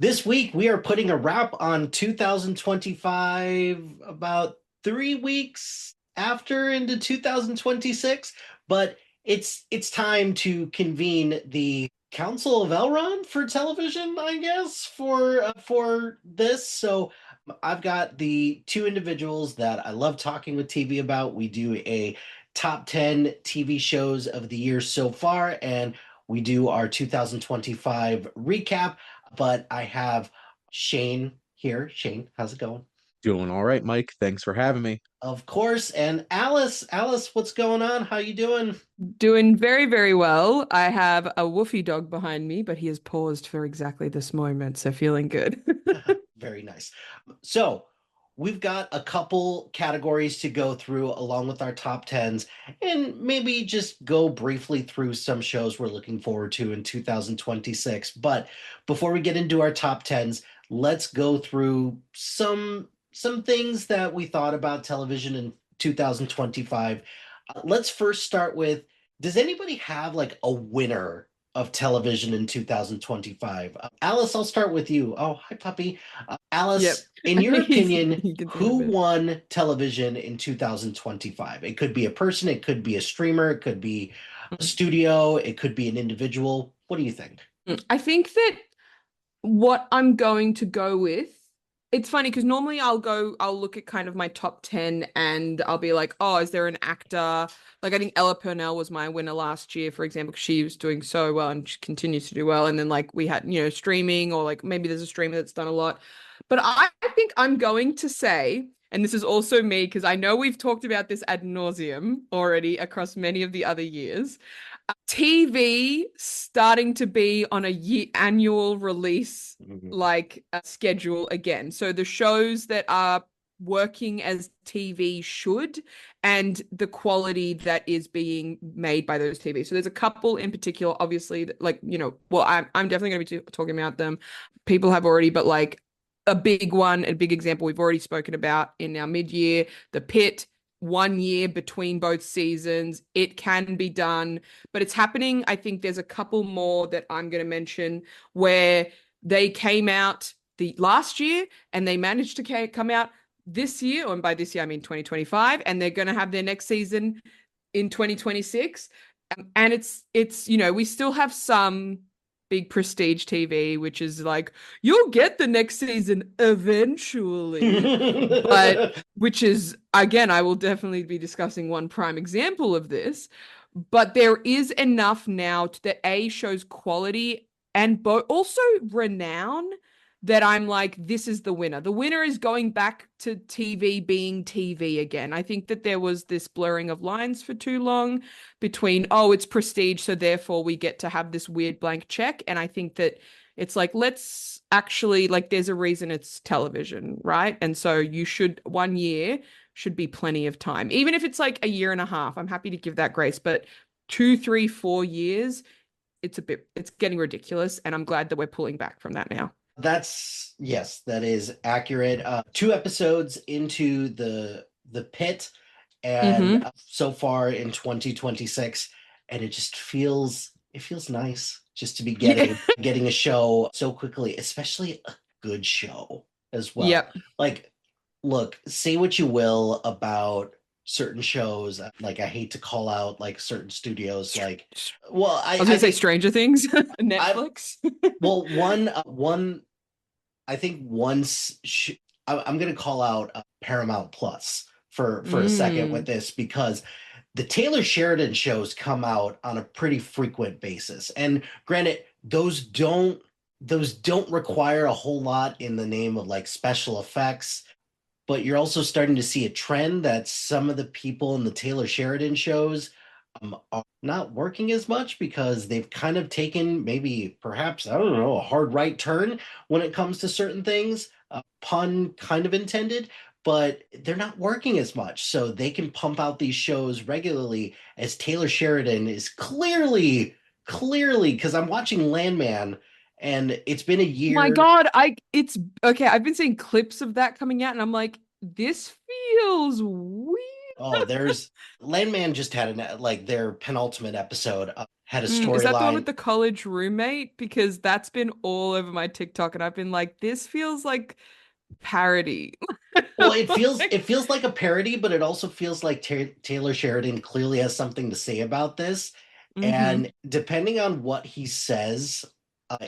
This week, we are putting a wrap on 2025, about 3 weeks after into 2026. But it's time to convene the Council of Elrond for television, I guess, for this. So I've got the two individuals that I love talking with TV about. We do a top 10 TV shows of the year so far, and we do our 2025 recap. But I have Shane here. Shane, how's it going? Doing all right, Mike. Thanks for having me. Of course. And Alice, Alice, what's going on? How you doing? Doing very, very well. I have a woofy dog behind me, but he has paused for exactly this moment, so feeling good. Very nice. So we've got a couple categories to go through along with our top tens, and maybe just go briefly through some shows we're looking forward to in 2026. But before we get into our top tens, let's go through some things that we thought about television in 2025. Let's first start with, does anybody have like a winner of television in 2025? Alice, I'll start with you. Oh, hi, puppy. Yep. Alice, in your opinion, You can think who of it. won television in 2025? It could be a person, it could be a streamer, it could be a studio, it could be an individual. What do you think? I think that what I'm going to go with, it's funny because normally I'll look at kind of my top 10 and I'll be like, oh, is there an actor? Like I think Ella Purnell was my winner last year, for example, because she was doing so well and she continues to do well. And then like we had, streaming or like maybe there's a streamer that's done a lot. But I think I'm going to say, and this is also me because I know we've talked about this ad nauseum already across many of the other years. TV starting to be on a annual release Mhm. like schedule again. So the shows that are working as TV should and the quality that is being made by those TV. So there's a couple in particular, obviously, like, well, I'm definitely going to be talking about them. People have already, but like a big one, a big example we've already spoken about in our mid-year, The Pit, 1 year between both seasons. It can be done, but it's happening. I think there's a couple more that I'm going to mention where they came out the last year and they managed to come out this year, and by this year I mean 2025, and they're going to have their next season in 2026. And it's we still have some big prestige TV, which is like you'll get the next season eventually, but which is again, I will definitely be discussing one prime example of this. But there is enough now that A shows quality and also renown that I'm like, this is the winner. The winner is going back to TV being TV again. I think that there was this blurring of lines for too long between, oh, it's prestige, so therefore we get to have this weird blank check. And I think that it's like, let's actually, like, there's a reason it's television, right? And so 1 year should be plenty of time. Even if it's like a year and a half, I'm happy to give that grace. But 2, 3, 4 years, it's getting ridiculous. And I'm glad that we're pulling back from that now. That's yes, that is accurate. Two episodes into the pit, and Mm-hmm. so far in 2026, and it feels nice just to be Yeah. getting a show so quickly, especially a good show as well. Yep. Like, look, say what you will about certain shows. Like, I hate to call out like certain studios. Like, well, I was I gonna say think Stranger Things, I Netflix. well one I think once I'm going to call out Paramount Plus for a second with Mm. this, because the Taylor Sheridan shows come out on a pretty frequent basis. And granted, those don't require a whole lot in the name of like special effects, but you're also starting to see a trend that some of the people in the Taylor Sheridan shows are not working as much because they've kind of taken, maybe perhaps, I don't know, a hard right turn when it comes to certain things. Pun kind of intended, but they're not working as much. So they can pump out these shows regularly, as Taylor Sheridan is clearly, because I'm watching Landman and it's been a My year. God, it's okay. I've been seeing clips of that coming out, and I'm like, this feels weird. Oh, there's Landman just had like their penultimate episode, had a Is that the one with storyline. the college roommate? Because that's been all over my TikTok, and I've been like, this feels like parody. Well, it feels Like, it feels like a parody, but it also feels like Taylor Sheridan clearly has something to say about this. hmm And depending on what he says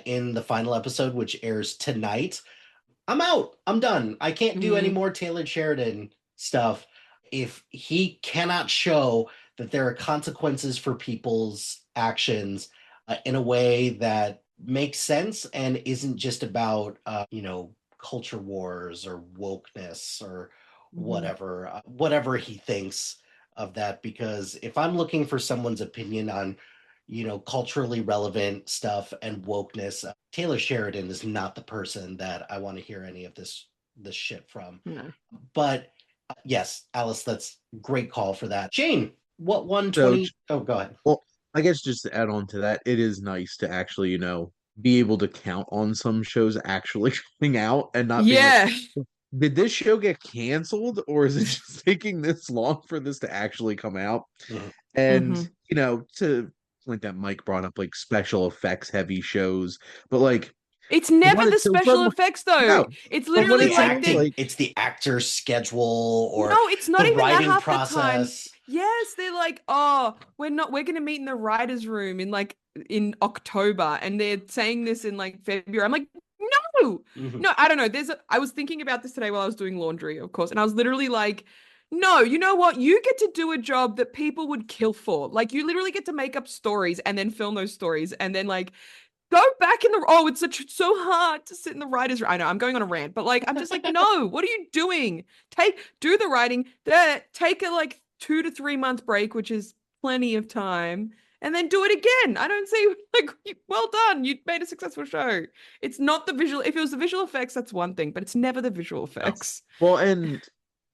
in the final episode, which airs tonight, I'm out. I'm done. I can't do any mm, more Taylor Sheridan stuff. If he cannot show that there are consequences for people's actions in a way that makes sense and isn't just about, culture wars or wokeness or mhm. whatever he thinks of that. Because if I'm looking for someone's opinion on, culturally relevant stuff and wokeness, Taylor Sheridan is not the person that I want to hear any of this shit from. No. But yes, Alice, that's great call for that. Jane, what So, 120? Oh, go ahead. well, I guess just to add on to that, it is nice to actually, be able to count on some shows actually coming out and not being like, Yeah. did this show get canceled or is it just taking this long for this to actually come out? Mhm. And, hmm to like that Mike brought up like special effects heavy shows, but like It's never what the it's so special from effects though. no, It's from what literally it like sounds they like, It's the actor's schedule or no, it's not the even that writing half the time. process. Yes, they're like, oh, we're gonna meet in the writer's room in October, and they're saying this in like February. I'm like, no, Mhm. no, I don't know. I was thinking about this today while I was doing laundry, of course, and I was literally like, no, you know what? You get to do a job that people would kill for. Like you literally get to make up stories and then film those stories and then like go back in the it's so hard to sit in the writers room. I know I'm going on a rant, but like I'm just like, no, what are you doing? Do the writing, take a like 2 to 3 month break, which is plenty of time, and then do it again. I don't see like well done. You made a successful show. It's not the visual. If it was the visual effects, that's one thing, but it's never the visual No. effects. well, and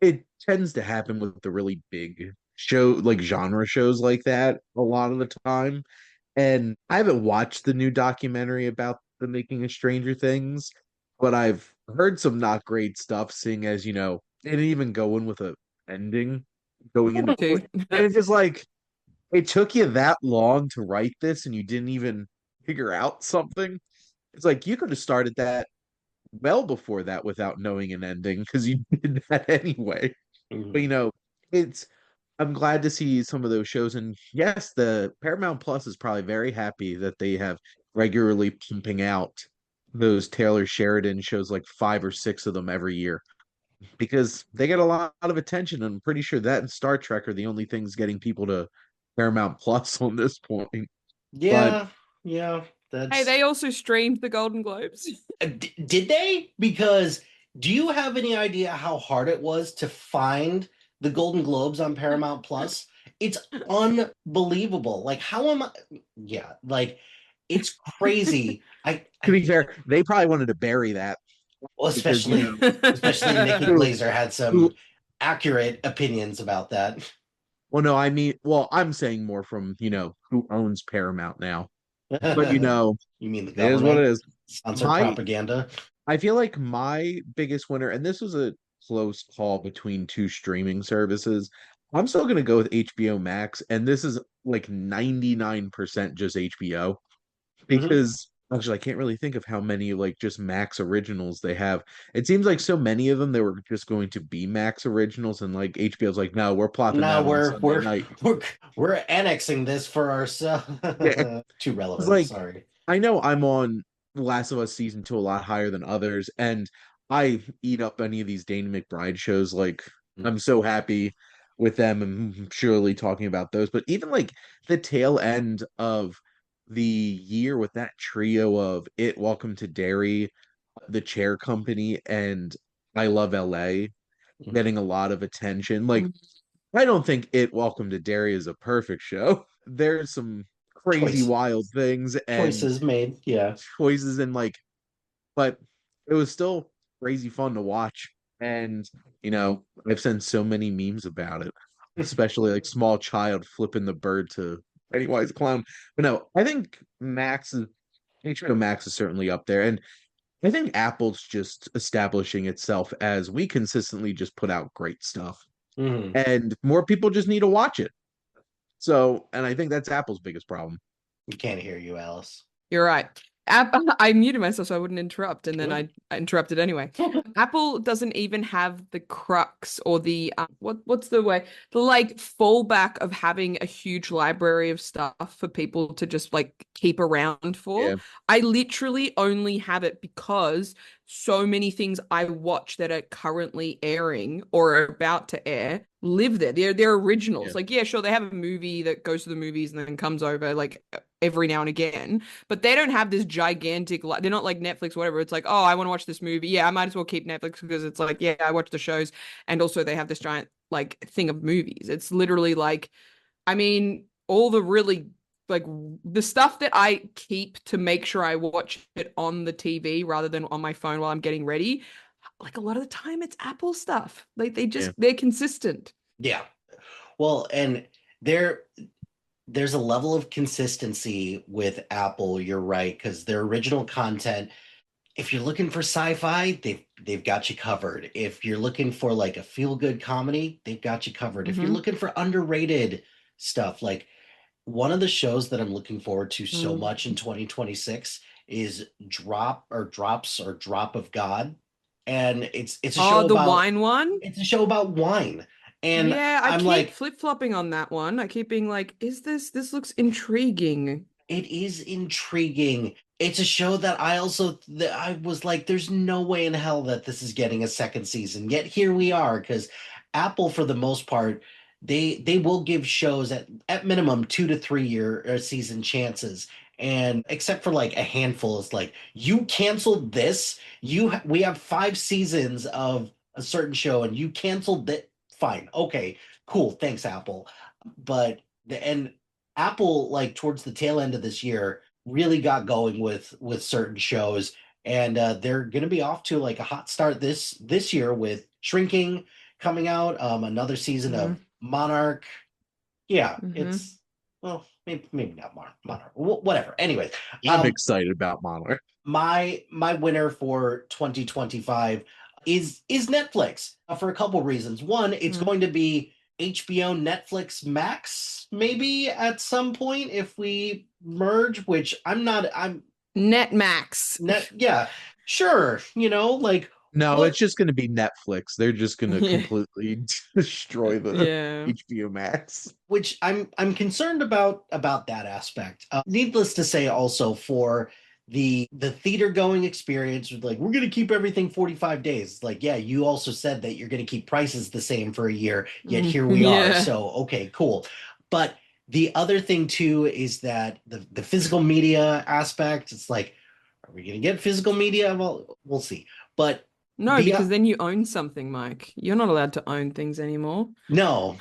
it tends to happen with the really big show, like genre shows like that a lot of the time. And I haven't watched the new documentary about the making of Stranger Things, but I've heard some not great stuff, seeing as, they didn't even go in with a ending going into Too. and it's just like it took you that long to write this and you didn't even figure out something. It's like you could have started that well before that without knowing an ending because you did that anyway. But Mhm. it's I'm glad to see some of those shows. And yes, the Paramount Plus is probably very happy that they have regularly pumping out those Taylor Sheridan shows, like 5 or 6 of them every year, because they get a lot of attention. I'm pretty sure that and Star Trek are the only things getting people to Paramount Plus on this point. But Yeah, yeah, Hey, that's they also streamed the Golden Globes. Did they? Because do you have any idea how hard it was to find the Golden Globes on Paramount Plus? It's unbelievable. Like, how am I? Yeah, like it's crazy. to be fair, they probably wanted to bury that Well, because, especially Nikki who, Glazer had some who, accurate opinions about that. well, no, I mean, well, I'm saying more from, who owns Paramount now. But, You mean the it is what it government is. sponsored My propaganda? I feel like my biggest winner, and this was a close call between two streaming services. I'm still gonna go with HBO Max, and this is like 99% just HBO Hmm. because actually I can't really think of how many like just Max originals they have. It seems like so many of them they were just going to be Max originals, and like HBO's like, no, we're plopping No, that on we're Sunday we're night. we're we're annexing this for ourselves. Yeah, Too it's relevant. like Sorry. I know I'm on Last of Us season 2 a lot higher than others, and I eat up any of these Danny McBride shows. Like I'm so happy with them and surely talking about those. But even like the tail end of the year with that trio of It, Welcome to Derry, The Chair Company, and I Love LA Mhm. getting a lot of attention. Like I don't think It, Welcome to Derry is a perfect show. There's some crazy Choice wild things and choices made. Yeah. choices and like but it was still crazy fun to watch. And I've seen so many memes about it, especially like small child flipping the bird to Pennywise clown. But no, I think HBO Max is certainly up there. And I think Apple's just establishing itself as we consistently just put out great stuff. Hmm. And more people just need to watch it. So, and I think that's Apple's biggest problem. We can't hear you, Alice. You're right. I muted myself so I wouldn't interrupt, and then I interrupted anyway. Apple doesn't even have the crux or the what's the way, the like fallback of having a huge library of stuff for people to just like keep around for. Yeah. I literally only have it because so many things I watch that are currently airing or are about to air live there. They're originals. Yeah. Like, yeah, sure, they have a movie that goes to the movies and then comes over like every now and again, but they don't have this gigantic, they're not like Netflix, whatever. It's like, oh, I want to watch this movie. Yeah, I might as well keep Netflix because it's like, yeah, I watch the shows. And also they have this giant like thing of movies. It's literally like, I mean, all the really like the stuff that I keep to make sure I watch it on the TV rather than on my phone while I'm getting ready. Like a lot of the time it's Apple stuff. Like they're consistent. Yeah. Well, and there's a level of consistency with Apple, you're right, because their original content, if you're looking for sci-fi, they've got you covered. If you're looking for like a feel-good comedy, they've got you covered. If you're looking for underrated stuff, like one of the shows that I'm looking forward to so much in 2026 is Drop of God. And it's a show The about wine one. it's a show about wine. And Yeah, I I'm keep like, flip-flopping on that one. I keep being like, is this looks intriguing. it is intriguing. It's a show that I was like, there's no way in hell that this is getting a second season. Yet here we are, because Apple, for the most part, they will give shows at minimum 2 to 3 year season chances. And except for like a handful, it's like you canceled this. We have 5 seasons of a certain show, and you canceled that. Fine, okay, cool, thanks, Apple. But the and Apple, like towards the tail end of this year, really got going with certain shows, and they're going to be off to like a hot start this year with Shrinking coming out, another season of Monarch. Yeah, it's well, maybe not Monarch, whatever. Anyways, I'm excited about Monarch. my winner for 2025 is Netflix, for a couple reasons. One, it's going to be HBO Netflix Max maybe at some point if we merge, which I'm Netmax. yeah, sure, like No, what it's just going to be Netflix. They're just going to Yeah. completely destroy the Yeah. HBO Max. which I'm concerned about that aspect. Needless to say, also for the theater going experience, like we're going to keep everything 45 days. Like, yeah, you also said that you're going to keep prices the same for a year, yet here we are. Yeah. So okay, cool. But the other thing too is that the physical media aspect, it's like, are we going to get physical media? Well, we'll see. But No, because then you own something, Mike. You're not allowed to own things anymore. no,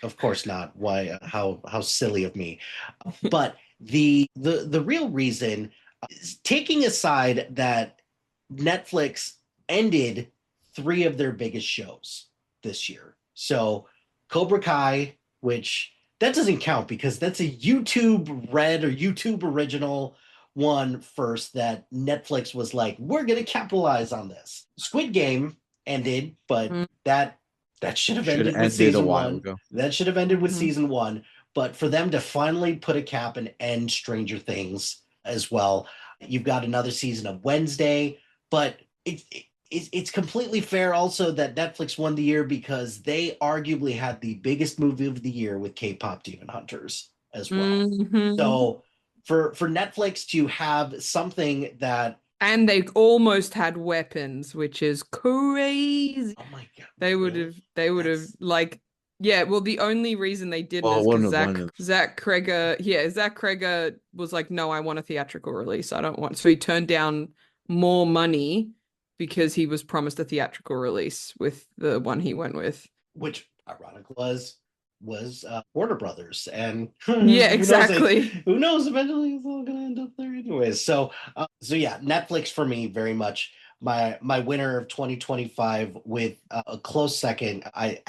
of course not. Why? How silly of me. But the real reason, taking aside that Netflix ended 3 of their biggest shows this year. So Cobra Kai, which that doesn't count because that's a YouTube Red or YouTube original one first that Netflix was like, we're gonna capitalize on this. Squid Game ended, but that should have Should have ended with ended a season while one. ago. That should have ended with season one. But for them to finally put a cap and end Stranger Things as well, you've got another season of Wednesday. But it's completely fair also that Netflix won the year because they arguably had the biggest movie of the year with K-pop Demon Hunters as well. So for Netflix to have something that, and they almost had weapons, which is crazy. oh my god, They would really? have like, yeah, well, the only reason they didn't Well, is one because of one Zach Kreger was like, no, I want a theatrical release. I don't want, so he turned down more money because he was promised a theatrical release with the one he went with. Which ironic was Warner Brothers, and Yeah, exactly. who knows? Eventually, it's all gonna end up there anyways. So yeah, Netflix for me very much my winner of 2025 with a close second. I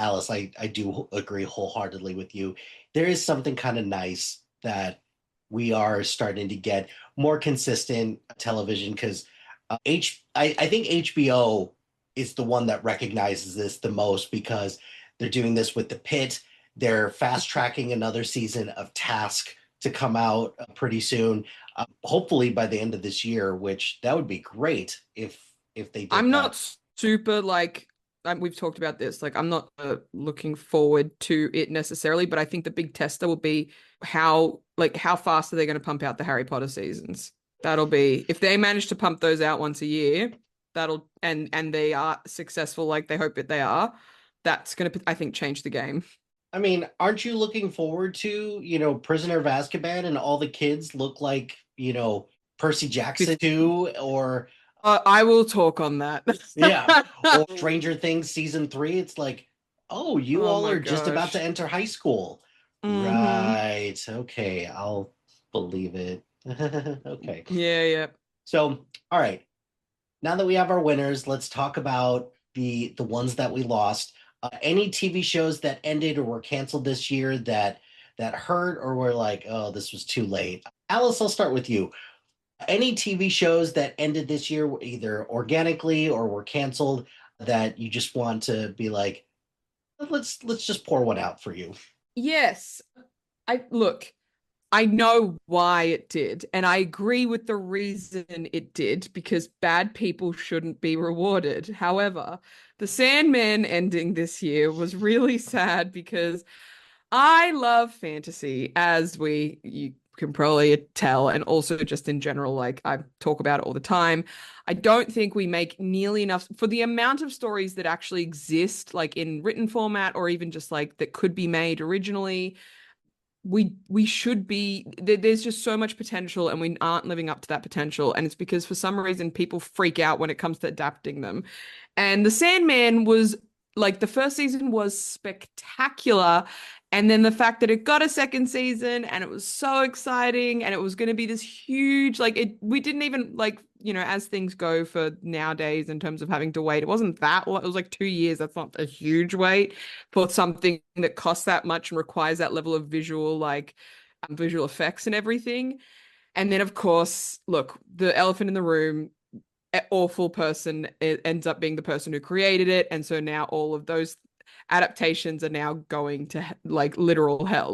do agree wholeheartedly with you. There is something kind of nice that we are starting to get more consistent television because I think HBO is the one that recognizes this the most because they're doing this with The Pit. They're fast tracking another season of Task to come out pretty soon, hopefully by the end of this year, which that would be great if they did I'm that. not super like we've talked about this. Like, I'm not looking forward to it necessarily, but I think the big tester will be how fast are they going to pump out the Harry Potter seasons? That'll be if they manage to pump those out once a year. That'll and they are successful like they hope that they are. That's going to, I think, change the game. I mean, aren't you looking forward to, Prisoner of Azkaban and all the kids look like, Percy Jackson too, or I will talk on that. yeah, or Stranger Things season 3? It's like, oh, you Oh all my are just about to gosh. enter high school. Mm-hmm. Right. Okay, I'll believe it. Okay. Yeah, yeah. So, all right. Now that we have our winners, let's talk about the ones that we lost. Any TV shows that ended or were canceled this year that hurt or were like, oh, this was too late. Alice, I'll start with you. Any TV shows that ended this year, either organically or were canceled, that you just want to be like, let's just pour one out for you. Yes. I know why it did, and I agree with the reason it did because bad people shouldn't be rewarded. However, the Sandman ending this year was really sad because I love fantasy, as you can probably tell, and also just in general, like I talk about it all the time. I don't think we make nearly enough for the amount of stories that actually exist, like in written format or even just like that could be made originally. We should be there's just so much potential and we aren't living up to that potential, and it's because for some reason people freak out when it comes to adapting them. And The Sandman was like the first season was spectacular. And then the fact that it got a second season and it was so exciting and it was going to be this huge, like we didn't even like, as things go for nowadays in terms of having to wait, it wasn't that, it was like 2 years. That's not a huge wait for something that costs that much and requires that level of visual effects and everything. And then, of course, look, the elephant in the room, awful person, it ends up being the person who created it, and so now all of those adaptations are now going to like literal hell,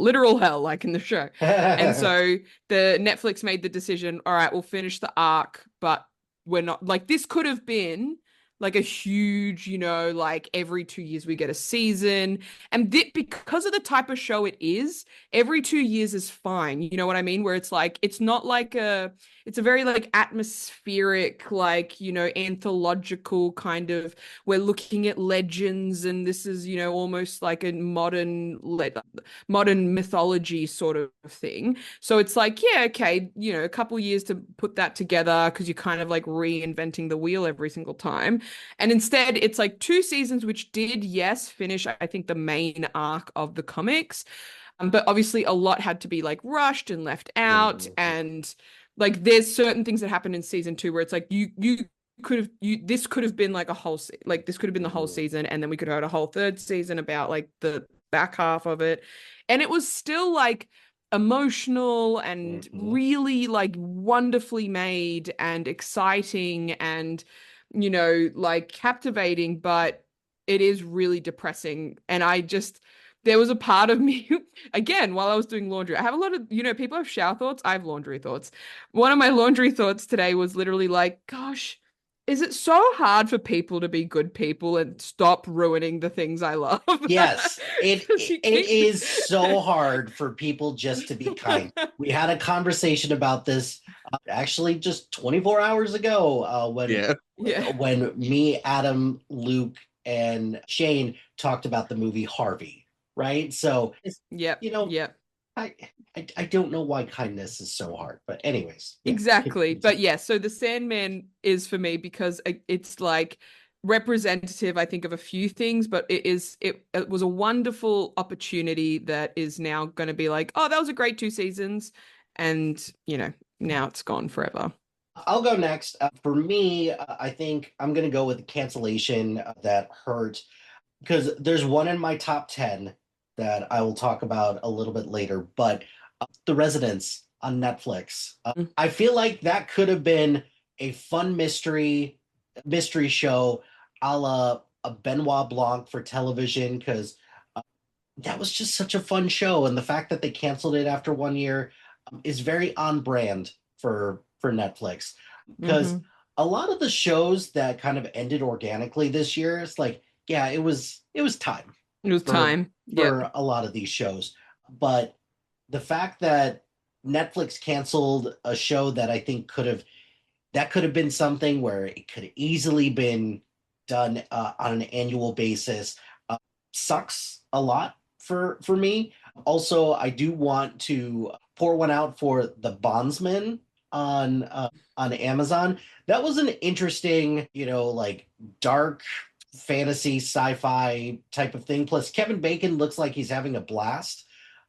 like in the show. And so the Netflix made the decision, all right, we'll finish the arc, but we're not like this could have been like a huge, like every 2 years we get a season. And because of the type of show it is, every 2 years is fine. You know what I mean? Where it's like, it's not like it's a very like atmospheric, like, anthological kind of, we're looking at legends and this is, almost like a modern mythology sort of thing. So it's like, yeah, okay, a couple years to put that together because you're kind of like reinventing the wheel every single time. And instead, it's like 2 seasons, which did, yes, finish, I think, the main arc of the comics. But obviously, a lot had to be like rushed and left out. And like, there's certain things that happen in season 2 where it's like, this could have been like this could have been the whole season. And then we could have had a whole third season about like the back half of it. And it was still like, emotional and really like wonderfully made and exciting and like captivating, but it is really depressing. And there was a part of me, again, while I was doing laundry, I have a lot of, people have shower thoughts. I have laundry thoughts. One of my laundry thoughts today was literally like, gosh, is it so hard for people to be good people and stop ruining the things I love? Yes, it 'Cause you it keep- is so hard for people just to be kind. We had a conversation about this actually just 24 hours ago Yeah. Yeah. when me, Adam, Luke, and Shane talked about the movie Harvey, right? So Yep. you know, Yep. I, I don't know why kindness is so hard, but anyways, yeah. Exactly. But yeah, so the Sandman is for me because it's like representative, I think, of a few things, but it was a wonderful opportunity that is now going to be like, oh, that was a great 2 seasons. And, now it's gone forever. I'll go next. For me, I think I'm going to go with cancellation that hurt because there's one in my top 10 that I will talk about a little bit later, but The Residence on Netflix. I feel like that could have been a fun mystery show a la a Benoit Blanc for television because that was just such a fun show. And the fact that they canceled it after one year, is very on brand for Netflix, because Mhm. a lot of the shows that kind of ended organically this year, it's like, yeah, it was time It was for time. Yep. for a lot of these shows. But the fact that Netflix canceled a show that I think could have been something where it could have easily been done on an annual basis, uh, sucks a lot for me. Also, I do want to pour one out for The Bondsman on Amazon. That was an interesting, like dark fantasy sci-fi type of thing. Plus, Kevin Bacon looks like he's having a blast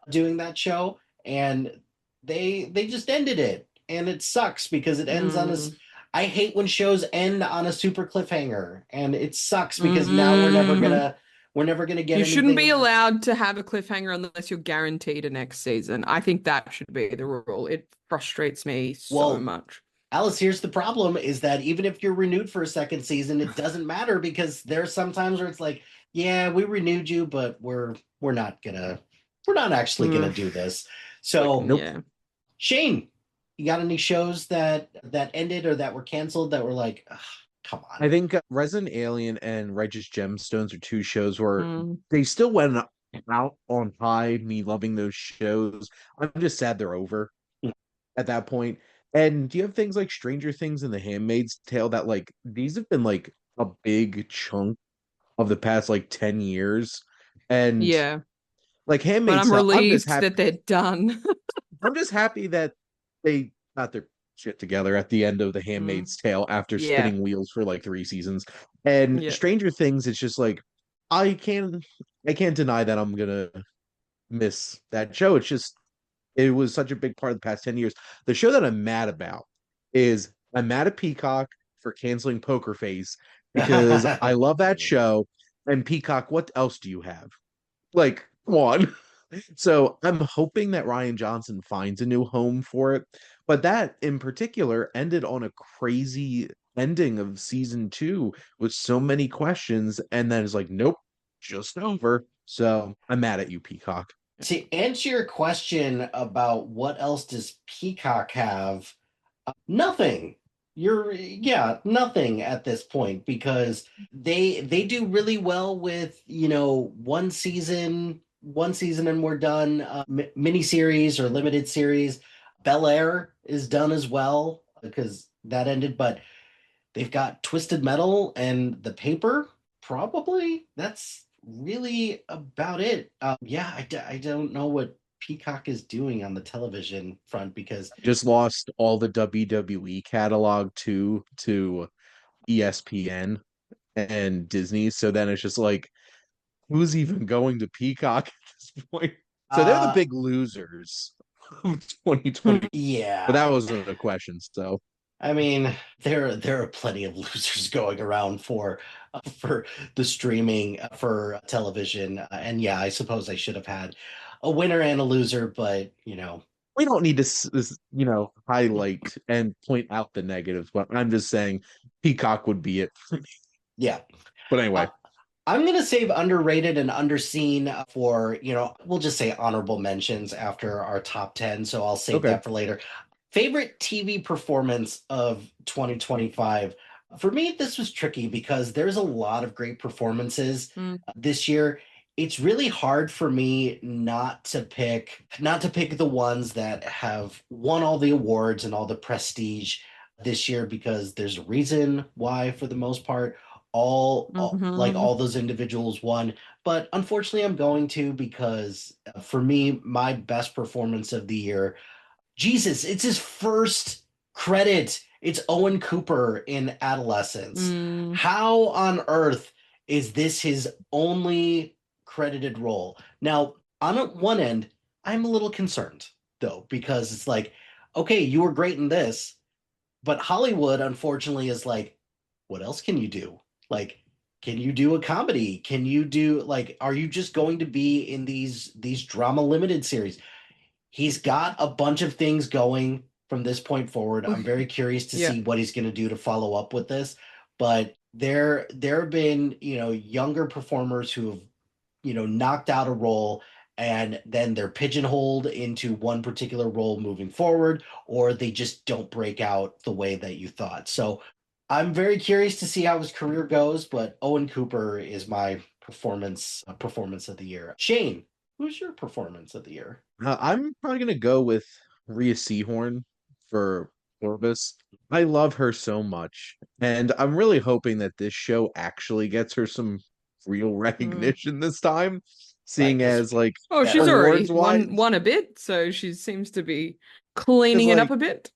doing that show, and they just ended it, and it sucks because it ends on Mm. I hate when shows end on a super cliffhanger, and it sucks because now Mhm. we're never gonna get You shouldn't be anything. allowed to have a cliffhanger unless you're guaranteed a next season. I think that should be the rule. It frustrates me so Well, much. Alice, here's the problem: is that even if you're renewed for a second season, it doesn't matter because there's sometimes where it's like, yeah, we renewed you, but we're not actually gonna Mm, do this. like, So, Nope. yeah. Shane, you got any shows that ended or that were canceled that were like, ugh, come I on? think Resident Alien and Righteous Gemstones are two shows where Mm, they still went out on high, me loving those shows. I'm just sad they're over at that point. And do you have things like Stranger Things and The Handmaid's Tale that like these have been like a big chunk of the past like 10 years? And yeah. like But Handmaid's I'm Tale, relieved that they're done. I'm just happy that they got their shit together at the end of The Mm, Handmaid's Tale after yeah. spinning wheels for like 3 seasons. And Yeah. Stranger Things, it's just like I can I can't deny that I'm gonna miss that show. It's just it was such a big part of the past 10 years. The show that I'm mad about is I'm mad at Peacock for canceling Poker Face because I love that show. And Peacock, what else do you have? Like, come on. So I'm hoping that Ryan Johnson finds a new home for it. But that in particular ended on a crazy ending of season 2 with so many questions. And then it's like, nope, just over. So I'm mad at you, Peacock. To answer your question about what else does Peacock have, nothing. Nothing at this point because they do really well with, one season and we're done. Mini series or limited series. Bel Air is done as well because that ended, but they've got Twisted Metal and The Paper. Probably that's really about it. Yeah, I don't know what Peacock is doing on the television front because Just lost all the WWE catalog to ESPN and Disney. So then it's just like, who's even going to Peacock at this point? So they're the uh big losers of 2020. But that yeah, wasn't a question. So I mean, there are plenty of losers going around for the streaming for television, and yeah, I suppose I should have had a winner and a loser, but we don't need to, highlight and point out the negatives. But I'm just saying Peacock would be it. yeah. But Uh, anyway, I'm gonna save underrated and underseen for, we'll just say honorable mentions after our top 10, so I'll save okay. that for later. Favorite TV performance of 2025. For me, this was tricky because there's a lot of great performances Mm, this year. It's really hard for me not to pick the ones that have won all the awards and all the prestige this year because there's a reason why for the most part mhm. all those individuals won. But unfortunately, I'm going to because for me, my best performance of the year, Jesus, it's his first credit. It's Owen Cooper in Adolescence. Mm, How on earth is this his only credited role? Now, on one end, I'm a little concerned though, because it's like, okay, you were great in this, but Hollywood, unfortunately, is like, what else can you do? Like, can you do a comedy? Can you do like, are you just going to be in these drama limited series? He's got a bunch of things going from this point forward. I'm very curious to yeah. see what he's going to do to follow up with this. But there have been, younger performers who have, knocked out a role and then they're pigeonholed into one particular role moving forward, or they just don't break out the way that you thought. So I'm very curious to see how his career goes, but Owen Cooper is my performance of the year. Shane, who's your performance of the year? I'm probably gonna go with Rhea Seehorn for Orbis. I love her so much, and I'm really hoping that this show actually gets her some real Mm. recognition this time, Right, seeing as like Oh, that she's already awards wise, won a bit, so she seems to be because cleaning it up like a bit.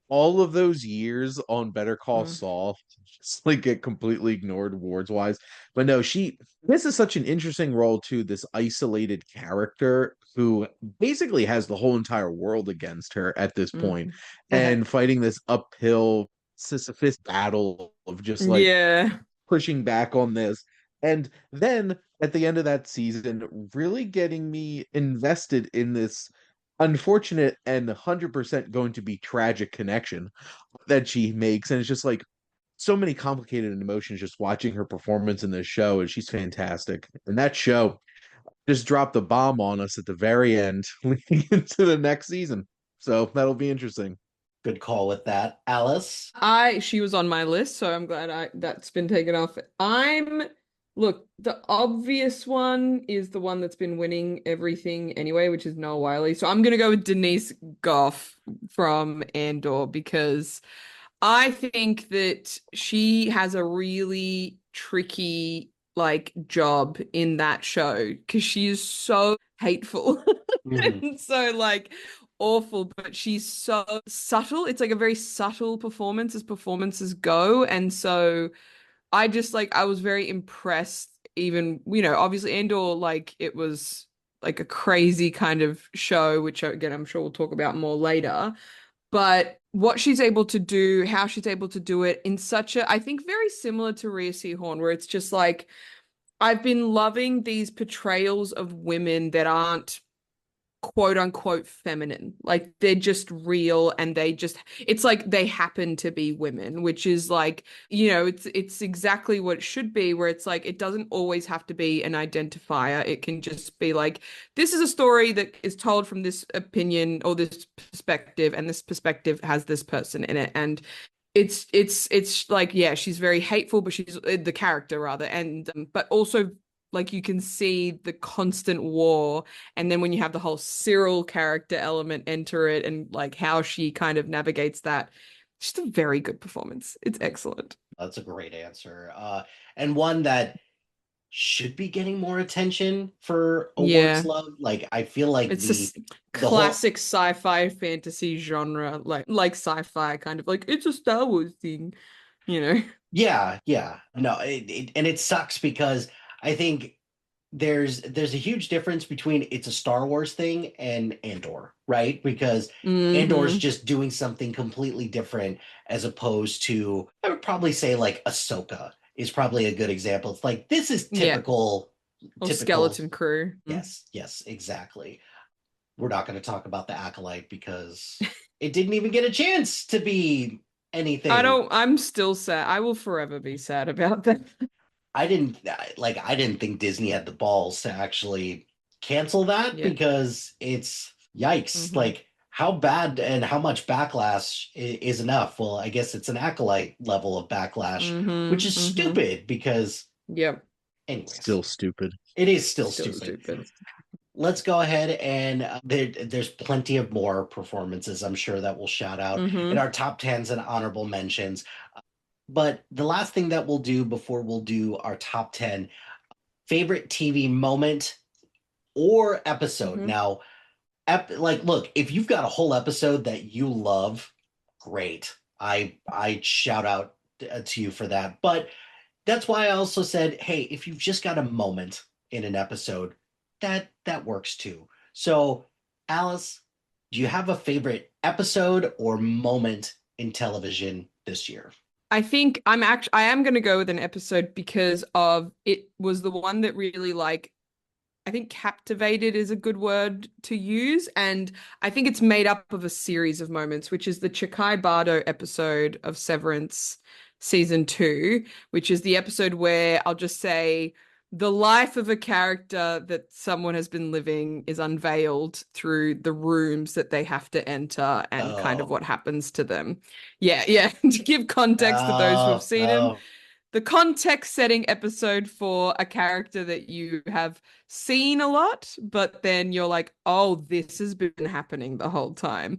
all of those years on Better Call Mm. Saul just like get completely ignored awards wise. But no, this is such an interesting role too, this isolated character who basically has the whole entire world against her at this point Mm. and fighting this uphill Sisyphus battle of just like Yeah. pushing back on this. And then at the end of that season, really getting me invested in this unfortunate and 100% going to be tragic connection that she makes. And it's just like so many complicated emotions just watching her performance in this show. And she's fantastic. And that show just dropped the bomb on us at the very end, leading into the next season. So that'll be interesting. Good call with that. Alice? She was on my list, so I'm glad that's been taken off. Look, the obvious one is the one that's been winning everything anyway, which is Noah Wiley. So I'm gonna go with Denise Goff from Andor because I think that she has a really tricky like job in that show because she is so hateful Mhm. and so like awful, but she's so subtle. It's like a very subtle performance as performances go. And so I just like I was very impressed, even, obviously Andor, like it was like a crazy kind of show, which again I'm sure we'll talk about more later. But what she's able to do, how she's able to do it in such a, I think very similar to Rhea Seehorn, where it's just like I've been loving these portrayals of women that aren't quote unquote feminine. Like they're just real and it's like they happen to be women, which is like, it's exactly what it should be, where it's like it doesn't always have to be an identifier. It can just be like, this is a story that is told from this opinion or this perspective, and this perspective has this person in it. And it's like, yeah, she's very hateful, but she's the character rather, and but also like you can see the constant war, and then when you have the whole Cyril character element enter it, and like how she kind of navigates that, just a very good performance. It's excellent. That's a great answer. And one that should be getting more attention for awards Yeah, love. Like I feel like it's a the whole classic sci-fi fantasy genre, like sci-fi kind of like it's a Star Wars thing, you know. yeah, yeah. No, and it sucks because I think there's a huge difference between it's a Star Wars thing and Andor, right? Because Andor's Hmm. just doing something completely different as opposed to, I would probably say like Ahsoka is probably a good example. It's like this is Yeah, or typical. Skeleton Crew. Yes, yes, exactly. We're not going to talk about the Acolyte because it didn't even get a chance to be anything. I'm still sad. I will forever be sad about that. I didn't think Disney had the balls to actually cancel that Yeah. because it's yikes. Hmm. Like how bad and how much backlash is enough? Well, I guess it's an Acolyte level of backlash, which Hmm. is Hmm. stupid because Yep. anyways, Still stupid. it is still Still stupid. stupid. Let's go ahead and there's plenty of more performances I'm sure that we'll shout out in Hmm. our top 10s and honorable mentions. But the last thing that we'll do before we'll do our top 10 favorite TV moment or episode. Hmm. Now, like, look, if you've got a whole episode that you love, great. I shout out to you for that. But that's why I also said, hey, if you've just got a moment in an episode, that works too. So, Alice, do you have a favorite episode or moment in television this year? I think I am going to go with an episode because of it was the one that really like I think captivated is a good word to use, and I think it's made up of a series of moments, which is the Chikai Bardo episode of Severance season 2, which is the episode where I'll just say the life of a character that someone has been living is unveiled through the rooms that they have to enter and kind of Oh. what happens to them. Yeah. To give context to those who have Oh, seen him, oh. the context setting episode for a character that you have seen a lot, but then you're like, oh, this has been happening the whole time.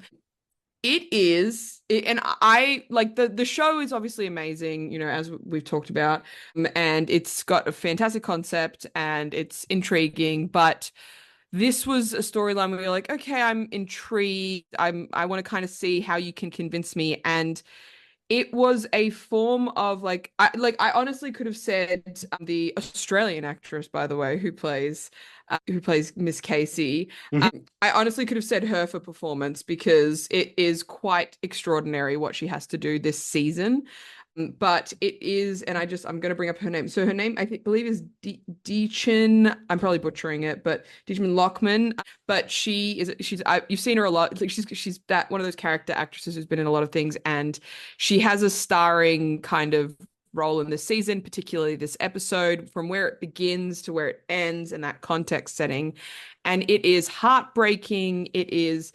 And I like the show is obviously amazing, as we've talked about, and it's got a fantastic concept and it's intriguing, but this was a storyline where you're like, okay, I'm intrigued. I want to kind of see how you can convince me. And it was a form of I honestly could have said the Australian actress, by the way, who plays Miss Casey. Mhm. I honestly could have said her for performance because it is quite extraordinary what she has to do this season. But it is, and I'm going to bring up her name. So her name, believe, is Deechin. I'm probably butchering it, but Deechin Lockman. But you've seen her a lot. Like she's that one of those character actresses who's been in a lot of things, and she has a starring kind of role in this season, particularly this episode, from where it begins to where it ends, and that context setting. And it is heartbreaking. It is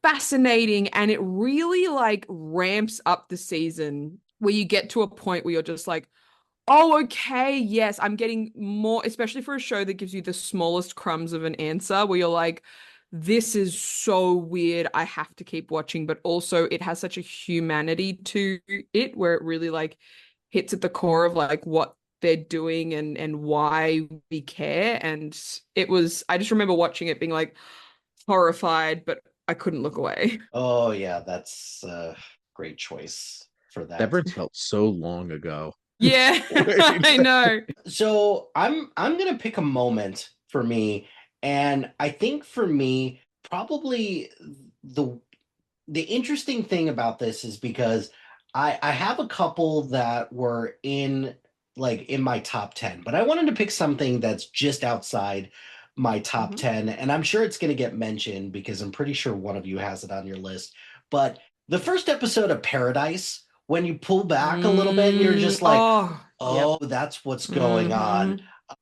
fascinating, and it really like ramps up the season where you get to a point where you're just like, oh, okay, yes, I'm getting more, especially for a show that gives you the smallest crumbs of an answer, where you're like, this is so weird, I have to keep watching. But also it has such a humanity to it where it really like hits at the core of like what they're doing and why we care. And I just remember watching it being like horrified, but I couldn't look away. Oh, yeah, that's a great choice for that. Severance felt so long ago. Yeah, Wait. I know. So I'm gonna pick a moment for me, and I think for me, probably the the interesting thing about this is because I have a couple that were in my top 10, but I wanted to pick something that's just outside my top Mhm. 10, and I'm sure it's gonna get mentioned because I'm pretty sure one of you has it on your list. But the first episode of Paradise, when you pull back a little bit and you're just like, Oh, yep. oh, that's what's going on. Hmm.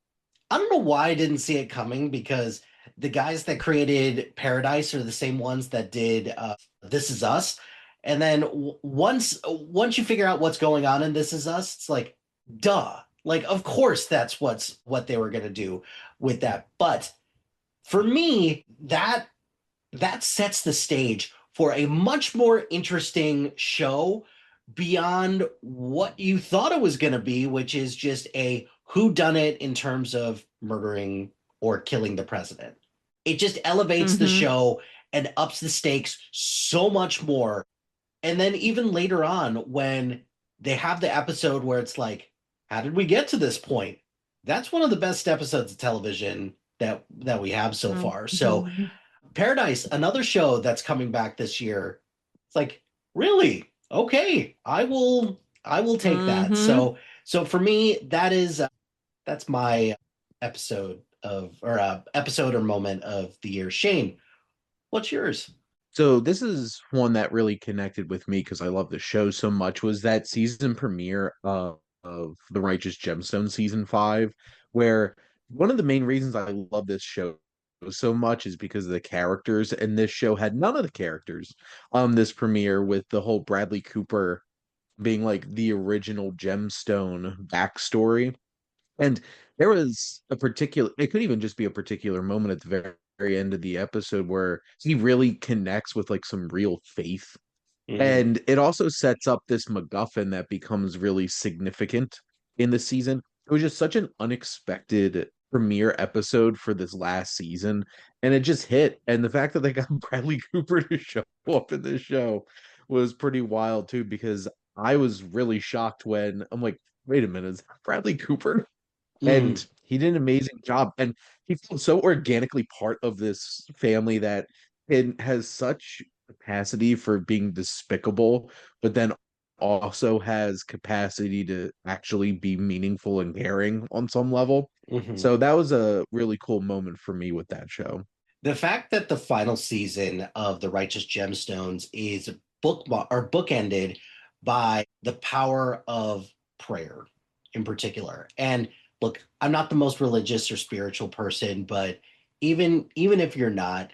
I don't know why I didn't see it coming because the guys that created Paradise are the same ones that did This Is Us. And then once you figure out what's going on in This Is Us, it's like, duh. Like, of course that's what they were gonna do with that. But for me, that sets the stage for a much more interesting show beyond what you thought it was going to be, which is just a who done it in terms of murdering or killing the president. It just elevates the Hmm. show and ups the stakes so much more. And then even later on, when they have the episode where it's like, how did we get to this point? That's one of the best episodes of television that we have so far. So Hmm. Paradise, another show that's coming back this year. It's like, really? Okay, I will take that. Hmm. So for me, that's my episode or moment of the year. Shane, what's yours? So this is one that really connected with me because I love the show so much. Was that season premiere of The Righteous Gemstone season 5, where one of the main reasons I love this show so much is because of the characters, and this show had none of the characters on this premiere, with the whole Bradley Cooper being like the original Gemstone backstory. And there was it could even just be a particular moment at the very end of the episode where he really connects with like some real faith. Mhm. And it also sets up this MacGuffin that becomes really significant in the season. It was just such an unexpected premiere episode for this last season, and it just hit. And the fact that they got Bradley Cooper to show up in this show was pretty wild too, because I was really shocked when I'm like, wait a minute, is that Bradley Cooper? Mm. And he did an amazing job, and he felt so organically part of this family that it has such capacity for being despicable, but then also has capacity to actually be meaningful and caring on some level. Mhm. So that was a really cool moment for me with that show. The fact that the final season of The Righteous Gemstones is bookended by the power of prayer in particular. And look, I'm not the most religious or spiritual person, but even if you're not,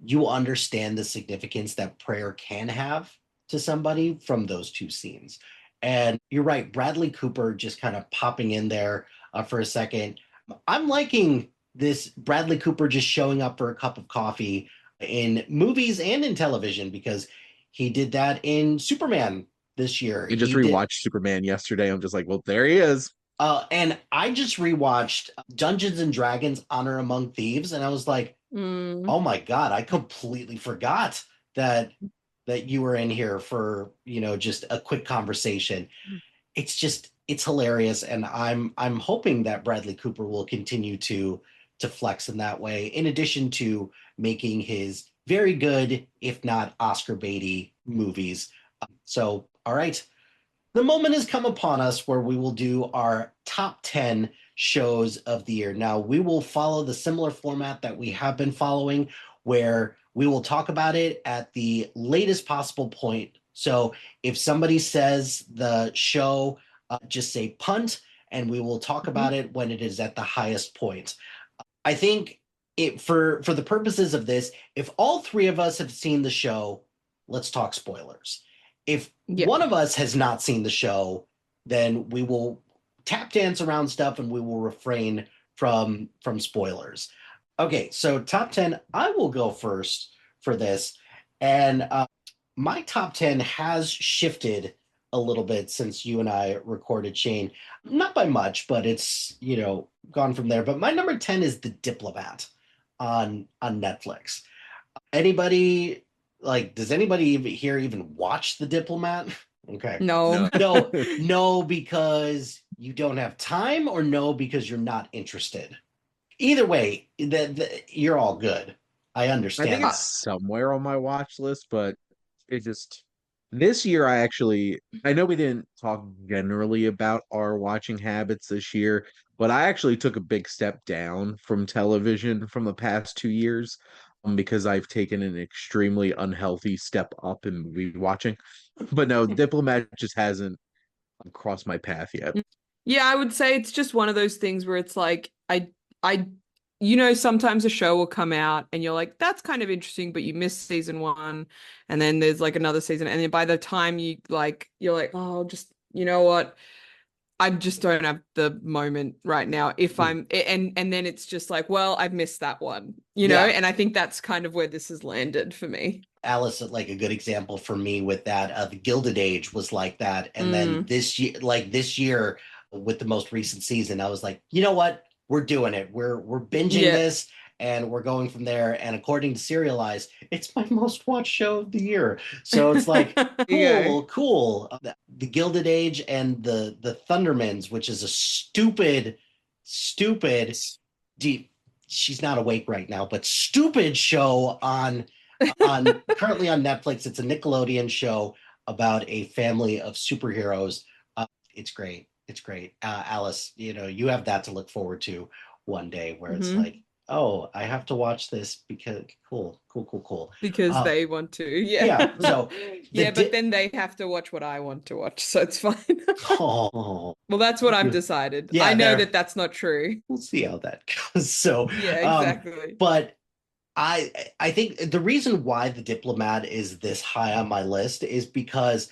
you understand the significance that prayer can have to somebody from those two scenes. And you're right, Bradley Cooper just kind of popping in there for a second. I'm liking this Bradley Cooper just showing up for a cup of coffee in movies and in television because he did that in Superman this year. I just He did, rewatched Superman yesterday. I'm just like, well, there he is. and I just rewatched Dungeons and Dragons: Honor Among Thieves, and I was like, Mm. oh my God, I completely forgot that you were in here for, just a quick conversation. It's hilarious, and I'm hoping that Bradley Cooper will continue to flex in that way, in addition to making his very good, if not Oscar baity movies. So, all right, the moment has come upon us where we will do our top 10 shows of the year. Now, we will follow the similar format that we have been following, where we will talk about it at the latest possible point. So if somebody says the show, just say punt, and we will talk about it when it is at the highest point. I think for the purposes of this, if all three of us have seen the show, let's talk spoilers. If Yeah. one of us has not seen the show, then we will tap dance around stuff and we will refrain from spoilers. Okay, so top 10, I will go first for this. And my top 10 has shifted a little bit since you and I recorded, Shane. Not by much, but it's, gone from there. But my number 10 is The Diplomat on Netflix. Anybody does anybody even watch The Diplomat? Okay. No. No, because you don't have time, or no, because you're not interested. Either way, you're all good. I I understand think that. it's somewhere on my watch list, but it just this year I know we didn't talk generally about our watching habits this year, but I actually took a big step down from television from the past 2 years, because I've taken an extremely unhealthy step up in movie watching. But no, Diplomat just hasn't crossed my path yet. Yeah, I would say it's just one of those things where it's like I sometimes a show will come out and you're like, that's kind of interesting, but you missed season one, and then there's like another season, and then by the time you're like, oh, just you know what? I just don't have the moment right now. If I'm and then it's just like, well, I've missed that one, Yeah. and I think that's kind of where this has landed for me. Alice, like a good example for me with that. The Gilded Age was like that, and then this year, with the most recent season, I was like, you know what? We're doing it. We're binging Yeah. this, and we're going from there. And according to Serialized, it's my most watched show of the year. So it's like, Yeah. cool. The Gilded Age and the Thundermans, which is a stupid, deep. She's not awake right now, but stupid show on currently on Netflix. It's a Nickelodeon show about a family of superheroes. It's great. It's great. Alice, you have that to look forward to one day, where it's like, oh, I have to watch this because cool. Because they want to. Yeah. Yeah. So yeah, but then they have to watch what I want to watch, so it's fine. oh, Well, that's what I've decided. Yeah, I know that that's not true. we'll see how that goes. So Yeah, exactly. but I think the reason why The Diplomat is this high on my list is because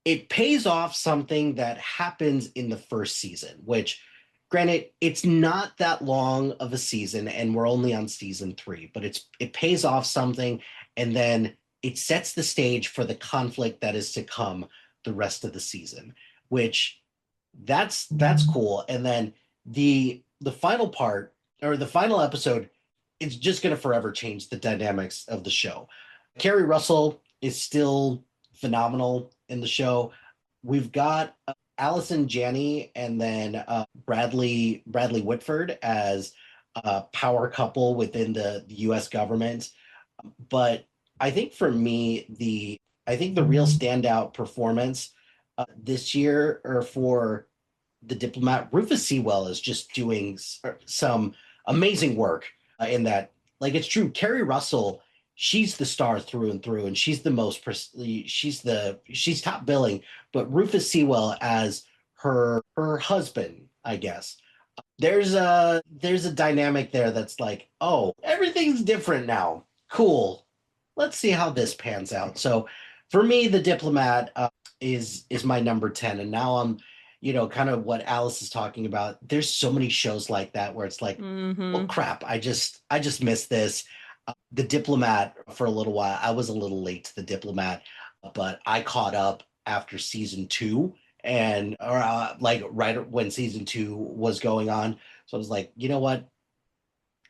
it pays off something that happens in the first season, which, granted, it's not that long of a season and we're only on season 3, but it pays off something, and then it sets the stage for the conflict that is to come the rest of the season, which that's cool. And then the final part, or the final episode, it's just going to forever change the dynamics of the show. Kerry Russell is still phenomenal in the show. We've got Allison Janney and then Bradley Whitford as a power couple within the U.S. government. But I think for me, the real standout performance this year, or for The Diplomat, Rufus Sewell is just doing some amazing work in that. Like, it's true, Kerry Russell, she's the star through and through, and she's the most she's top billing. But Rufus Sewell as her husband, I guess, There's a dynamic there that's like, oh, everything's different now. Cool. Let's see how this pans out. So for me, The Diplomat is my number 10. And now I'm, kind of what Alice is talking about. There's so many shows like that where it's like, oh Mm-hmm. crap, I just missed this. The Diplomat for a little while. I was a little late to The Diplomat, but I caught up after season two and or like right when season two was going on. So I was like, you know what?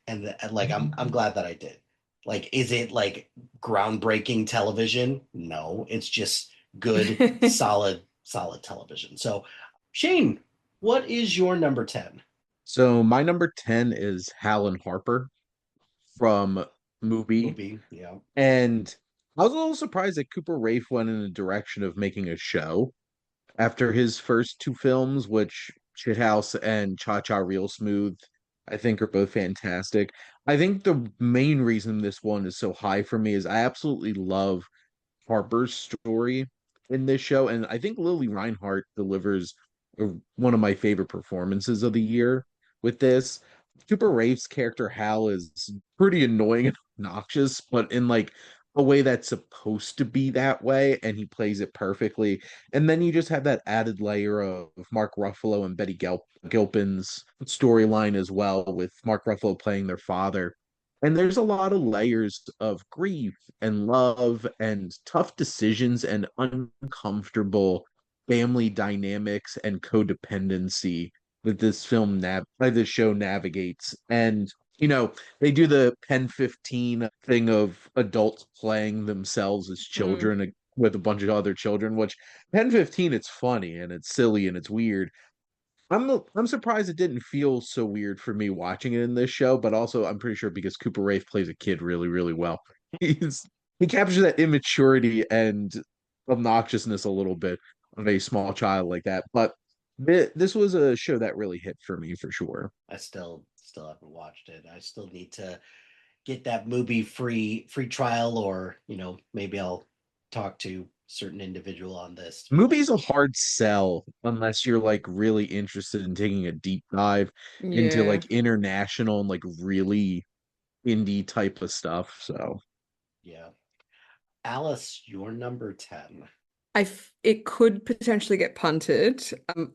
And like I'm glad that I did. Like, is it like groundbreaking television? No, it's just good, solid television. So Shane, what is your number 10 So my number 10 is Hal and Harper from Movie. movie? Yeah. And I was a little surprised that Cooper Raiff went in the direction of making a show after his first two films, which Shithouse and Cha Cha Real Smooth, I think are both fantastic. I think the main reason this one is so high for me is I absolutely love Harper's story in this show, and I think Lily Reinhart delivers one of my favorite performances of the year with this. Super Rafe's character Hal is pretty annoying and obnoxious, but in like a way that's supposed to be that way, and he plays it perfectly. And then you just have that added layer of Mark Ruffalo and Gilpin's storyline as well, with Mark Ruffalo playing their father. And there's a lot of layers of grief and love and tough decisions and uncomfortable family dynamics and codependency that this show navigates. And they do the Pen 15 thing of adults playing themselves as Mm. children with a bunch of other children, which Pen 15, it's funny and it's silly and it's weird. I'm surprised it didn't feel so weird for me watching it in this show, but also I'm pretty sure because Cooper Raiff plays a kid really, really well. He's he captures that immaturity and obnoxiousness a little bit of a small child like that. But this was a show that really hit for me for sure. I still haven't watched it. I still need to get that movie free trial, or maybe I'll talk to certain individual on this. Movie's a hard sell unless you're like really interested in taking a deep dive into Yeah. like international and like really indie type of stuff. So Yeah. Alice, your number 10. It could potentially get punted.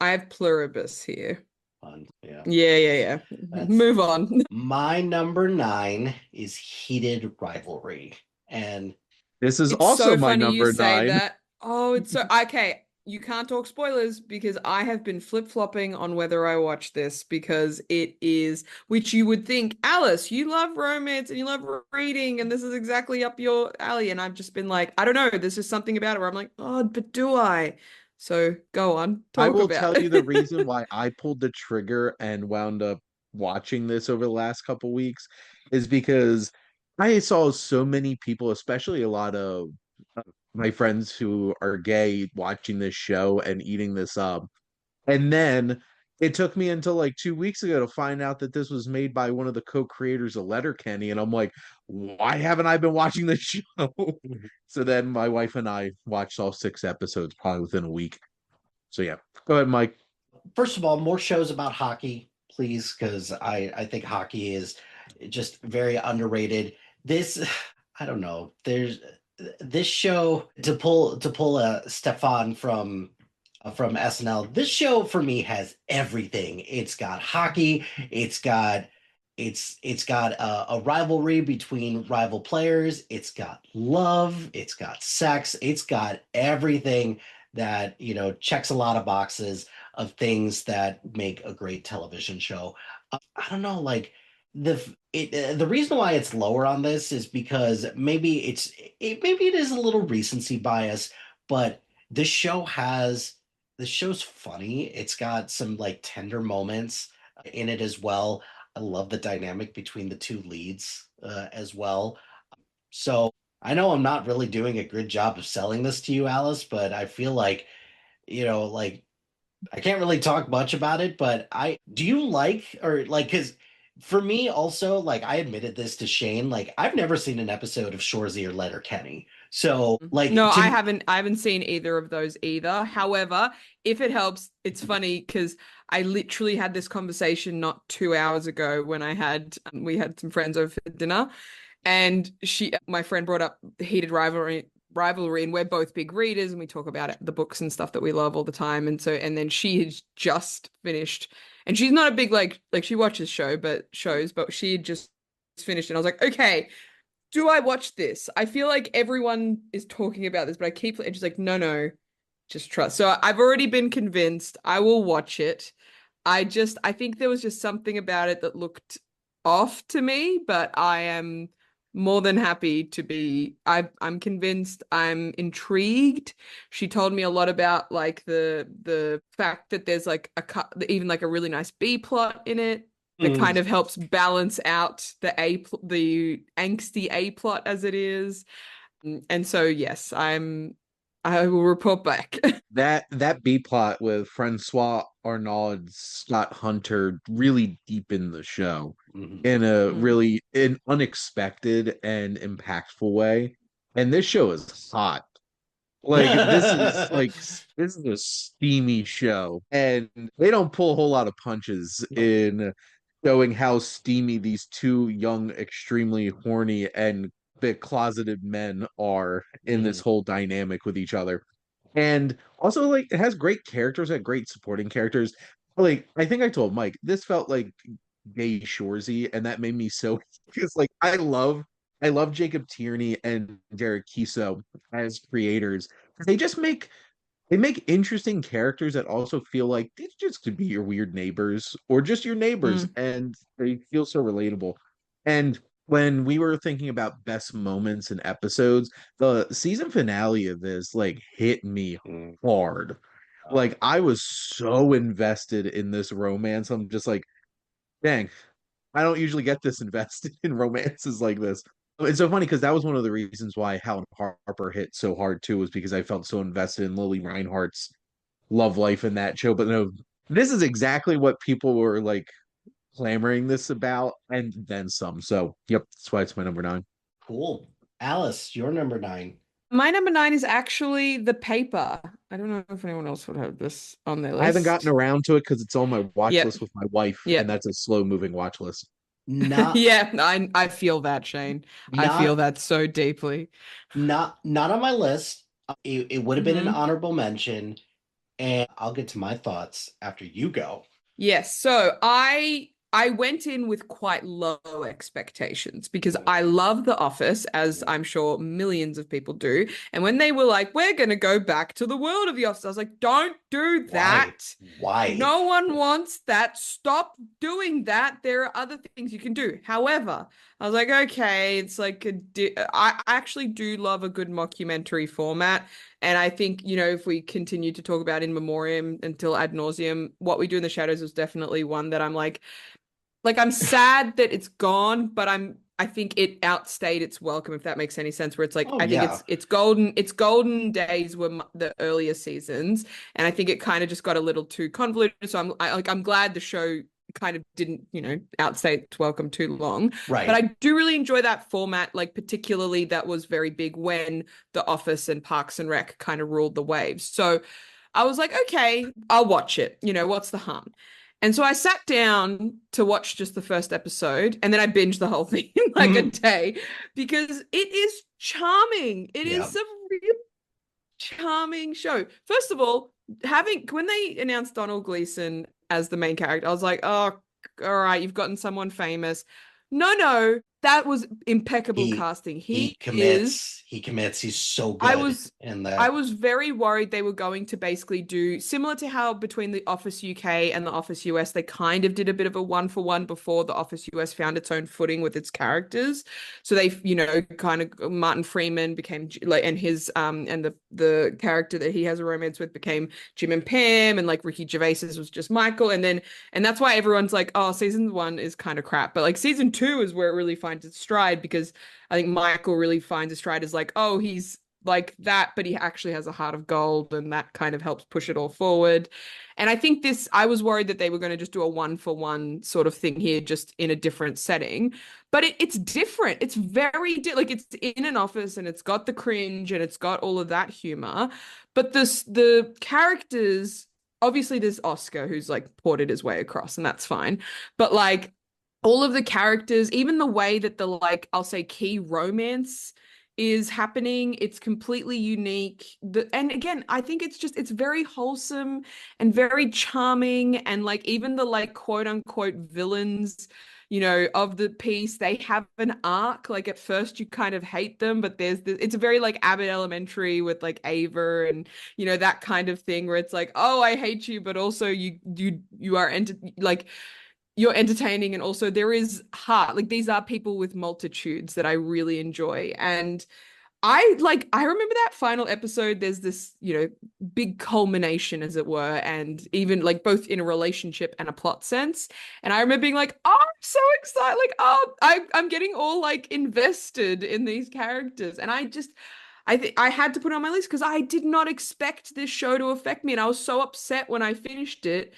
I have Pluribus here. Fun. Yeah. Yeah. That's Move on. my number 9 is Heated Rivalry. And this is It's also so my funny you number say 9. that. Oh, it's so okay. You can't talk spoilers because I have been flip-flopping on whether I watch this because it is, which you would think, Alice, you love romance and you love reading, and this is exactly up your alley. And I've just been like, I don't know, there's just something about it where I'm like, oh, but do I? So go on, I talk will about tell you the reason it. why I pulled the trigger and wound up watching this over the last couple weeks is because I saw so many people, especially a lot of my friends who are gay, watching this show and eating this up. And then it took me until like 2 weeks ago to find out that this was made by one of the co-creators of Letterkenny. And I'm like, why haven't I been watching this show? So then my wife and I watched all 6 episodes probably within a week. So yeah, go ahead, Mike. first of all, more shows about hockey, please, because I think hockey is just very underrated. This, I don't know. There's this show to pull a Stefan from SNL. This show for me has everything. It's got hockey. It's got a rivalry between rival players. It's got love. It's got sex. It's got everything that checks a lot of boxes of things that make a great television show. I don't know, like the reason why it's lower on this is because maybe it is a little recency bias, but this show has this show's funny. It's got some like tender moments in it as well. I love the dynamic between the two leads as well. So I know I'm not really doing a good job of selling this to you, Alice, but I feel like like I can't really talk much about it, but I do you like or like because For me, also, like I admitted this to Shane, like I've never seen an episode of Shorzy or Letterkenny. So, No, like I to haven't seen either of those either. However, if it helps, it's funny because I literally had this conversation not 2 hours ago when we had some friends over for dinner, and my friend brought up the heated rivalry, and we're both big readers, and we talk about the books and stuff that we love all the time. And then she had just finished, and she's not a big like she watches shows, but she had just finished, and I was like, okay, do I watch this? I feel like everyone is talking about this, but and she's like, no, no, just trust. So I've already been convinced. I will watch it. I think there was just something about it that looked off to me, but I am more than happy to I'm convinced. I'm intrigued. She told me a lot about like the fact that there's like even like a really nice B plot in it that kind Mm. of helps balance out the angsty A plot as it is. And so yes, I will report back. That B plot with Francois Arnaud, Scott Hunter really deepened the show Mhm. in a Mm. really an unexpected and impactful way. And this show is hot. Like this is a steamy show, and they don't pull a whole lot of punches Nope. in showing how steamy these two young, extremely horny and bit closeted men are in this Mhm. whole dynamic with each other. And also, like, it has great characters and great supporting characters. Like, I think I told Mike, this felt like gay Shorzy, and that made me so because like I love Jacob Tierney and Derek Kiso as creators. They just make interesting characters that also feel like these just could be your weird neighbors or just your neighbors, Mm. and they feel so relatable. And when we were thinking about best moments and episodes, the season finale of this like hit me Mm. hard. Like I was so invested in this romance. I'm just like, dang, I don't usually get this invested in romances like this. It's so funny because that was one of the reasons why Helen Harper hit so hard too, was because I felt so invested in Lily Reinhardt's love life in that show. But no, this is exactly what people were like clamoring this about, and then some. So, yep, that's why it's my number nine. Cool. Alice, your number nine. My number nine is actually The Paper. I don't know if anyone else would have this on their I haven't gotten list. around to it because it's on my watch Yep. list with my wife, and Yep. that's a slow moving watch list. Not Yeah, I feel that, Shane. I feel not that so deeply. not on my list. It would have been an Hmm. honorable mention, and I'll get to my thoughts after you go. Yes, so I went in with quite low expectations because I love The Office, as I'm sure millions of people do. And when they were like, "We're going to go back to the world of The Office," I was like, "Don't do Why? that. Why? No one wants that. Stop doing that. There are other things you can do." However, I was like, okay, it's like I actually do love a good mockumentary format. And I think, if we continue to talk about in memoriam until ad nauseum, What We Do in the Shadows was definitely one that I'm like I'm sad that it's gone, but I think it outstayed its welcome, if that makes any sense. Where it's like Oh I think yeah. it's golden days were the earlier seasons, and I think it kind of just got a little too convoluted. So I'm glad the show kind of didn't outstay its welcome too long. But Right. I do really enjoy that format, like particularly that was very big when The Office and Parks and Rec kind of ruled the waves. So I was like, okay, I'll watch it. What's the harm? And so I sat down to watch just the first episode, and then I binged the whole thing in like a day because it is charming. It Yeah. is a real charming show. First of all, when they announced Donald Gleason as the main character, I was like, oh, all right, you've gotten someone famous. No, no, that was impeccable He casting. he He is commits. He commits. He's so I good was in I that. was very worried they were going to basically do similar to how between the Office UK and the Office US, they kind of did a bit of a one for one before the Office US found its own footing with its characters. So they, kind of Martin Freeman became like, and his and the character that he has a romance with became Jim and Pam, and like Ricky Gervais's was just Michael, and that's why everyone's like, oh, season one is kind of crap, but like season two is where it really finds its stride because I think Michael really finds his stride as like, oh, like that, but he actually has a heart of gold, and that kind of helps push it all forward. And I think I was worried that they were going to just do a 1-for-1 sort of thing here, just in a different setting. But it's different. It's like it's in an office and it's got the cringe and it's got all of that humor. But the characters, obviously there's Oscar who's like ported his way across, and that's fine. But like all of the characters, even the way that the like I'll say key romance is happening, it's completely unique. And again, I think it's very wholesome and very charming, and like even the like quote unquote villains, of the piece, they have an arc. Like at first you kind of hate them, but it's a very like Abbott Elementary with like Ava and that kind of thing where it's like, oh, I hate you, but also you are like you're entertaining, and also there is heart. Like these are people with multitudes that I really enjoy. And I remember that final episode, there's this, big culmination, as it were, and even like both in a relationship and a plot sense. And I remember being like, oh, I'm so excited. Like, oh, I'm getting all like invested in these characters. And I had to put it on my list because I did not expect this show to affect me. And I was so upset when I finished it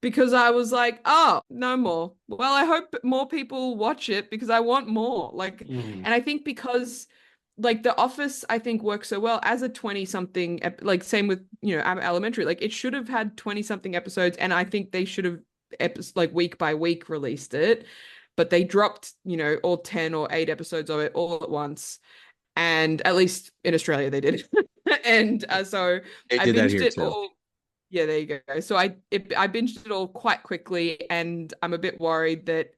because I was like, oh, no more. Well, I hope more people watch it because I want more. Like, Mhm. and I think because like The Office, I think works so well as a 20 something, like same with, Elementary, like it should have had 20 something episodes. And I think they should have like week by week released it, but they dropped, all 10 or 8 episodes of it all at once. And at least in Australia, they did. And so They I did that binged here it too. all. Yeah, there you go. So I binged it all quite quickly, and I'm a bit worried that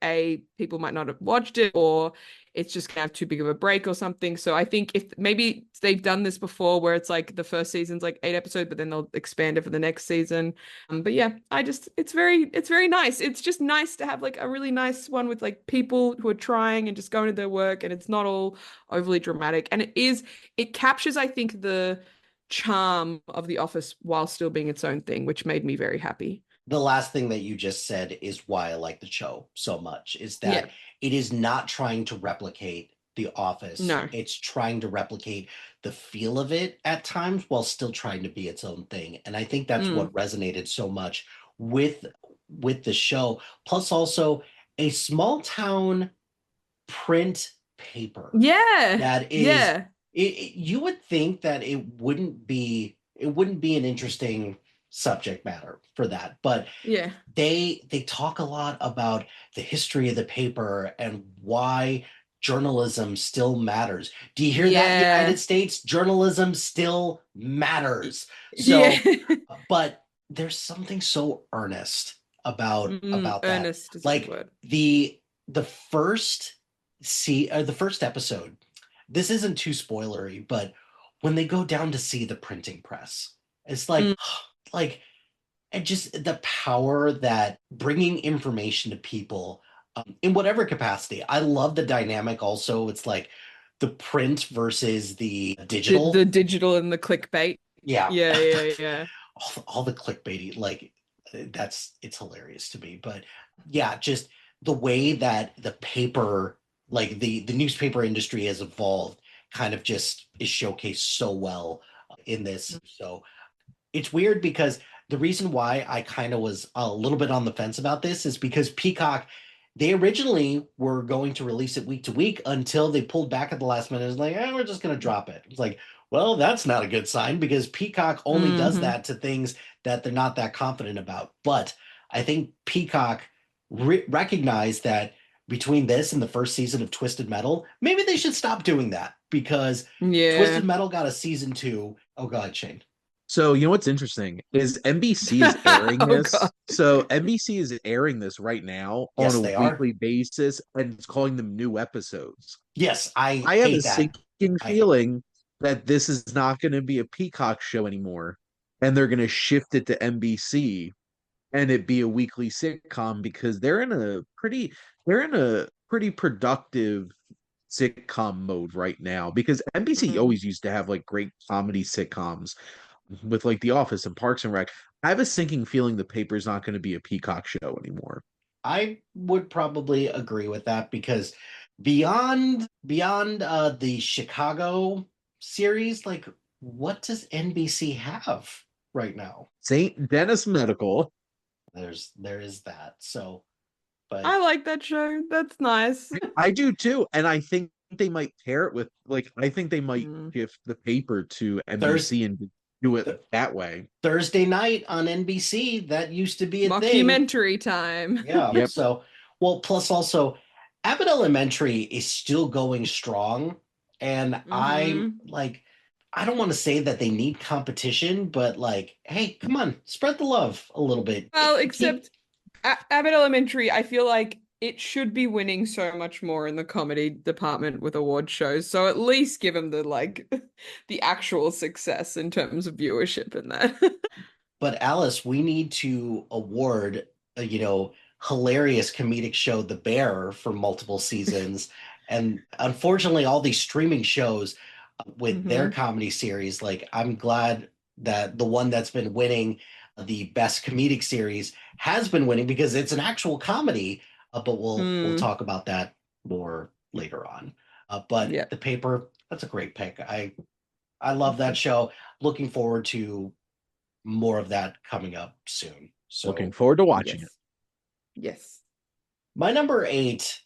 people might not have watched it, or it's just gonna have too big of a break or something. So I think if maybe they've done this before, where it's like the first season's like 8 episodes, but then they'll expand it for the next season. But yeah, it's very nice. It's just nice to have like a really nice one with like people who are trying and just going to their work, and it's not all overly dramatic. And it captures, I think, the charm of The Office while still being its own thing, which made me very happy. The last thing that you just said is why I like the show so much, is Yeah. that it is not trying to replicate The Office. No. It's trying to replicate the feel of it at times while still trying to be its own thing. And I think that's Mm. what resonated so much with the show. Plus also a small town print paper Yeah. that is Yeah. you would think that it wouldn't be an interesting subject matter for that, but Yeah. they talk a lot about the history of the paper and why journalism still matters. Do you hear that, Yeah. United States? Journalism still matters. Yeah. So, but there's something so earnest about that. Earnest is a good Like word. the first the first episode. This isn't too spoilery, but when they go down to see the printing press, it's like Mm. like and just the power that bringing information to people in whatever capacity. I love the dynamic also. It's like the print versus the The digital. digital and the clickbait. Yeah. Yeah, yeah, yeah. all the clickbaity, like it's hilarious to me. But yeah, just the way that the paper, like the newspaper industry has evolved, kind of just is showcased so well in this. So it's weird because the reason why I kind of was a little bit on the fence about this is because Peacock, they originally were going to release it week to week until they pulled back at the last minute. It's like, we're just going to drop it. It's like, well, that's not a good sign because Peacock only does Hmm. that to things that they're not that confident about. But I think Peacock recognized that between this and the first season of Twisted Metal, maybe they should stop doing that because Yeah. Twisted Metal got a season 2. Oh God, Shane. So you know what's interesting is NBC is airing Oh this. God. So NBC is airing this right now on Yes, a they are. weekly basis, and it's calling them new episodes. Yes, I I have a hate that. sinking I hate. feeling that this is not going to be a Peacock show anymore, and they're going to shift it to NBC and it be a weekly sitcom because they're in a pretty productive sitcom mode right now because NBC Mm. always used to have like great comedy sitcoms with like The Office and Parks and Rec. I have a sinking feeling the paper's not going to be a Peacock show anymore. I would probably agree with that because beyond the Chicago series, like what does NBC have right now? St. Dennis Medical. There is that. So, but I like that show. That's nice. I do too, and I think they might pair it with I think they might Mm. shift the paper to Thursday NBC and do it that way. Thursday night on NBC, that used to be a thing. Mockumentary time. Yeah. Yep. So, well, plus also, Abbott Elementary is still going strong, and I don't want to say that they need competition, but like, hey, come on, spread the love a little bit. Well, except Abbott Elementary, I feel like it should be winning so much more in the comedy department with award shows. So at least give them the the actual success in terms of viewership in that. But Alice, we need to award, hilarious comedic show The Bear for multiple seasons. And unfortunately, all these streaming shows with their comedy series, like I'm glad that the one that's been winning the best comedic series has been winning because it's an actual comedy. But we'll talk about that more later on. But The Paper, that's a great pick. I love that show. Looking forward to more of that coming up soon. So Looking forward to watching it. Yes. my number 8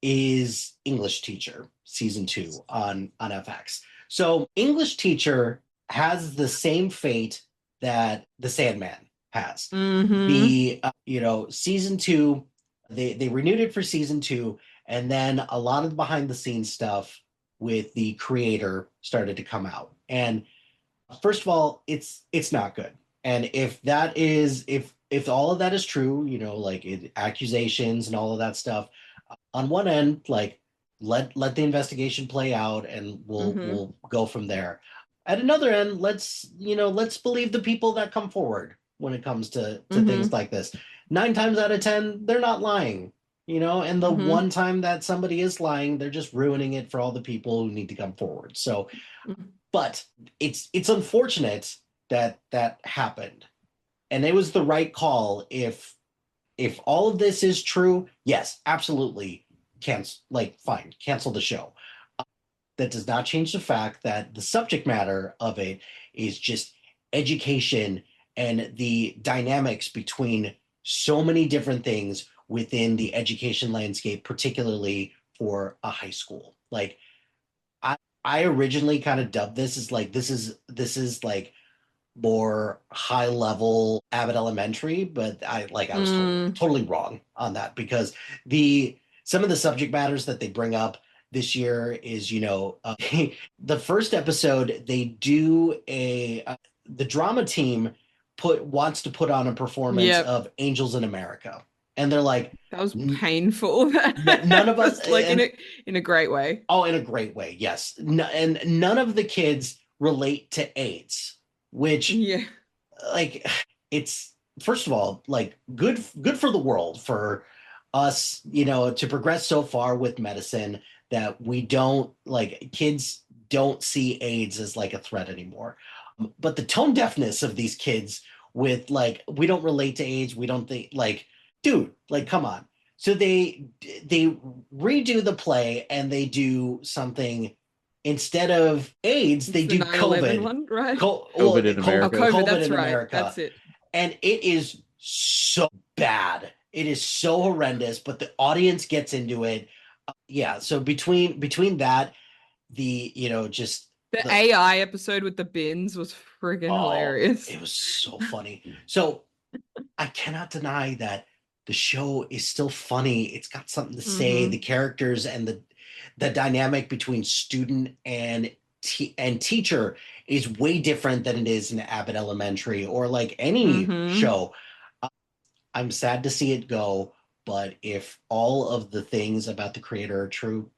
is English Teacher season 2 on FX. So English Teacher has the same fate that The Sandman has. The season 2, they renewed it for season 2, and then a lot of the behind the scenes stuff with the creator started to come out. And first of all, it's not good. And if all of that is true, accusations and all of that stuff, on one end, like let the investigation play out, and we'll go from there. At another end, let's believe the people that come forward when it comes to things like this. 9 times out of 10, they're not lying, and the one time that somebody is lying, they're just ruining it for all the people who need to come forward. So, but it's unfortunate that happened, and it was the right call. If all of this is true, yes, absolutely, cancel the show. That does not change the fact that the subject matter of it is just education and the dynamics between so many different things within the education landscape, particularly for a high school. Like I originally kind of dubbed this as this is like more high level Abbott Elementary, but I was totally wrong on that, because some of the subject matters that they bring up this year is the first episode they do the drama team wants to put on a performance of Angels in America, and they're like, that was painful. None of us in a great way. Oh, in a great way, yes. And none of the kids relate to AIDS, which it's, first of all, good for the world, for us, to progress so far with medicine that we don't, kids don't see AIDS as a threat anymore. But the tone deafness of these kids with we don't relate to AIDS, we don't think, dude, come on. So they redo the play, and they do something. Instead of AIDS, they do COVID. One, right? COVID in America. COVID, that's right. America. That's it. And it is so bad. It is so horrendous, but the audience gets into it. So between that, just the AI episode with the bins was friggin' hilarious. It was so funny. So I cannot deny that the show is still funny. It's got something to say. The characters and the dynamic between student and teacher is way different than it is in Abbott Elementary or any show. I'm sad to see it go, but if all of the things about the creator are true,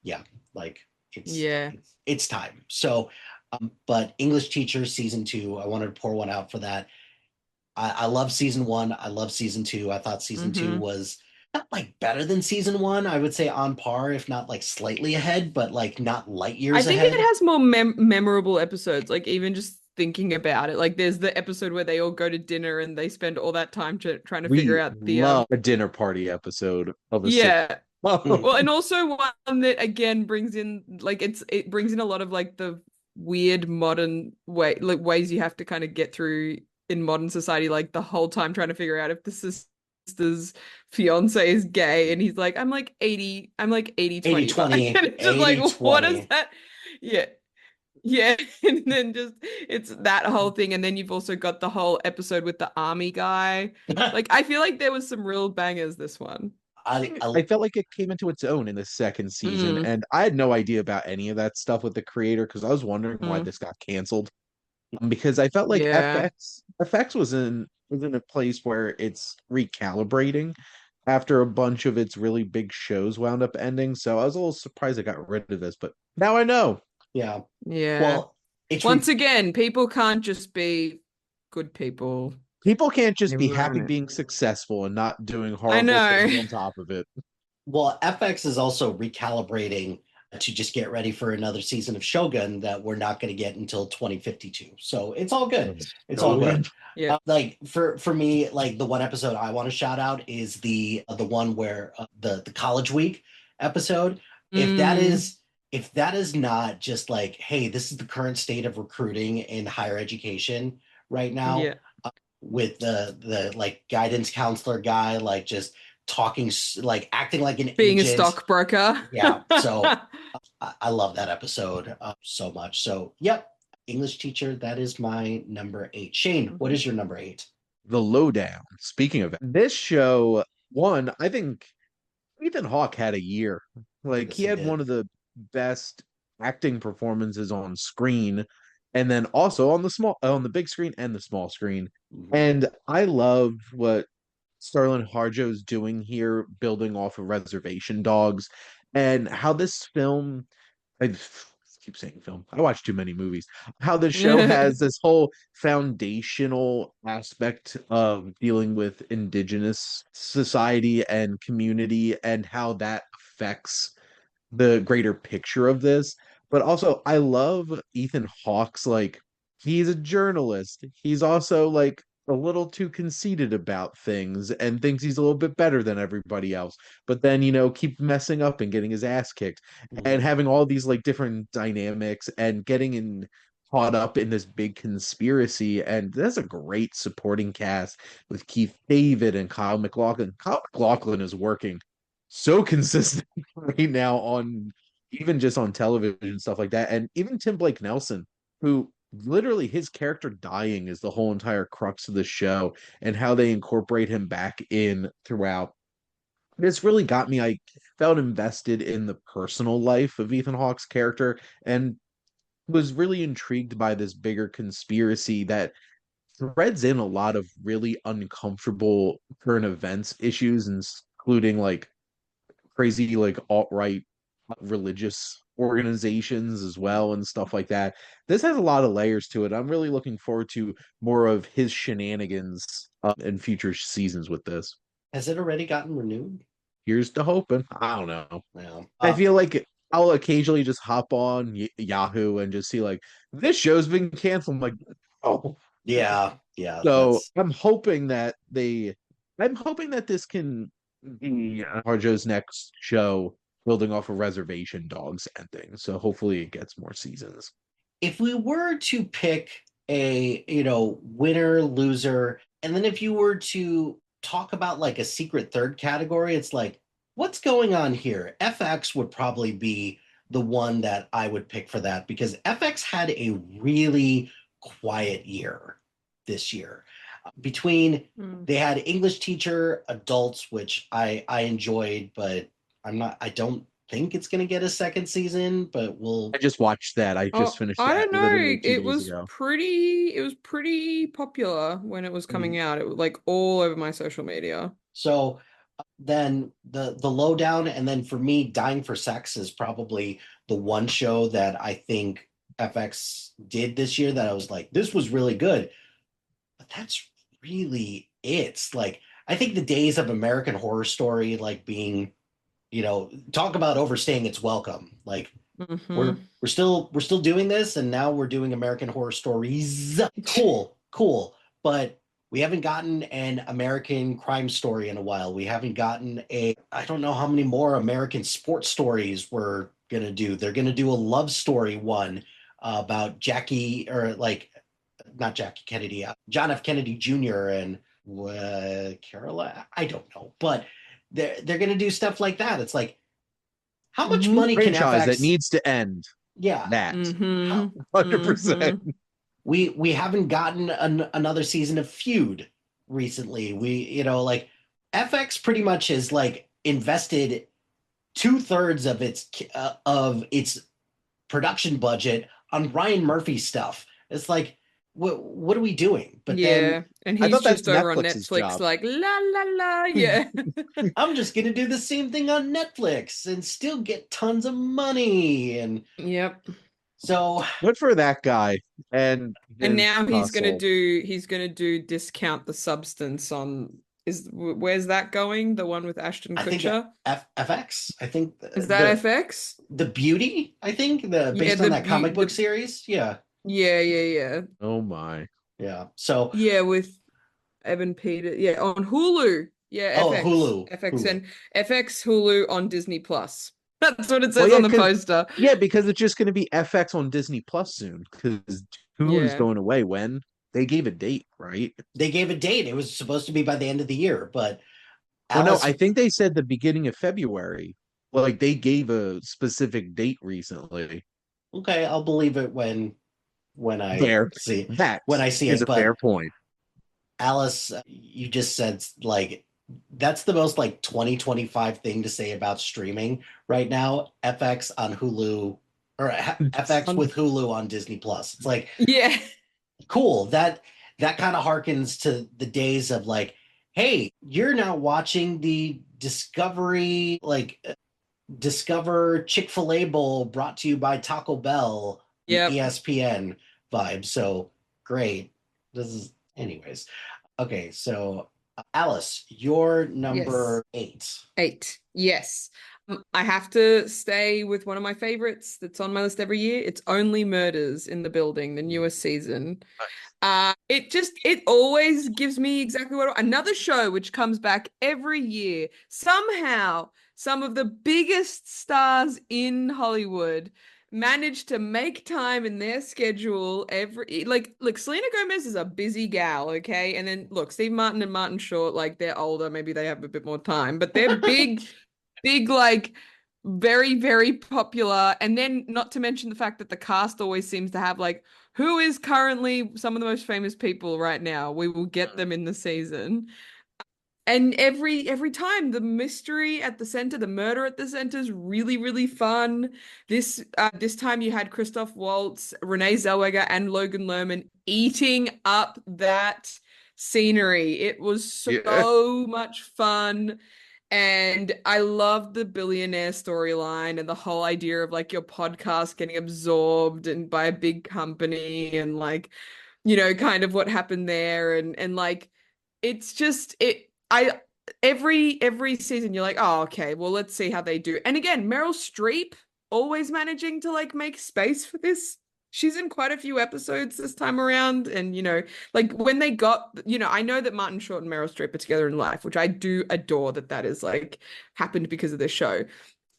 it's time. So, but English Teacher season 2, I wanted to pour one out for that. I love season 1. I love season 2. I thought season 2 was not better than season 1. I would say on par, if not slightly ahead, but not light years ahead. I think it has more memorable episodes. Even just thinking about it, there's the episode where they all go to dinner and they spend all that time trying to figure out the love a dinner party episode of a well, and also one that again brings in it brings in a lot of the weird modern ways you have to kind of get through in modern society, like the whole time trying to figure out if the sister's fiance is gay, and he's like, I'm like 80 20, but 80-20, and it's just like, what is 80-20. that? Yeah. Yeah, and then just it's that whole thing, and then you've also got the whole episode with the army guy. Like, I feel like there was some real bangers this one. I felt like it came into its own in the second season, Mm, and I had no idea about any of that stuff with the creator because I was wondering why mm, this got canceled. Because I felt like yeah. FX was in a place where it's recalibrating after a bunch of its really big shows wound up ending. So I was a little surprised I got rid of this, but now I know. Yeah. Yeah. Well, it's Once again, people can't just be good people. People can't They just be happy ruin it. being successful and not doing I horrible know. things on top of it. well, FX is also recalibrating to just get ready for another season of Shogun that we're not going to get until 2052. So it's all good. It's all good. Yeah. Like for me, like the one episode I want to shout out is the one where the college week episode. If that Mm, is if that is not just like, hey, this is the current state of recruiting in higher education right now, yeah. with the like guidance counselor guy like just talking like acting like an Being a agent. stockbroker. Yeah, so I love that episode so much. So yep, English teacher, that is my number 8. Shane, what is your number 8? The Lowdown. Speaking of it, this show, one, I think Ethan Hawke had a year. Like Yes, he he had one did. of the best acting performances on screen, and then also on the big screen and the small screen. Mhm. And I love what Sterling Harjo's doing here, building off of Reservation Dogs, and how this film. I keep saying film. I watch too many movies. How the show has this whole foundational aspect of dealing with indigenous society and community and how that affects the greater picture of this. But also, I love Ethan Hawke's like he's a journalist. He's also like a little too conceited about things and thinks he's a little bit better than everybody else. But then, keep messing up and getting his ass kicked and Mhm. having all these like different dynamics and getting in caught up in this big conspiracy. And that's a great supporting cast with Keith David and Kyle MacLachlan. Kyle MacLachlan is working so consistent right now on even just on television and stuff like that. And even Tim Blake Nelson, who literally his character dying is the whole entire crux of the show and how they incorporate him back in throughout. It's really got me. I felt invested in the personal life of Ethan Hawke's character and was really intrigued by this bigger conspiracy that threads in a lot of really uncomfortable current events issues, including like crazy like alt-right religious organizations as well and stuff like that. This has a lot of layers to it. I'm really looking forward to more of his shenanigans in future seasons with this. Has it already gotten renewed? Here's to hoping. I don't know. No. I feel like I'll occasionally just hop on Yahoo and just see like this show's been canceled. I'm like, oh, yeah, so that's I'm hoping that this can be Harjo's next show, building off of Reservation Dogs ending. So hopefully it gets more seasons. if we were to pick a, winner, loser, and then if you were to talk about like a secret third category, it's like, what's going on here? FX would probably be the one that I would pick for that because FX had a really quiet year this year. Between Mm. they had English teacher, adults, which I enjoyed, but I don't think it's going to get a second season, but we'll. I just watched that. I just Oh, finished I that don't know. literally like 2 days ago. It was pretty popular when it was coming Mhm. out. It was like all over my social media. So then the lowdown, and then for me, Dying for Sex is probably the one show that I think FX did this year that I was like, this was really good. But that's really it. Like, I think the days of American Horror Story, like being, talk about overstaying its welcome. Like we're Hmm. we're still doing this, and now we're doing American Horror Stories. Cool. But we haven't gotten an American crime story in a while. We haven't gotten I don't know how many more American sports stories we're gonna do. They're gonna do a love story one about Jackie, or like not Jackie Kennedy, John F. Kennedy Jr. and Carola. I don't know, but they're gonna do stuff like that. It's like, how much New money can franchise that FX? needs to end. Yeah, That Mm-hmm. 100%. we haven't gotten another season of Feud recently. Like FX pretty much has like invested 2/3 of its production budget on Ryan Murphy stuff. It's like, what are we doing? But then Yeah, and I he's thought that's just over on Netflix's Netflix, job. like la la la. Yeah. I'm just gonna do the same thing on Netflix and still get tons of money. And Yep. so Good for that guy and And his now hustle. he's gonna do discount the substance on where's that going? The one with Ashton I think Kutcher? FX. I think Is that FX? the Beauty. I think the Yeah, based on that comic book series. Yeah, yeah. Oh my. yeah. So Yeah, with Evan Peter. Yeah, on Hulu. Yeah, oh, FX. Hulu, FX Hulu. and FX Hulu on Disney Plus. That's what it Well, says on the poster. because it's just going to be FX on Disney Plus soon. Because Hulu's Yeah. going away when they gave a date, right? They gave a date. It was supposed to be by the end of the year, but Oh no, Alice. I think they said the beginning of February. Like they gave a specific date recently. Okay, I'll believe it when I Fair. see That when I see is it. a But fair point. Alice, you just said like that's the most like 2025 thing to say about streaming right now. FX on Hulu, or FX with Hulu on Disney Plus. It's like Yeah. cool. That kind of harkens to the days of like, hey, you're now watching the Discovery, like Discover Chick-fil-A Bowl brought to you by Taco Bell on Yep. ESPN vibe. So great. This is, anyways. Okay, so Alice, your number 8. 8. Yes. I have to stay with one of my favorites that's on my list every year. It's Only Murders in the Building, the newest season. It always gives me exactly another show which comes back every year. Somehow, some of the biggest stars in Hollywood manage to make time in their schedule look, Selena Gomez is a busy gal, okay? And then look, Steve Martin and Martin Short, like they're older, maybe they have a bit more time, but they're big, like very, very popular. And then not to mention the fact that the cast always seems to have like who is currently some of the most famous people right now. We will get them in the season. And every time the mystery at the center, the murder at the center is really, really fun. This time you had Christoph Waltz, Renee Zellweger, and Logan Lerman eating up that scenery. It was Yeah. so much fun. And I love the billionaire storyline and the whole idea of like your podcast getting absorbed and by a big company and like, kind of what happened there and like it's just it I every season you're like, oh, okay, well, let's see how they do. And again, Meryl Streep always managing to like make space for this. She's in quite a few episodes this time around. And, like when they got, I know that Martin Short and Meryl Streep are together in life, which I do adore that is like happened because of this show.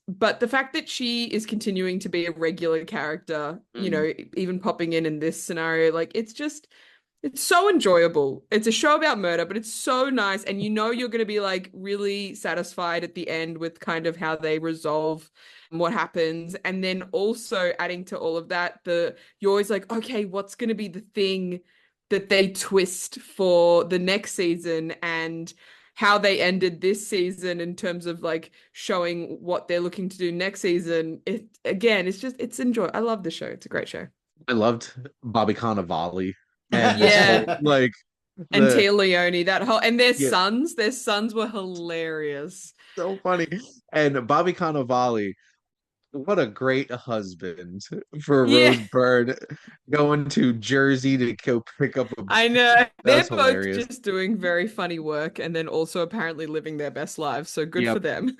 But the fact that she is continuing to be a regular character, even popping in this scenario, like it's so enjoyable. It's a show about murder, but it's so nice. And you're going to be like really satisfied at the end with kind of how they resolve what happens. And then also adding to all of that, you're always like, okay, what's going to be the thing that they twist for the next season and how they ended this season in terms of like showing what they're looking to do next season. It's enjoy. I love the show. It's a great show. I loved Bobby Cannavale and this whole Yeah. like And the Tia Leone, and yeah, their sons were hilarious. so funny. And Bobby Cannavale, what a great husband for Yeah, Rose Byrne going to Jersey to go pick up a I know. They're that's both hilarious. just doing very funny work and then also apparently living their best lives. So good for Yep. them.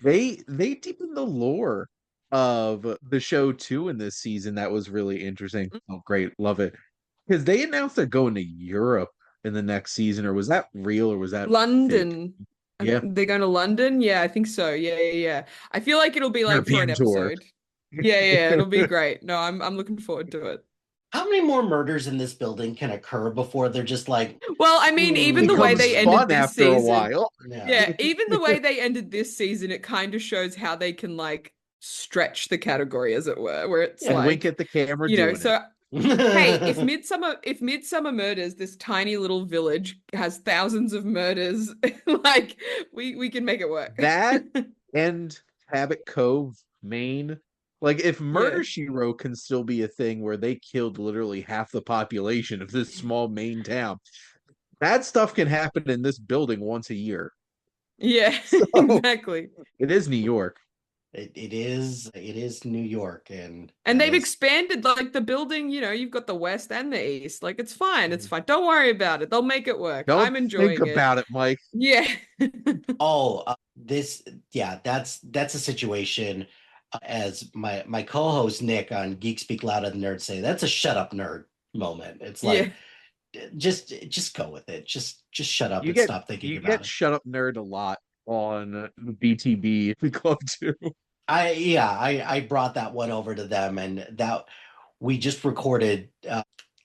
They deepened the lore of the show too in this season. That was really interesting. Oh, great. Love it. Because they announced they're going to Europe in the next season, or was that real or was that fake? London. Yeah. They're going to London? Yeah, I think so. Yeah. I feel like it'll be like for an European tour. episode. Yeah, it'll be great. No, I'm looking forward to it. How many more murders in this building can occur before they're just like, Well, I mean, even the way Becomes they ended fun this after a season, while. yeah. yeah, even the way they ended this season, it kind of shows how they can like stretch the category, as it were, where it's And wink like, at the camera doing it. so hey, if Midsummer Murders, this tiny little village has thousands of murders, like we can make it work. That and Habit Cove, Maine. Like if Yeah. Murder She Wrote can still be a thing where they killed literally half the population of this small Maine town, that stuff can happen in this building once a year. Yeah, So exactly. it is New York. It is New York, and And that they've is expanded like the building, you've got the west and the east. Like it's fine. It's fine. Don't worry about it. They'll make it work. Don't I'm think enjoying it. about it, Mike. Yeah. oh this yeah, that's a situation, as my co-host Nick on Geek Speak Louder Than Nerd say, that's a shut up nerd moment. It's Yeah. like, just go with it. Just shut up You and get stop thinking you about get it. shut up nerd a lot on BTB Club too. I brought that one over to them, and that we just recorded,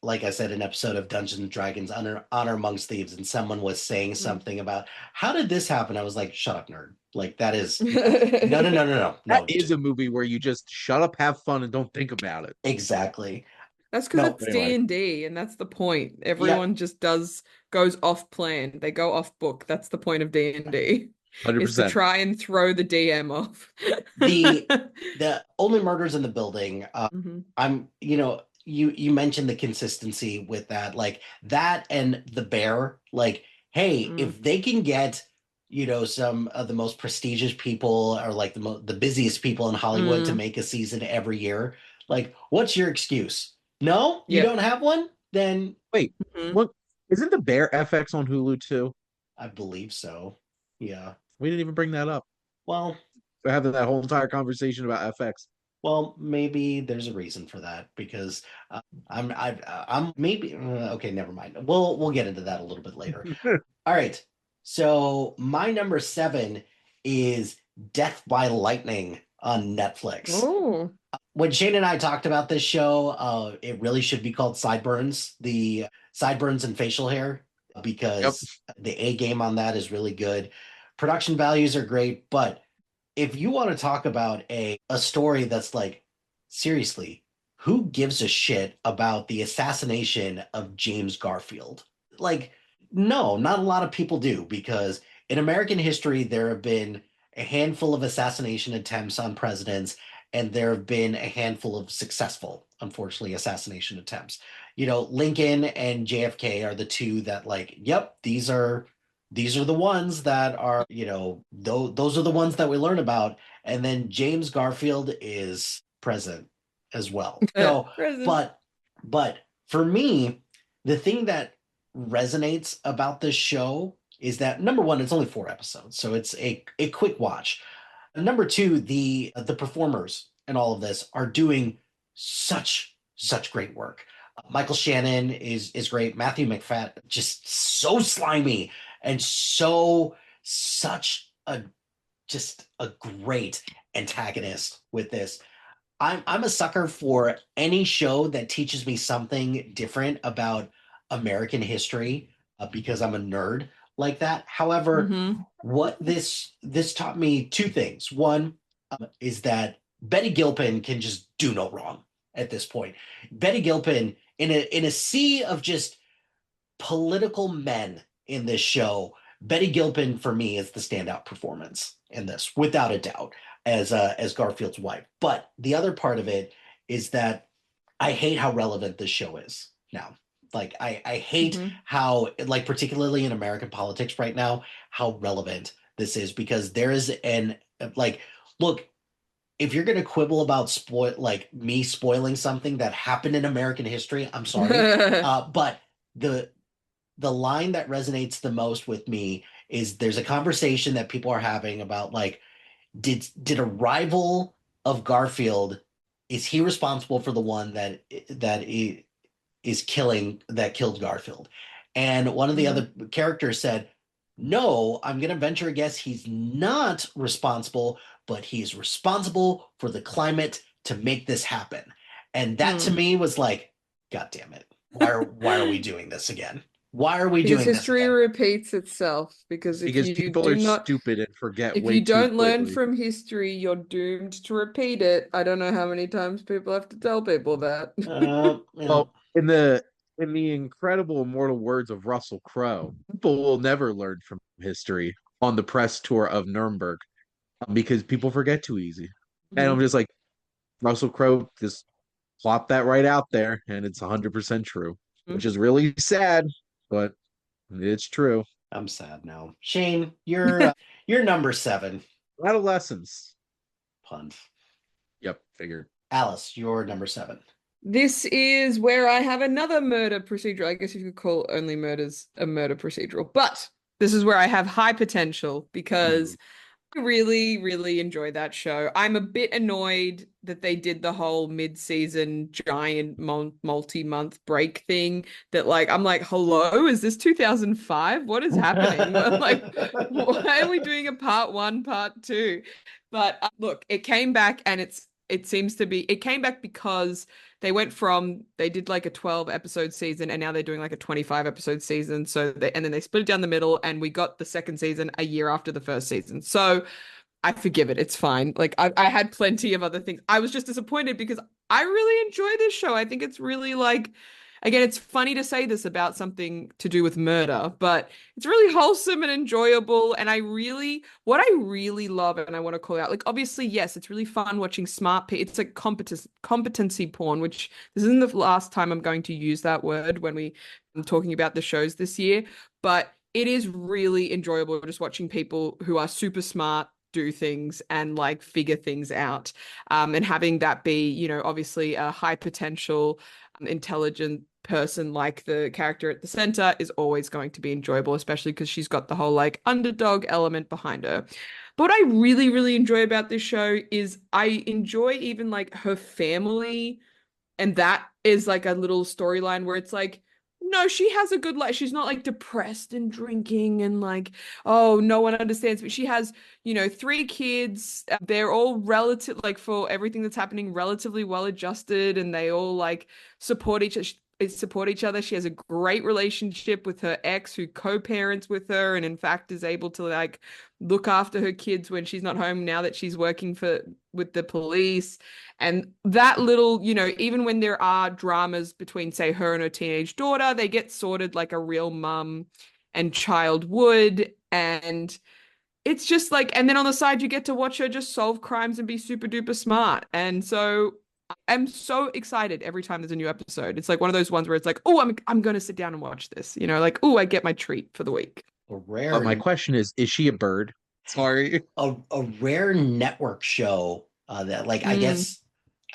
like I said, an episode of Dungeons and Dragons, Honor Amongst Thieves, and someone was saying something about how did this happen? I was like, shut up, nerd. Like that is That no, is a movie where you just shut up, have fun, and don't think about it. exactly. That's because No, it's Anyway, D&D, and that's the point. yeah, Everyone just goes off plan. They go off book. That's the point of D&D, is to 100%. try and throw the DM off. the the only murders in the building. Mhm. I'm, you mentioned the consistency with that, like that and the bear. Like, hey, Mm. if they can get, some of the most prestigious people, or like the busiest people in Hollywood to Mm. make a season every year, like, what's your excuse? No, you Yep. don't have one? Then Wait, Mhm. what? Isn't the Bear FX on Hulu too? I believe so. Yeah. We didn't even bring that up. Well, We're having that whole entire conversation about FX. Well, maybe there's a reason for that, because I'm maybe okay. Never mind. We'll get into that a little bit later. All right. So my number 7 is Death by Lightning on Netflix. Oh. When Shane and I talked about this show, it really should be called Sideburns. The sideburns and facial hair, Yep. because the A game on that is really good. Production values are great, but if you want to talk about a story that's like, seriously, who gives a shit about the assassination of James Garfield? Like, no, not a lot of people do, because in American history there have been a handful of assassination attempts on presidents, and there have been a handful of successful, unfortunately, assassination attempts. Lincoln and JFK are the two that, like, yep, these are the ones that are, those are the ones that we learn about. And then James Garfield is present as well. So, Present. but for me, the thing that resonates about this show is that, number one, it's only 4 episodes, so it's a quick watch. Number two, the performers and all of this are doing such great work. Michael Shannon is great. Matthew McFadden, just so slimy, and such a just a great antagonist with this. I'm a sucker for any show that teaches me something different about American history, because I'm a nerd like that. However, Hmm. what this taught me two things. One, is that Betty Gilpin can just do no wrong at this point. Betty Gilpin, in a sea of just political men in this show, Betty Gilpin for me is the standout performance in this, without a doubt, as Garfield's wife. But the other part of it is that I hate how relevant this show is now. Like, I hate Hmm. how, like, particularly in American politics right now, how relevant this is, because there is like, look, if you're gonna quibble about me spoiling something that happened in American history, I'm sorry. But the the line that resonates the most with me is, there's a conversation that people are having about, like, did a rival of Garfield, is he responsible for the one that killed Garfield? And one of the Hmm. other characters said, no, I'm going to venture a guess he's not responsible, but he's responsible for the climate to make this happen. And that to Mm. me was like, God damn it. Why are we doing this again? Why are we Because doing this history again? repeats itself. Because if Because you people do are not, stupid and forget if way you too don't learn quickly. from history, you're doomed to repeat it. I don't know how many times people have to tell people that. Well, in the incredible immortal words of Russell Crowe, people will never learn from history on the press tour of Nuremberg because people forget too easy. And I'm Mhm. just like, Russell Crowe just plopped that right out there, and it's 100% true, which is really sad, but it's true. I'm sad now. Shane, you're number 7. Adolescence. Puns. Yep, figured. Alice, you're number 7. This is where I have another murder procedural. I guess you could call Only Murders a murder procedural, but this is where I have high potential because I really, really enjoy that show. I'm a bit annoyed that they did the whole mid-season giant multi-month break thing that like I'm like, hello, is this 2005? What is happening? Like, why are we doing a part 1, part 2? But look, it came back and it seems to be it came back because they did like a 12 episode season and now they're doing like a 25 episode season. And then they split it down the middle and we got the second season a year after the first season. So I forgive it. It's fine. Like I had plenty of other things. I was just disappointed because I really enjoy this show. I think it's really like, again, it's funny to say this about something to do with murder, but it's really wholesome and enjoyable. And what I really love, and I want to call out, like obviously, yes, it's really fun watching smart people. It's like competency porn, which this isn't the last time I'm going to use that word when I'm talking about the shows this year, but it is really enjoyable just watching people who are super smart do things and like figure things out, and having that be, obviously a high potential, intelligent person like the character at the center is always going to be enjoyable, especially because she's got the whole like underdog element behind her. But what I really, really enjoy about this show is I enjoy even like her family, and that is like a little storyline where it's like, no, she has a good life. She's not like depressed and drinking and like, oh, no one understands. But she has, 3 kids. They're all relative, like for everything that's happening, relatively well adjusted, and they all like support each other. She has a great relationship with her ex who co-parents with her and in fact is able to like look after her kids when she's not home now that she's working with the police. And that little, even when there are dramas between, say, her and her teenage daughter, they get sorted like a real mum and child would. And it's just like, and then on the side, you get to watch her just solve crimes and be super duper smart. And so I'm so excited every time there's a new episode. It's like one of those ones where it's like, oh, I'm going to sit down and watch this, like, oh, I get my treat for the week. A But my rare question is she a bird? Sorry. a rare network show that like Mm,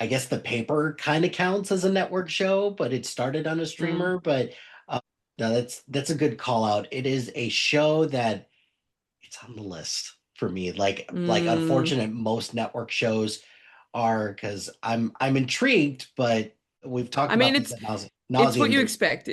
I guess the paper kind of counts as a network show, but it started on a mm, streamer. But no, that's a good call out. It is a show that it's on the list for me. Like mm. unfortunate most network shows are because I'm intrigued, but we've talked I mean, about this it's at it's what nauseum. you There's expect.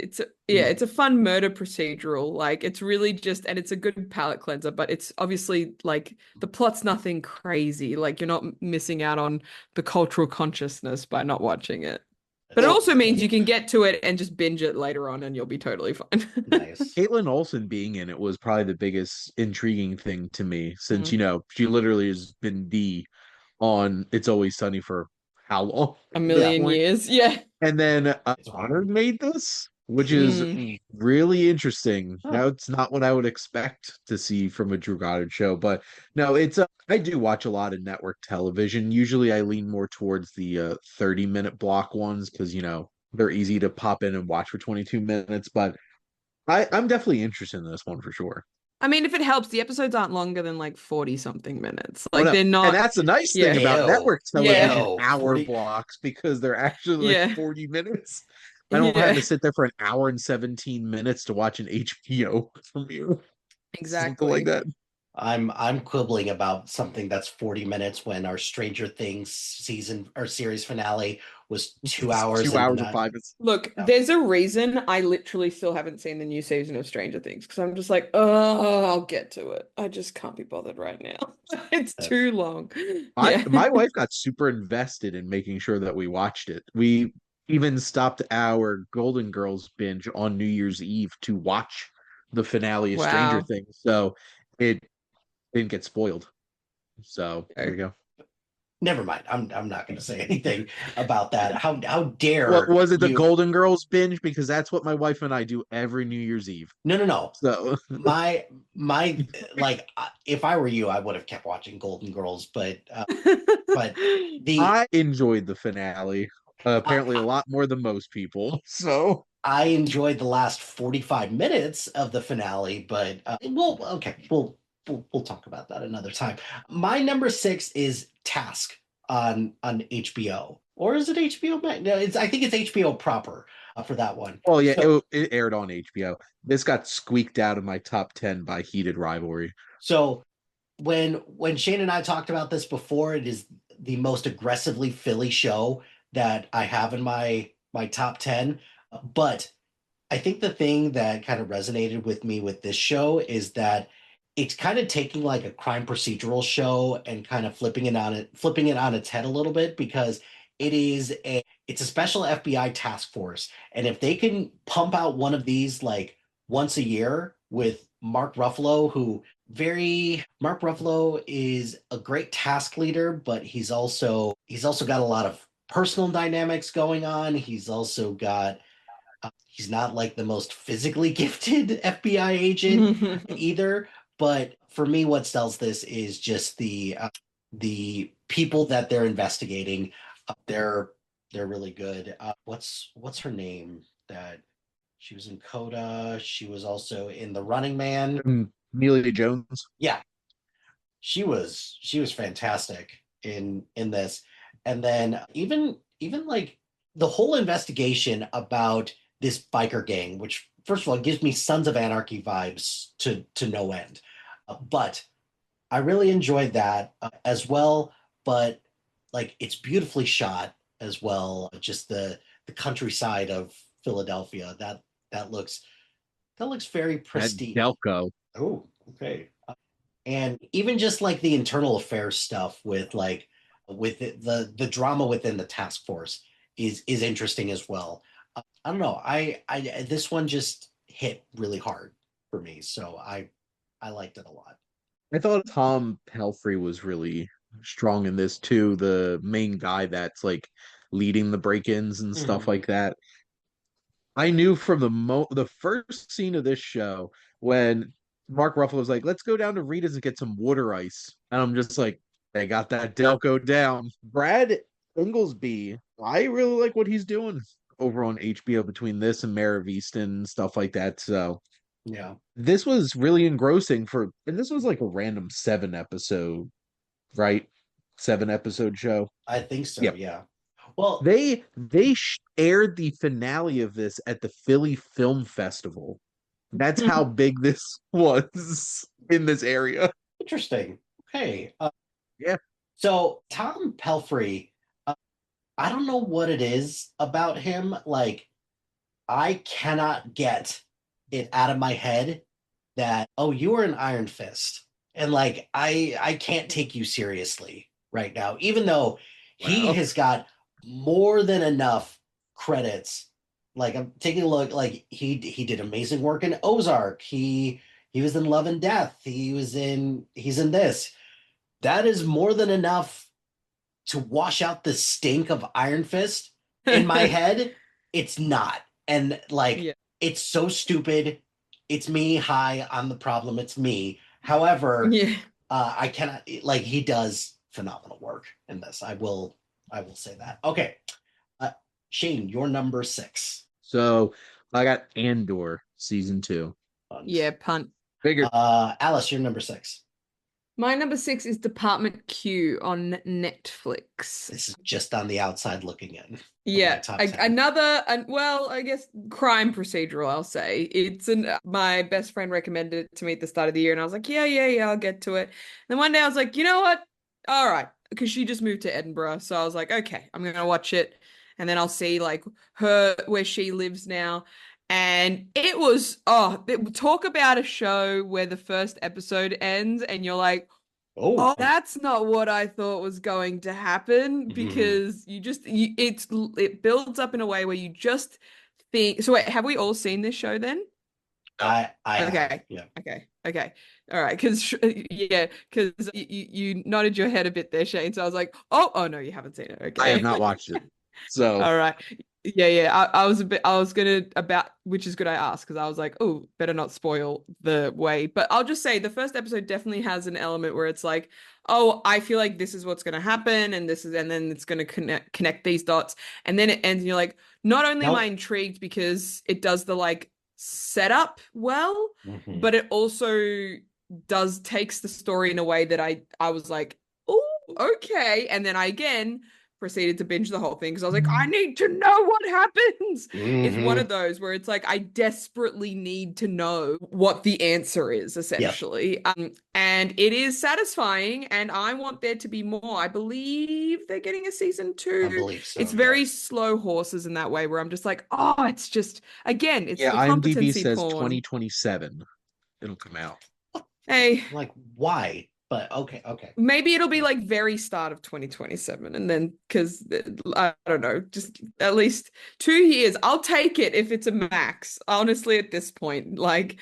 It's a fun murder procedural. Like it's really just, and it's a good palate cleanser, but it's obviously like the plot's nothing crazy. Like you're not missing out on the cultural consciousness by not watching it. But it also means you can get to it and just binge it later on and you'll be totally fine. nice. Caitlin Olsen being in it was probably the biggest intriguing thing to me since, Mm. she literally has been on It's Always Sunny for how long A at this Yeah, million point? years. Yeah. And then it's Connor weird. made this, which is Mm. really interesting. Huh. Now, it's not what I would expect to see from a Drew Goddard show, but no, I do watch a lot of network television. Usually I lean more towards the 30-minute block ones because, they're easy to pop in and watch for 22 minutes, but I'm definitely interested in this one for sure. I mean, if it helps, the episodes aren't longer than like 40 something minutes. Oh Like no. they're And not, that's the nice thing yeah. about Ayo, network Yeah. television ayo, hour 40. blocks because they're actually like Yeah. 40 minutes. I don't have Yeah. to sit there for an hour and 17 minutes to watch an HBO premiere. Something like Exactly. that. I'm quibbling about something that's 40 minutes when our Stranger Things season or series finale was 2 hours Two and hours and not. 5 minutes. Look, Yeah. there's a reason I literally still haven't seen the new season of Stranger Things because I'm just like, oh, I'll get to it. I just can't be bothered right now. It's too long. My Yeah. my wife got super invested in making sure that we watched it. We even stopped our Golden Girls binge on New Year's Eve to watch the finale of Stranger Wow. Things. So it didn't get spoiled. So there you go. Never mind. I'm not going to say anything about that. How What dare was it, the you? Golden Girls binge? Because that's what my wife and I do every New Year's Eve. No, no, no. So My like if I were you, I would have kept watching Golden Girls, but the I enjoyed the finale. Apparently a I, lot more than most people. So I enjoyed the last 45 minutes of the finale, but we'll talk about that another time. My number six is Task on HBO, or is it HBO Max? No, I think it's HBO proper for that one. oh yeah, So it aired on HBO. This got squeaked out of my top 10 by Heated Rivalry. so when Shane and I talked about this before, it is the most aggressively Philly show that I have in my top 10. But I think the thing that kind of resonated with me with this show is that it's kind of taking like a crime procedural show and kind of flipping it on its head a little bit because it's a special FBI task force. And if they can pump out one of these like once a year with Mark Ruffalo, who very Mark Ruffalo is a great task leader, but he's also got a lot of personal dynamics going on. He's not like the most physically gifted FBI agent either, but for me, what sells this is just the people that they're investigating. They're really good. What's her name? That she was in Coda. She was also in The Running Man. Amelia Jones. Yeah, she was fantastic in this, and then even like the whole investigation about this biker gang, which first of all gives me Sons of Anarchy vibes to no end. But I really enjoyed that as well. But like it's beautifully shot as well. Just the countryside of Philadelphia that looks very At pristine. Delco. Oh, okay. And even just like the internal affairs stuff with the drama within the task force is interesting as well. I don't know. I this one just hit really hard for me, so I liked it a lot. I thought Tom Pelfrey was really strong in this too. The main guy that's like leading the break-ins and stuff Mhm. like that. I knew from the first scene of this show when Mark Ruffalo was like, "Let's go down to Rita's and get some water ice," and I'm just like, "They got that Delco down." Brad Inglesby, I really like what he's doing over on HBO between this and Mare of Easton and stuff like that. So Yeah, this was really engrossing and this was like a random 7 episode, right? 7 episode show. I think so. Yep. Yeah. Well, They aired the finale of this at the Philly Film Festival. That's how big this was in this area. interesting. Okay. Yeah. So Tom Pelfrey, I don't know what it is about him. Like I cannot get it out of my head that you are an Iron Fist, and like I can't take you seriously right now, even though he Wow. has got more than enough credits. Like I'm taking a look, like he did amazing work in Ozark. He was in Love and Death. He's in this. That is more than enough to wash out the stink of Iron Fist in my head. It's not. And like Yeah. it's so stupid. It's me. Hi, I'm the problem. It's me. However, Yeah. I cannot like he does phenomenal work in this. I will say that. Okay. Uh, Shane, you're number six. So I got Andor season 2. And, Yeah, punt. Figured Alice, you're number six. My number 6 is Department Q on Netflix. This is just on the outside looking in. My Yeah, top 10. another, well, I guess crime procedural, I'll say. My best friend recommended it to me at the start of the year, and I was like, yeah, I'll get to it. Then one day I was like, you know what? All right, because she just moved to Edinburgh, so I was like, okay, I'm gonna watch it, and then I'll see like where she lives now. And it was, talk about a show where the first episode ends, and you're like, Oh. oh, that's not what I thought was going to happen because it builds up in a way where you just think. So wait, have we all seen this show then? I have. Okay. Yeah. Okay. All right. Because you nodded your head a bit there, Shane. So I was like, oh no, you haven't seen it. I have Okay. not watched it. So All right. Yeah. I was gonna about, which is good I asked because I was like, oh, better not spoil the way. But I'll just say the first episode definitely has an element where it's like, oh, I feel like this is what's gonna happen, and then it's gonna connect these dots, and then it ends, and you're like, not only am I Nope. intrigued because it does the like setup well, Mhm. but it also takes the story in a way that I was like, oh, okay, and then I again proceeded to binge the whole thing because I was like, I need to know what happens. It's one Mhm. of those where it's like I desperately need to know what the answer is, Yep. essentially. And it is satisfying, and I want there to be more. I believe they're getting a season I 2. believe so. It's Yeah. very slow horses in that way, where I'm just like, oh, it's just again, it's yeah, the IMDb competency says porn. 2027 it'll come out. Hey, Like, why? But okay. maybe it'll be like very start of 2027, and then because I don't know, just at least 2 years. I'll take it if it's a max, honestly, at this point. Like,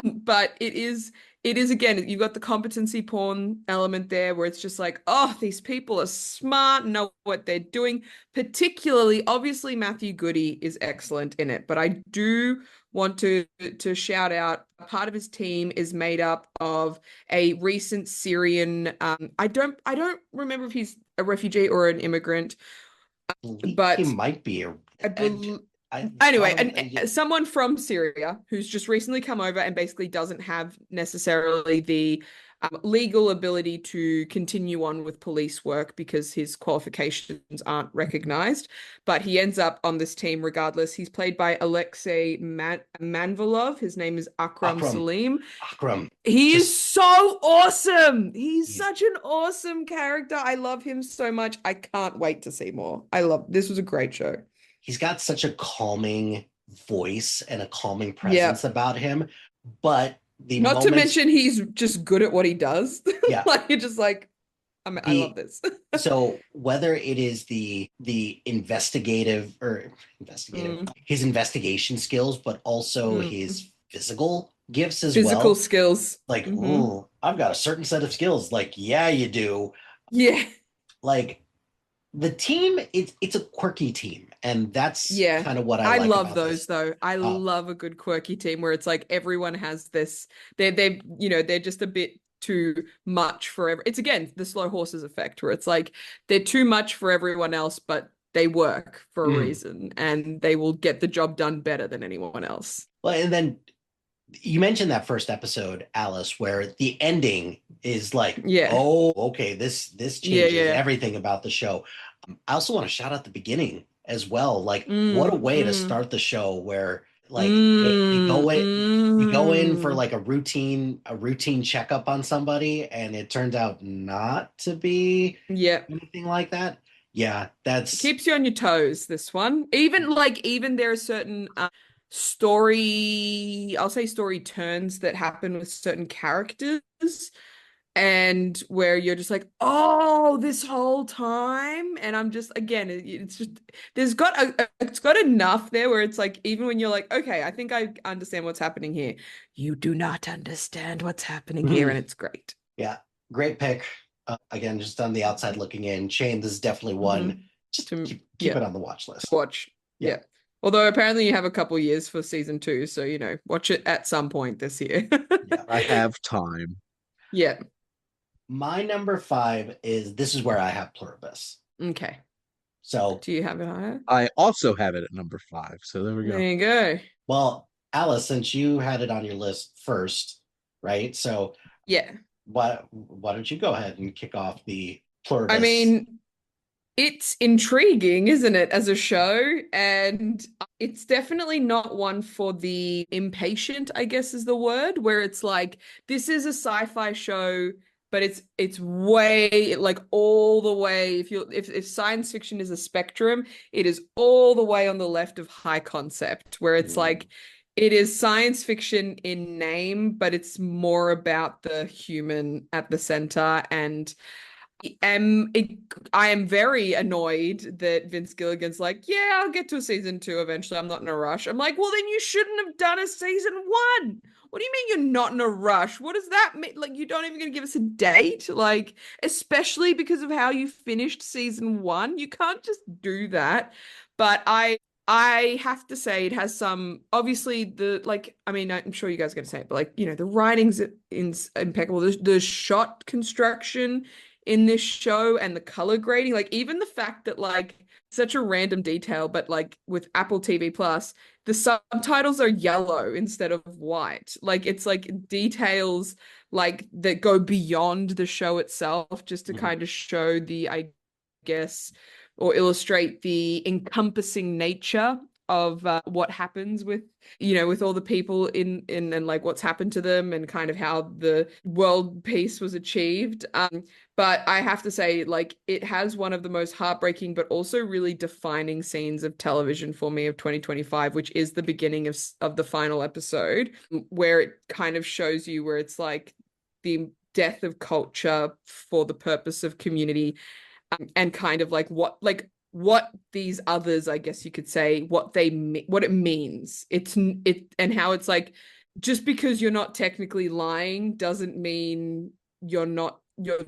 but it is again, you've got the competency porn element there where it's just like, oh, these people are smart, know what they're doing. Particularly, obviously, Matthew Goody is excellent in it, but I do want to shout out part of his team is made up of a recent Syrian. I don't remember if he's a refugee or an immigrant, Believe he but might be I I, believe. I Anyway, from and someone from Syria who's just recently come over and basically doesn't have necessarily the legal ability to continue on with police work because his qualifications aren't recognized. But he ends up on this team regardless. He's played by Alexei Manvalov. His name is Akram Akram. Salim. Akram. He is Just so awesome. He's he's such an awesome character. I love him so much. I can't wait to see more. This was a great show. he's got such a calming voice and a calming Yeah. presence about him. But the Not to moments, mention he's just good at what he does. yeah, Like you're just like, I love the this. so whether it is the investigative Mm, his investigation skills, but also mm. his physical gifts as Physical well. skills. Like, Hmm. oh, I've got a certain set of skills. Like, yeah, you do. Yeah. Like the team, it's a quirky team, and that's Yeah. kind of what I I like love about those this. though. I Uh, love a good quirky team where it's like everyone has this, they're just a bit too much for it's again the slow horses effect where it's like they're too much for everyone else, but they work for a mm. reason and they will get the job done better than anyone else. Well, and then you mentioned that first episode, Alice, where the ending is like, Yeah. oh, okay, this Yeah, changes yeah. everything about the show. I also want to shout out the beginning as well. Like, what a Mm, way to mm, start the show where like mm, you go in for mm. like a routine checkup on somebody, and it turns out not to be Yeah. anything like that. Yeah, It that's keeps you on your toes, this one. Even there are certain I'll say story turns that happen with certain characters and where you're just like, oh, this whole time. And I'm just, again, it's just, it's got enough there where it's like, even when you're like, okay, I think I understand what's happening here. You do not understand what's happening here. And it's great. yeah, great pick. Again, just on the outside looking in, Shane, this is definitely one. Hmm. Just To, keep yeah, it on the watch to list. watch. Yeah. Yeah. Although apparently you have a couple years for season 2, so watch it at some point this year. Yeah. I have time. Yeah. My number 5 is this is where I have Pluribus. Okay. So, Do you have it higher? I also have it at number 5. So there we go. There you go. well, Alice, since you had it on your list first, right? So, Yeah. why don't you go ahead and kick off the I pluribus? mean, it's intriguing, isn't it, as a show? And it's definitely not one for the impatient, I guess is the word, where it's like, this is a sci-fi show, but it's way like all the way. If science fiction is a spectrum, it is all the way on the left of high concept, where it's Mm. like it is science fiction in name, but it's more about the human at the center. And am it, I am very annoyed that Vince Gilligan's like, yeah, I'll get to a season 2 eventually. I'm not in a rush. I'm like, well, then you shouldn't have done a season 1. What do you mean you're not in a rush? What does that mean? Like, you don't even gonna give us a date? Like, especially because of how you finished season 1. You can't just do that. But I have to say it has some obviously the like I mean I'm sure you guys are going to say it but like the writing's impeccable, the shot construction in this show and the color grading, like even the fact that like such a random detail, but like with Apple TV Plus, the subtitles are yellow instead of white. Like it's like details like that go beyond the show itself just to Mhm. kind of show the, I guess, or illustrate the encompassing nature of what happens with with all the people in and like what's happened to them and kind of how the world peace was achieved. But I have to say, like, it has one of the most heartbreaking, but also really defining scenes of television for me of 2025, which is the beginning of the final episode, where it kind of shows you where it's like the death of culture for the purpose of community, and kind of like what these others, I guess you could say, what it means. It and how it's like just because you're not technically lying doesn't mean you're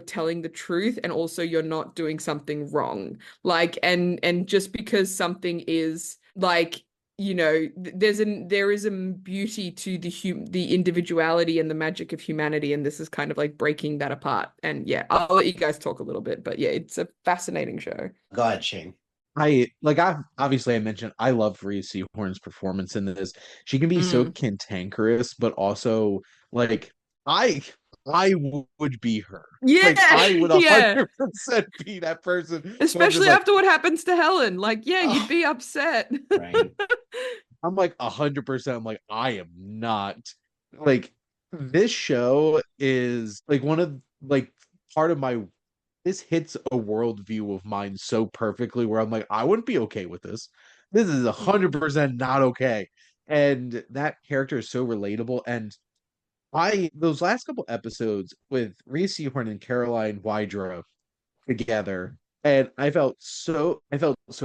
telling the truth, and also you're not doing something wrong. Like and just because something is like there is a beauty to the individuality and the magic of humanity, and this is kind of like breaking that apart. And yeah, I'll let you guys talk a little bit, but yeah, it's a fascinating show. Go ahead, Shane. I mentioned I love Rhea Seehorn's performance in this. She can be so Mm. cantankerous, but also like I would be her. Like Yeah, I would yeah. 100% be that person. So I'm just Especially like, after what happens to Helen. Like, yeah, you'd oh, be upset. Right. I'm like 100%. I'm like, I am not like this show is like one of like part of my this hits a worldview of mine so perfectly where I'm like, I wouldn't be okay with this. This is Mm. 100% not okay. And that character is so relatable. And I those last couple episodes with Reese Seahorn and Caroline Wydra together, and I felt so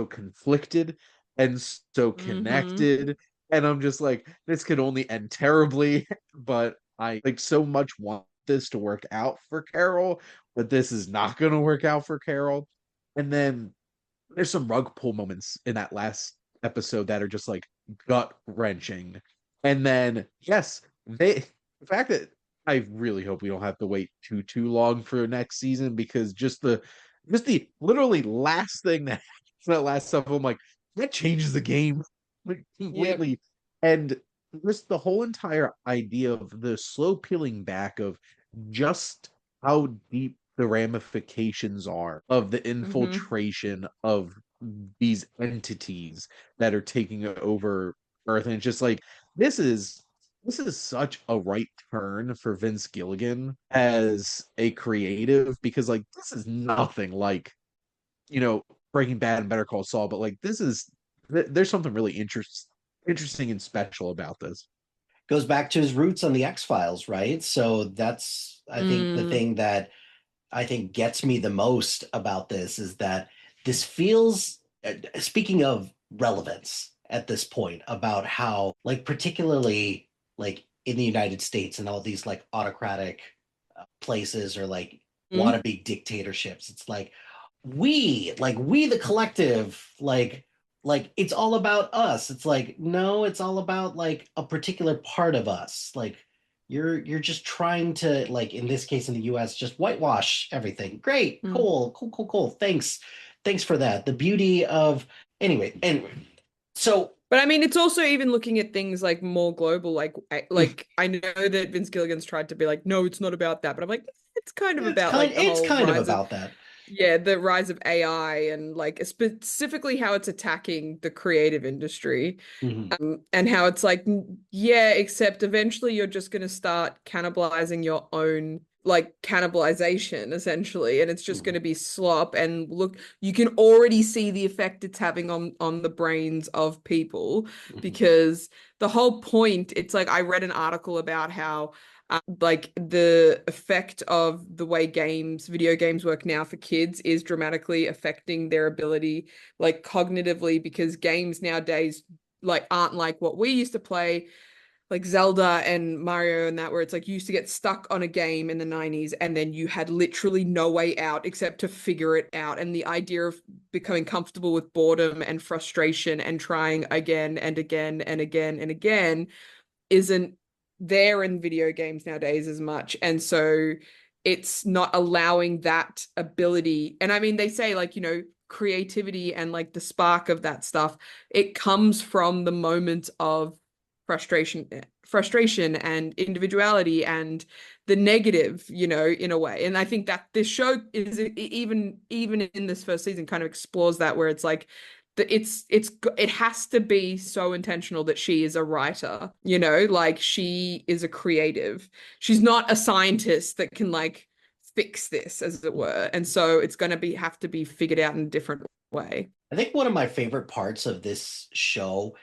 conflicted and so Hmm. connected. And I'm just like, this could only end terribly, but I like so much want this to work out for Carol, but this is not gonna work out for Carol. And then there's some rug pull moments in that last episode that are just like gut wrenching. And then yes, the fact that I really hope we don't have to wait too long for next season, because just the literally last thing that happens in that last stuff, I'm like, that changes the game like Yep. completely. And just the whole entire idea of the slow peeling back of just how deep the ramifications are of the Hmm. infiltration of these entities that are taking over Earth. And it's just like this is such a right turn for Vince Gilligan as a creative, because like this is nothing like, you know, Breaking Bad and Better Call Saul, but like this is there's something really interesting and special about this. Goes back to his roots on the X-Files, right? So that's, I think, the Mm. thing that I think gets me the most about this is that this feels, speaking of relevance at this point, about how, like, particularly like in the United States and all these like autocratic places or like Mm. wannabe dictatorships, it's like we the collective, like it's all about us. It's like, no, it's all about like a particular part of us. Like you're just trying to, like in this case in the US, just whitewash everything. Great, Mm. cool. Thanks for that. The beauty of, anyway. So But I mean, it's also even looking at things like more global, like I know that Vince Gilligan's tried to be like, no, it's not about that, but I'm like, it's kind of about like the It's whole kind of rise of, about that. yeah, the rise of AI and like specifically how it's attacking the creative industry, Mhm. and how it's like, yeah, except eventually you're just going to start cannibalizing your own, like cannibalization essentially, and it's just going Mhm. to be slop. And look, you can already see the effect it's having on the brains of people, Mhm. because the whole point, it's like I read an article about how like the effect of the way video games work now for kids is dramatically affecting their ability, like cognitively, because games nowadays like aren't like what we used to play, like Zelda and Mario and that, where it's like you used to get stuck on a game in the 90s and then you had literally no way out except to figure it out. And the idea of becoming comfortable with boredom and frustration and trying again and again and again and again isn't there in video games nowadays as much. And so it's not allowing that ability. And I mean, they say like, creativity and like the spark of that stuff, it comes from the moment of frustration and individuality and the negative, in a way. And I think that this show is even in this first season kind of explores that, where it's like it has to be so intentional that she is a writer, like she is a creative. She's not a scientist that can like fix this, as it were. And so it's going to have to be figured out in a different way. I think one of my favorite parts of this show,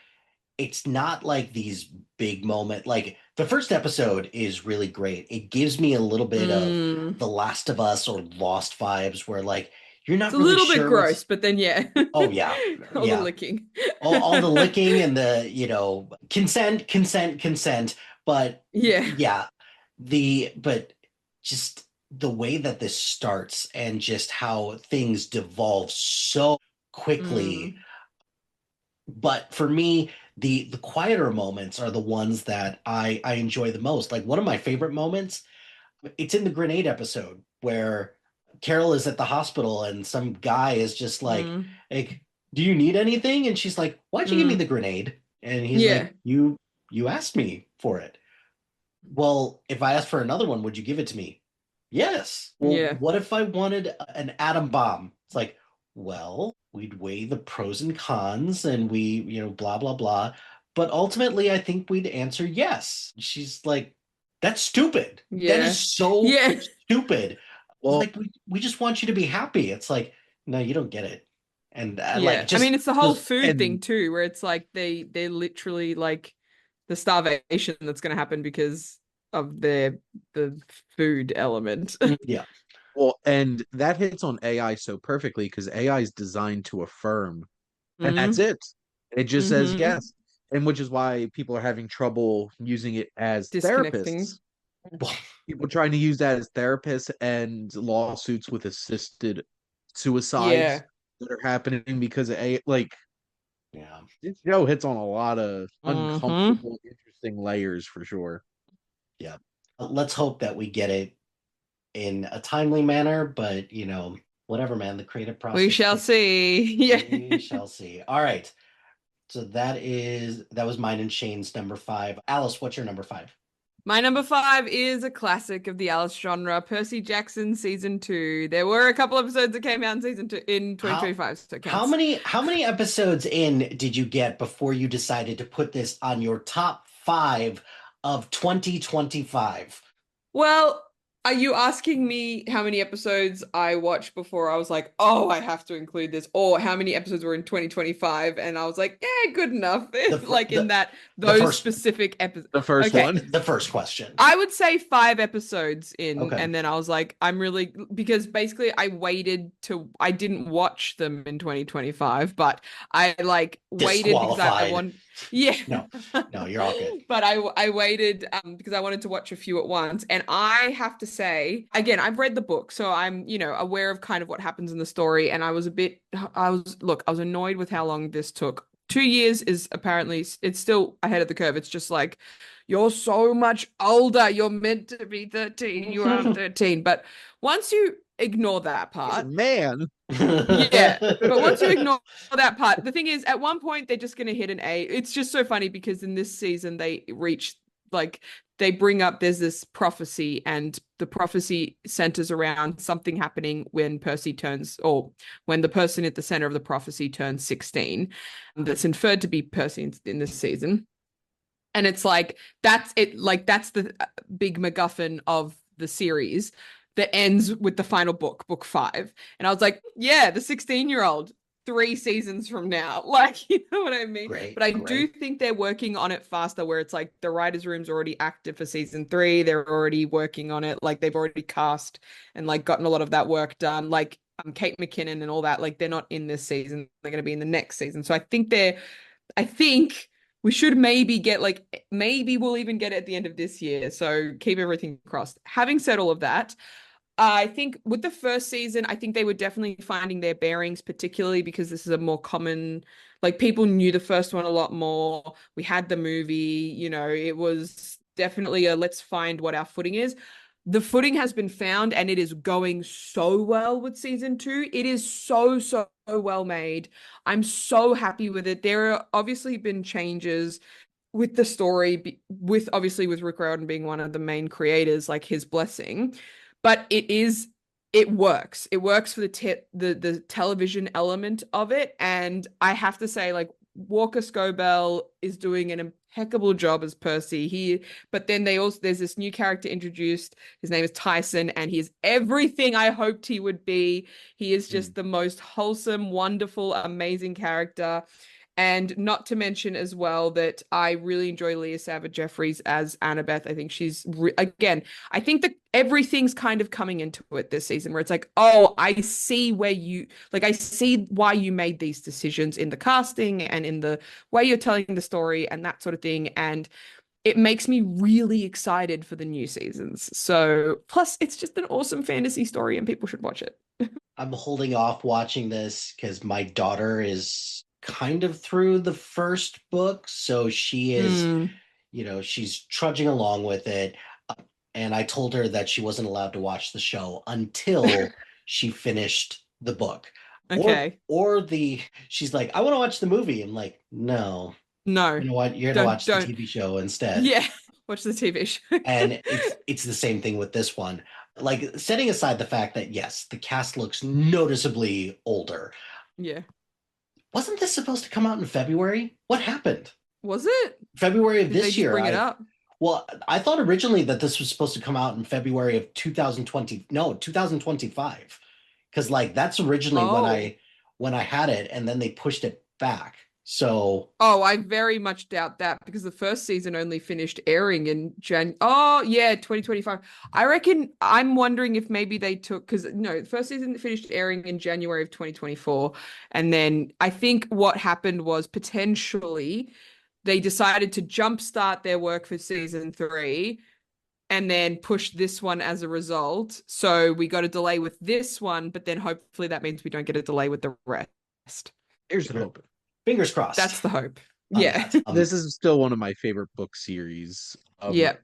it's not like these big moment. Like the first episode is really great. It gives me a little bit of Mm. The Last of Us or Lost vibes where like you're It's not a really little bit sure what's. gross, but then yeah. Oh yeah, All the yeah. licking. All the licking and the, consent, consent, consent. But Yeah. yeah, but just the way that this starts and just how things devolve so quickly. Mm. But for me, the quieter moments are the ones that I enjoy the most. Like one of my favorite moments, it's in the grenade episode where Carol is at the hospital and some guy is just Mm. like, do you need anything? And she's like, why'd you give me Mm. the grenade? And he's Yeah. like, you asked me for it. Well, if I asked for another one, would you give it to me? Yes. Well, Yeah. what if I wanted an atom bomb? It's like, well, we'd weigh the pros and cons and blah, blah, blah. But ultimately, I think we'd answer yes. She's like, that's stupid. That is Yeah. so Yeah. stupid. Well, Like, we just want you to be happy. It's like, no, you don't get it. And Yeah. I mean, just it's the whole those, food thing and too, where it's like they're literally like the starvation that's going to happen because of the food element. yeah. and that hits on AI so perfectly because AI is designed to affirm, and that's Mm. it. It just says Mm-hmm. yes, and which is why people are having trouble using it as Disconnecting. therapists. People trying to use that as therapists and lawsuits with assisted suicides Yeah. that are happening because like Yeah. this show hits on a lot of Mm-hmm. uncomfortable, interesting layers for sure. Yeah. Let's hope that we get it in a timely manner, but whatever, man, the creative We process shall takes. see. Yeah. We shall see. All right. So that was mine and Shane's number five. Alice, what's your number five? My number five is a classic of the Alice genre, Percy Jackson season two. There were a couple episodes that came out in season two in How 2025, so it how counts. many how many episodes in did you get before you decided to put this on your top five of 2025? Well, are you asking me how many episodes I watched before I was like, oh, I have to include this, or how many episodes were in 2025 and I was like, yeah, good enough. The fir- Like in that the those first specific episodes. The first Okay. one. the first question. I would say five episodes in, Okay. and then I was like, I'm really, because basically I didn't watch them in 2025, but I like waited because I Disqualified. want, yeah. No. No, you're all good. But I waited because I wanted to watch a few at once. And I have to say, again, I've read the book, so I'm, aware of kind of what happens in the story. And I was annoyed with how long this took. 2 years is apparently, it's still ahead of the curve. It's just like, you're so much older. You're meant to be 13. You are 13. But once you ignore that He's a part. man. Yeah, but once you ignore that part, the thing is, at one point they're just going to hit an A. It's just so funny because in this season they reach like they bring up there's this prophecy, and the prophecy centers around something happening when Percy turns, or when the person at the center of the prophecy turns 16. That's inferred to be Percy in this season, and it's like that's it. Like that's the big MacGuffin of the series that ends with the final book, book 5. And I was like, yeah, the 16-year-old 3 seasons from now. Like, you know what I mean? Great, But I do great. think they're working on it faster, where it's like the writer's room's already active for season 3. They're already working on it. Like they've already cast and like gotten a lot of that work done. Like Kate McKinnon and all that, like they're not in this season. They're going to be in the next season. So I think we should maybe get like, maybe we'll even get it at the end of this year. So keep everything crossed. Having said all of that, I think with the first season, I think they were definitely finding their bearings, particularly because this is a more common, like people knew the first one a lot more. We had the movie, it was definitely a let's find what our footing is. The footing has been found and it is going so well with season 2. It is so, so well made. I'm so happy with it. There are obviously been changes with the story, with obviously with Rick Riordan being one of the main creators, like his blessing, but it works. It works for the television element of it, and I have to say, like Walker Scobell is doing an impeccable job as Percy. But then there's this new character introduced. His name is Tyson, and he is everything I hoped he would be. He is just the most wholesome, wonderful, amazing character. And not to mention as well that I really enjoy Leah Savage Jeffries as Annabeth. I think she's again, I think that everything's kind of coming into it this season where it's like, oh, I see I see why you made these decisions in the casting and in the way you're telling the story and that sort of thing. And it makes me really excited for the new seasons. So, plus, it's just an awesome fantasy story and people should watch it. I'm holding off watching this because my daughter is kind of through the first book, so she is, Mm, she's trudging along with it. And I told her that she wasn't allowed to watch the show until she finished the book. okay. She's like, I want to watch the movie. I'm like, no, No, you're gonna don't, watch the don't. TV show instead. Yeah, watch the TV show. And it's the same thing with this one. Like setting aside the fact that yes, the cast looks noticeably older. Yeah. Wasn't this supposed to come out in February? What happened? Was it? February of Did they this just year. bring it up? Well, I thought originally that this was supposed to come out in February of 2020. No, 2025. Because like that's originally Oh. when I had it, and then they pushed it back. So Oh, I very much doubt that because the first season only finished airing in Oh, yeah, 2025. I reckon I'm wondering if maybe they took because no, the first season finished airing in January of 2024. And then I think what happened was potentially they decided to jumpstart their work for season 3 and then push this one as a result. So we got a delay with this one, but then hopefully that means we don't get a delay with the rest. Here's the hope. fingers crossed. That's the hope. on Yeah. that. This is still one of my favorite book series. Yeah.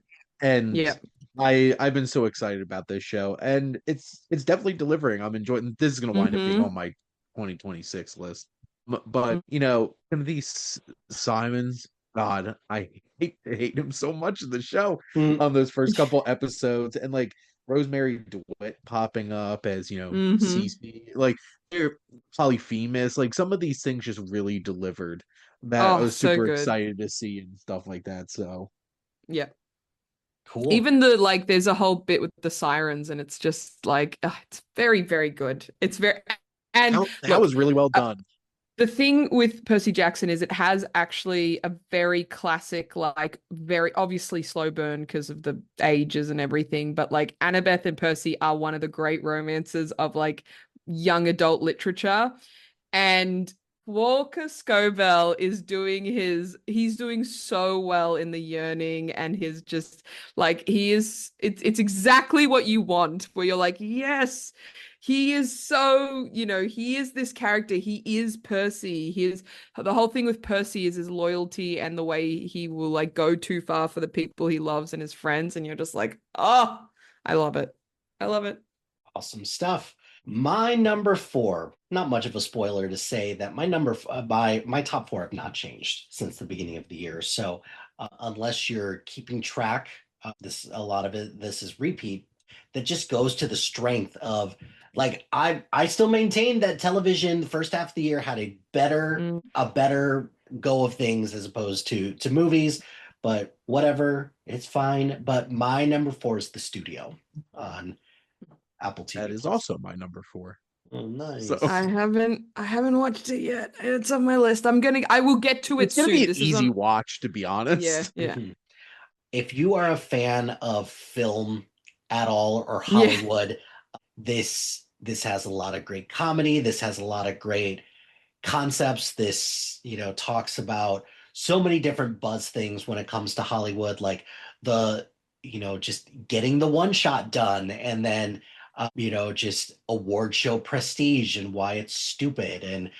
And Yeah. I've been so excited about this show, and it's definitely delivering. I'm enjoying. This is going to wind up being Mm-hmm. on my 2026 list. But you know, Timothy Simons, God, I hate him so much in the show Mm, on those first couple episodes, and like Rosemary DeWitt popping up as Mm-hmm. Cece, like they're Polyphemus, like some of these things just really delivered that I Oh, was so super good. excited to see and stuff like that. So Yeah. cool. Even there's a whole bit with the sirens, and it's just like, it's very, very good. It's very, and that look, was really well uh, done. the thing with Percy Jackson is it has actually a very classic, like very obviously slow burn because of the ages and everything, but like Annabeth and Percy are one of the great romances of like young adult literature. And Walker Scobell is he's doing so well in the yearning and his just like it's exactly what you want where you're like, yes, he is so, he is this character. He is Percy. The whole thing with Percy is his loyalty and the way he will like go too far for the people he loves and his friends. And you're just like, oh, I love it. I love it. Awesome stuff. My number four, not much of a spoiler to say that my top four have not changed since the beginning of the year. So unless you're keeping track, a lot of this is repeat. That just goes to the strength of like I still maintain that television the first half of the year had a better go of things as opposed to movies. But whatever, it's fine. But my number four is The Studio on Apple That TV is Plus. also my number four. Oh, So nice. I haven't watched it yet. It's on my list. I will get to it it's gonna soon. be an This is easy on. watch, to be Yeah, honest. yeah, Mhm. If you are a fan of film at all or yeah. Hollywood, this has a lot of great comedy. This has a lot of great concepts. This, talks about so many different buzz things when it comes to Hollywood, like the, just getting the one shot done and then, just award show prestige and why it's stupid. And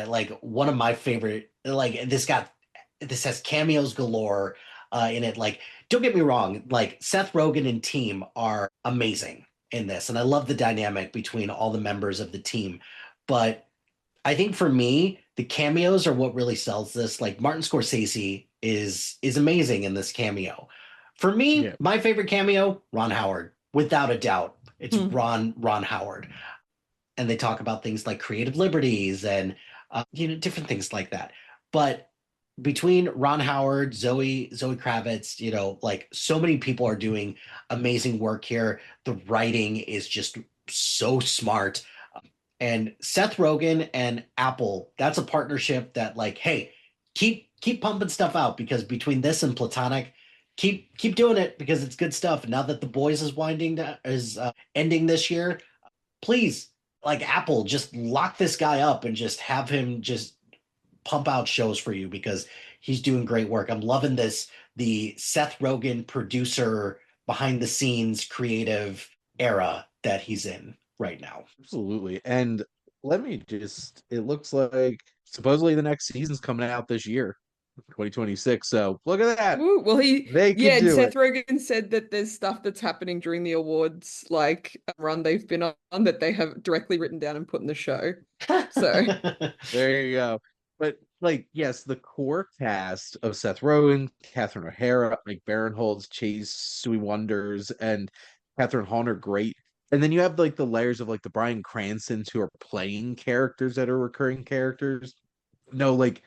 like one of my favorite, like this has cameos galore in it. Like, don't get me wrong, like Seth Rogen and team are amazing in this. And I love the dynamic between all the members of the team. But I think for me, the cameos are what really sells this. Like Martin Scorsese is amazing in this cameo. For me, Yeah, my favorite cameo, Ron Howard, without a doubt. It's Hmm. Ron Howard. And they talk about things like creative liberties and different things like that. But between Ron Howard, Zoe Kravitz, like so many people are doing amazing work here. The writing is just so smart. And Seth Rogen and Apple, that's a partnership that like, hey, keep pumping stuff out because between this and Platonic, keep doing it because it's good stuff. Now that The Boys is ending this year, please, like Apple, just lock this guy up and just have him just pump out shows for you because he's doing great work. I'm loving the Seth Rogen producer behind the scenes creative era that he's in right now. absolutely. And it looks like supposedly the next season's coming out this year, 2026. So look at that. Ooh, well, They could and do Seth it. Rogen said that there's stuff that's happening during the awards, like a run they've been on that they have directly written down and put in the show. So, There you go. But like, yes, the core cast of Seth Rogen, Catherine O'Hara, Mike Barinholtz, Chase Sui Wonders, and Catherine Hahn are great. And then you have like the layers of like the Bryan Cransons who are playing characters that are recurring characters. No, like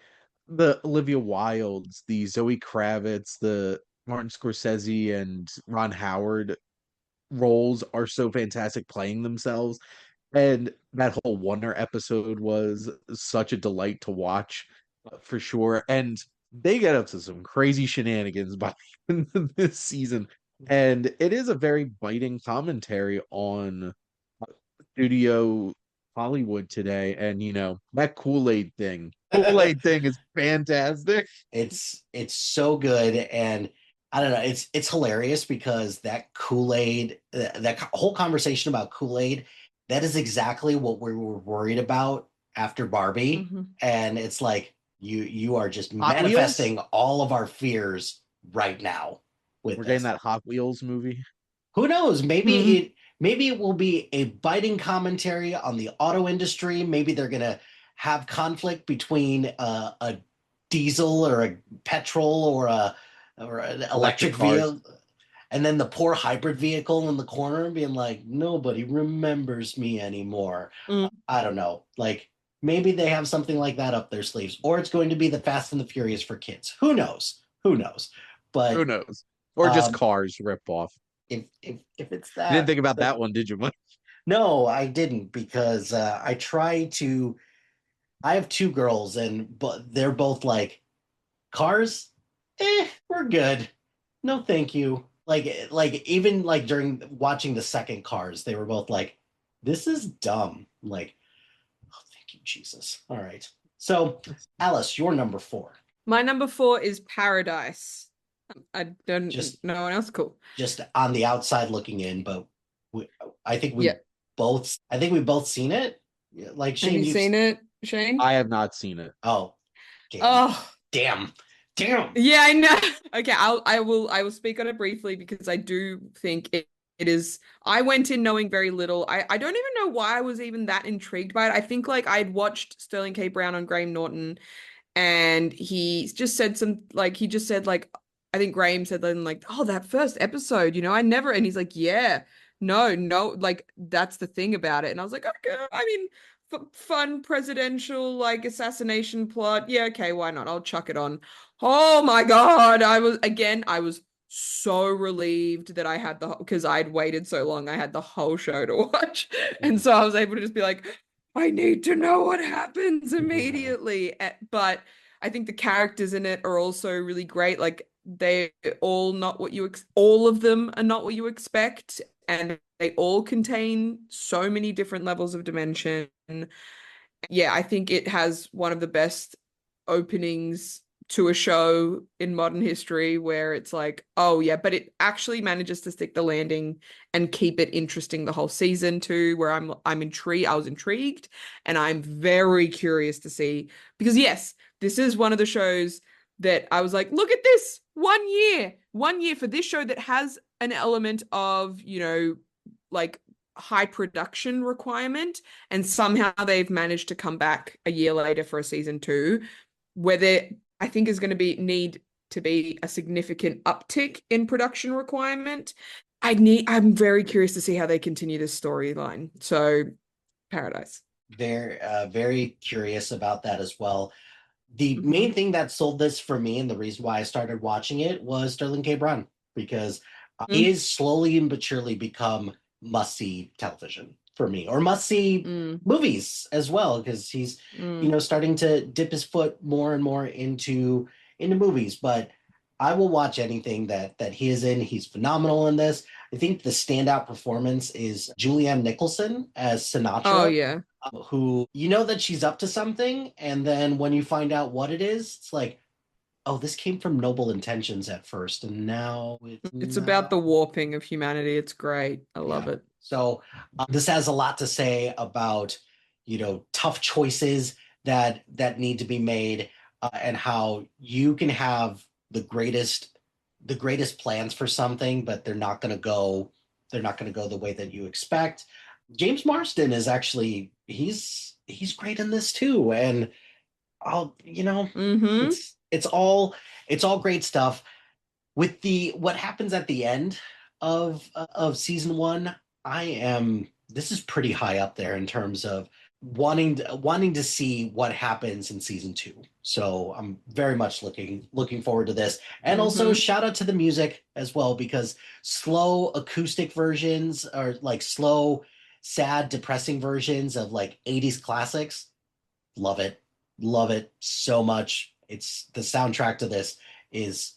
the Olivia Wildes, the Zoe Kravitz, the Martin Scorsese and Ron Howard roles are so fantastic playing themselves. And that whole Wonder episode was such a delight to watch for sure. And they get up to some crazy shenanigans by the end of this season. And it is a very biting commentary on studio Hollywood today. And that Kool-Aid thing. Kool-Aid thing is fantastic. It's so good and I don't know, it's hilarious because that Kool-Aid that whole conversation about Kool-Aid, that is exactly what we were worried about after Barbie. mhm. And it's like you are just Hot Wheels? manifesting all of our fears right now with We're getting this. that Hot Wheels movie. Who knows? Mhm. Maybe it will be a biting commentary on the auto industry. Maybe they're gonna have conflict between a diesel or a petrol or an Electric electric cars. vehicle, and then the poor hybrid vehicle in the corner being like, nobody remembers me anymore. Mm. I don't know. Like maybe they have something like that up their sleeves, or it's going to be the Fast and the Furious for kids. Who knows? Who knows? Who But knows? Or just um, Cars rip off. if it's You didn't that, think about that one, did you, Mike? no, I didn't because I try to. I have two girls, and but they're both like cars. We're good. No, thank you. Like even like during watching the second Cars, they were both like, "This is dumb." I'm like, oh, thank you, Jesus. All right. So, Alice, you're number four. My number four is Paradise. I don't Just know one else. Cool. just on the outside looking in, but we, I think Yeah. we both seen it. Yeah, like Have Shane, you seen it, Shane? I have not seen it. oh, damn, Oh, damn, damn. yeah, I know. Okay, I will speak on it briefly because I do think It is. I went in knowing very little. I don't even know why I was even that intrigued by it. I think like I'd watched Sterling K. Brown on Graham Norton, and he just said some like he just said like I think Graham said then like, oh, that first episode, I never, and he's like, yeah, no, like that's the thing about it. And I was like, okay, I mean, f fun presidential like assassination plot. Yeah, okay, why not? I'll chuck it on. Oh my God. I was so relieved that I had because I'd waited so long, I had the whole show to watch. And so I was able to just be like, I need to know what happens immediately. But I think the characters in it are also really great. Like they all not what you all of them are not what you expect, and they all contain so many different levels of dimension. Yeah, I think it has one of the best openings to a show in modern history where it's like, oh yeah, but it actually manages to stick the landing and keep it interesting the whole season too, where I'm intrigued. I was intrigued and I'm very curious to see because yes, this is one of the shows that I was like, look at this, 1 year. 1 year for this show that has an element of, like high production requirement, and somehow they've managed to come back a year later for a season two, where there I think is going to need to be a significant uptick in production requirement. I'm very curious to see how they continue this storyline. So Paradise. They're very curious about that as well. The Mhm. main thing that sold this for me and the reason why I started watching it was Sterling K. Brown because he Mm, is slowly and but surely become must-see television for me, or must-see mm, movies as well, because he's mm. starting to dip his foot more and more into movies. But I will watch anything that he is in. He's phenomenal in this. I think the standout performance is Julianne Nicholson as Oh Sinatra, yeah. who you know that she's up to something, and then when you find out what it is, it's like, oh, this came from noble intentions at first, and now it's It's about the not. warping of humanity. It's great. I love Yeah. it. So this has a lot to say about, tough choices that need to be made, and how you can have the greatest plans for something, but they're not going to go the way that you expect. James Marsden is actually he's great in this too, and I'll Mm-hmm. it's all great stuff. With the what happens at the end of season one, I am this is pretty high up there in terms of wanting to see what happens in season two. So I'm very much looking forward to this. And also Mm-hmm. shout out to the music as well, because slow acoustic versions, or like slow, sad, depressing versions of like 80s classics, love it. Love it so much. It's the soundtrack to this is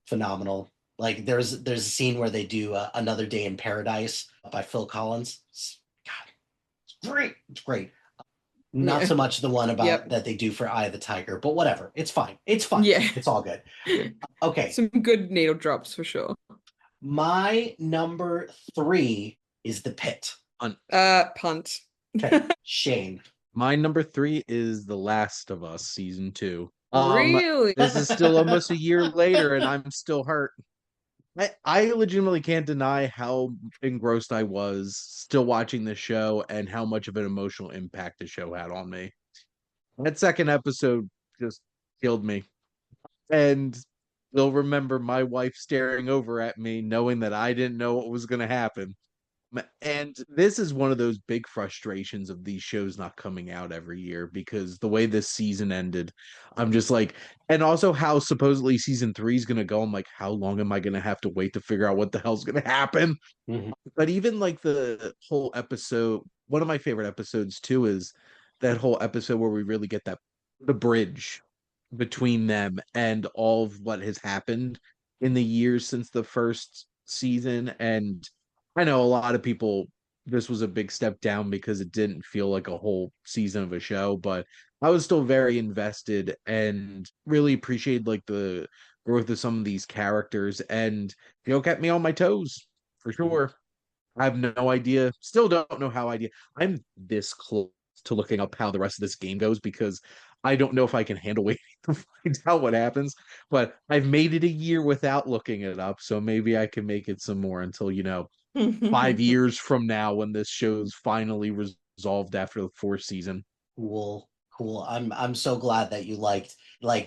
phenomenal. Like there's a scene where they do Another Day in Paradise by Phil Collins. God, it's great. It's great. Not Yeah. so much the one about Yep. that they do for Eye of the Tiger, but whatever. It's fine. It's fine. Yeah. It's all good. Okay. Some good needle drops for sure. My number three is The Pit. Punt. Okay. Shane. My number three is The Last of Us season two. Really? This is still almost a year later, and I'm still hurt. I legitimately can't deny how engrossed I was still watching the show and how much of an emotional impact the show had on me. That second episode just killed me. And you'll remember my wife staring over at me, knowing that I didn't know what was going to happen. And this is one of those big frustrations of these shows not coming out every year, because the way this season ended, I'm just like, and also how supposedly season three is going to go. I'm like, how long am I going to have to wait to figure out what the hell's going to happen? Mhm. But even like the whole episode, one of my favorite episodes too is that whole episode where we really get the bridge between them and all of what has happened in the years since the first season. And I know a lot of people, this was a big step down because it didn't feel like a whole season of a show, but I was still very invested and really appreciated like the growth of some of these characters, and kept me on my toes for sure. I have no idea. Still don't know how idea. I'm this close to looking up how the rest of this game goes, because I don't know if I can handle waiting to find out what happens. But I've made it a year without looking it up, so maybe I can make it some more until 5 years from now when this show's finally resolved after the fourth season. Cool, cool. I'm so glad that you like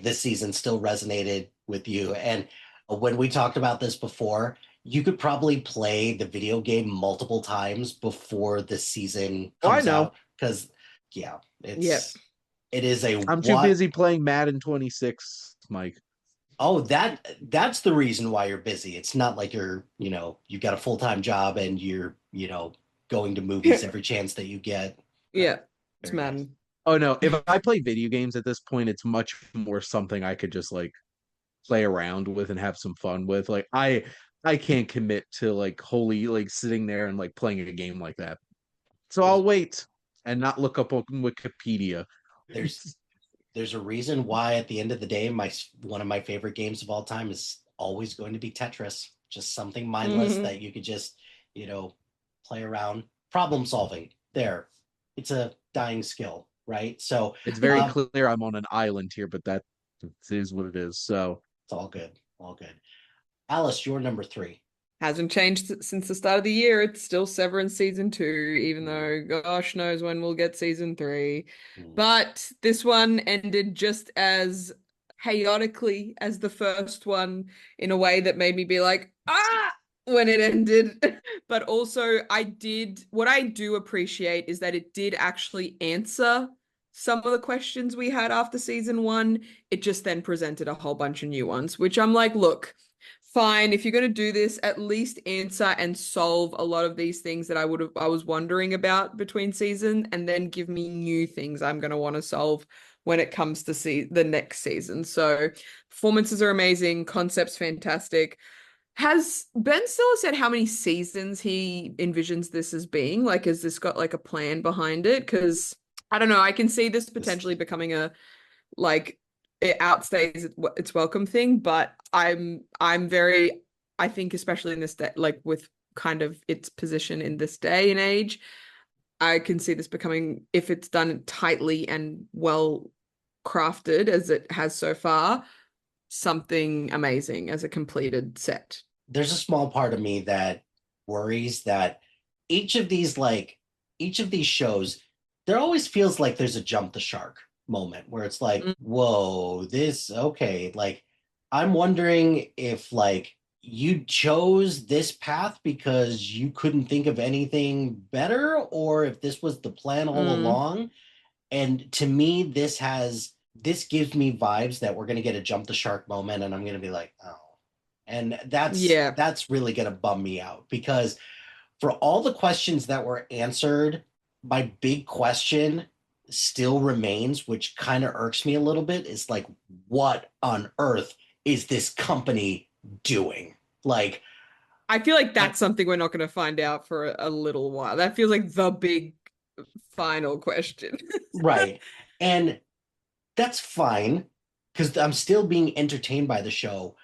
this season still resonated with you. And when we talked about this before, you could probably play the video game multiple times before the season Oh, I comes know. out. Because yeah, Yep. it is a I'm too what busy playing Madden 26, Mike. oh that's the reason why you're busy. It's not like you've got a full-time job and you're going to movies every chance that you get. Yeah, it's Very nice. Madden. Oh no, if I play video games at this point, it's much more something I could just like play around with and have some fun with. Like I can't commit to like wholly like sitting there and like playing a game like that. So I'll There's wait and not look up on Wikipedia. there's there's a reason why at the end of the day my one of my favorite games of all time is always going to be Tetris. Just something mindless Mhm. that you could just you know play around. Problem solving there, it's a dying skill, right? So It's very um clear I'm on an island here, but that is what it is. So it's all good, all good. Alice, you're number three. Hasn't changed since the start of the year. It's still Severance season 2, even Mm, though gosh knows when we'll get season 3. mm. But this one ended just as chaotically as the first one in a way that made me be like, ah, when it ended. But also, what I do appreciate is that it did actually answer some of the questions we had after season 1. It just then presented a whole bunch of new ones, which I'm like, look, fine, if you're going to do this, at least answer and solve a lot of these things that I was wondering about between season, and then give me new things I'm going to want to solve when it comes to see the next season. So performances are amazing, concepts fantastic. Has Ben Stiller said how many seasons he envisions this as being? Like, has this got like a plan behind it? Because I don't know, I can see this This potentially becoming a like it outstays its welcome thing, but I'm very, I think especially in this day, like with kind of its position in this day and age, I can see this becoming, if it's done tightly and well crafted as it has so far, something amazing as a completed set. there's a small part of me that worries that each of these like each of these shows, there always feels like there's a jump the shark moment where it's like, Mm, whoa, this okay. Like I'm wondering if like you chose this path because you couldn't think of anything better, or if this was the plan all mm, along. And to me, this gives me vibes that we're gonna get a jump the shark moment, and I'm gonna be like, oh. And yeah. that's really gonna bum me out because for all the questions that were answered, my big question still remains, which kind of irks me a little bit, is like, what on earth is this company doing? Like, I feel like I, that's something we're not going to find out for a little while. That feels like the big final question. right. And that's fine because I'm still being entertained by the show.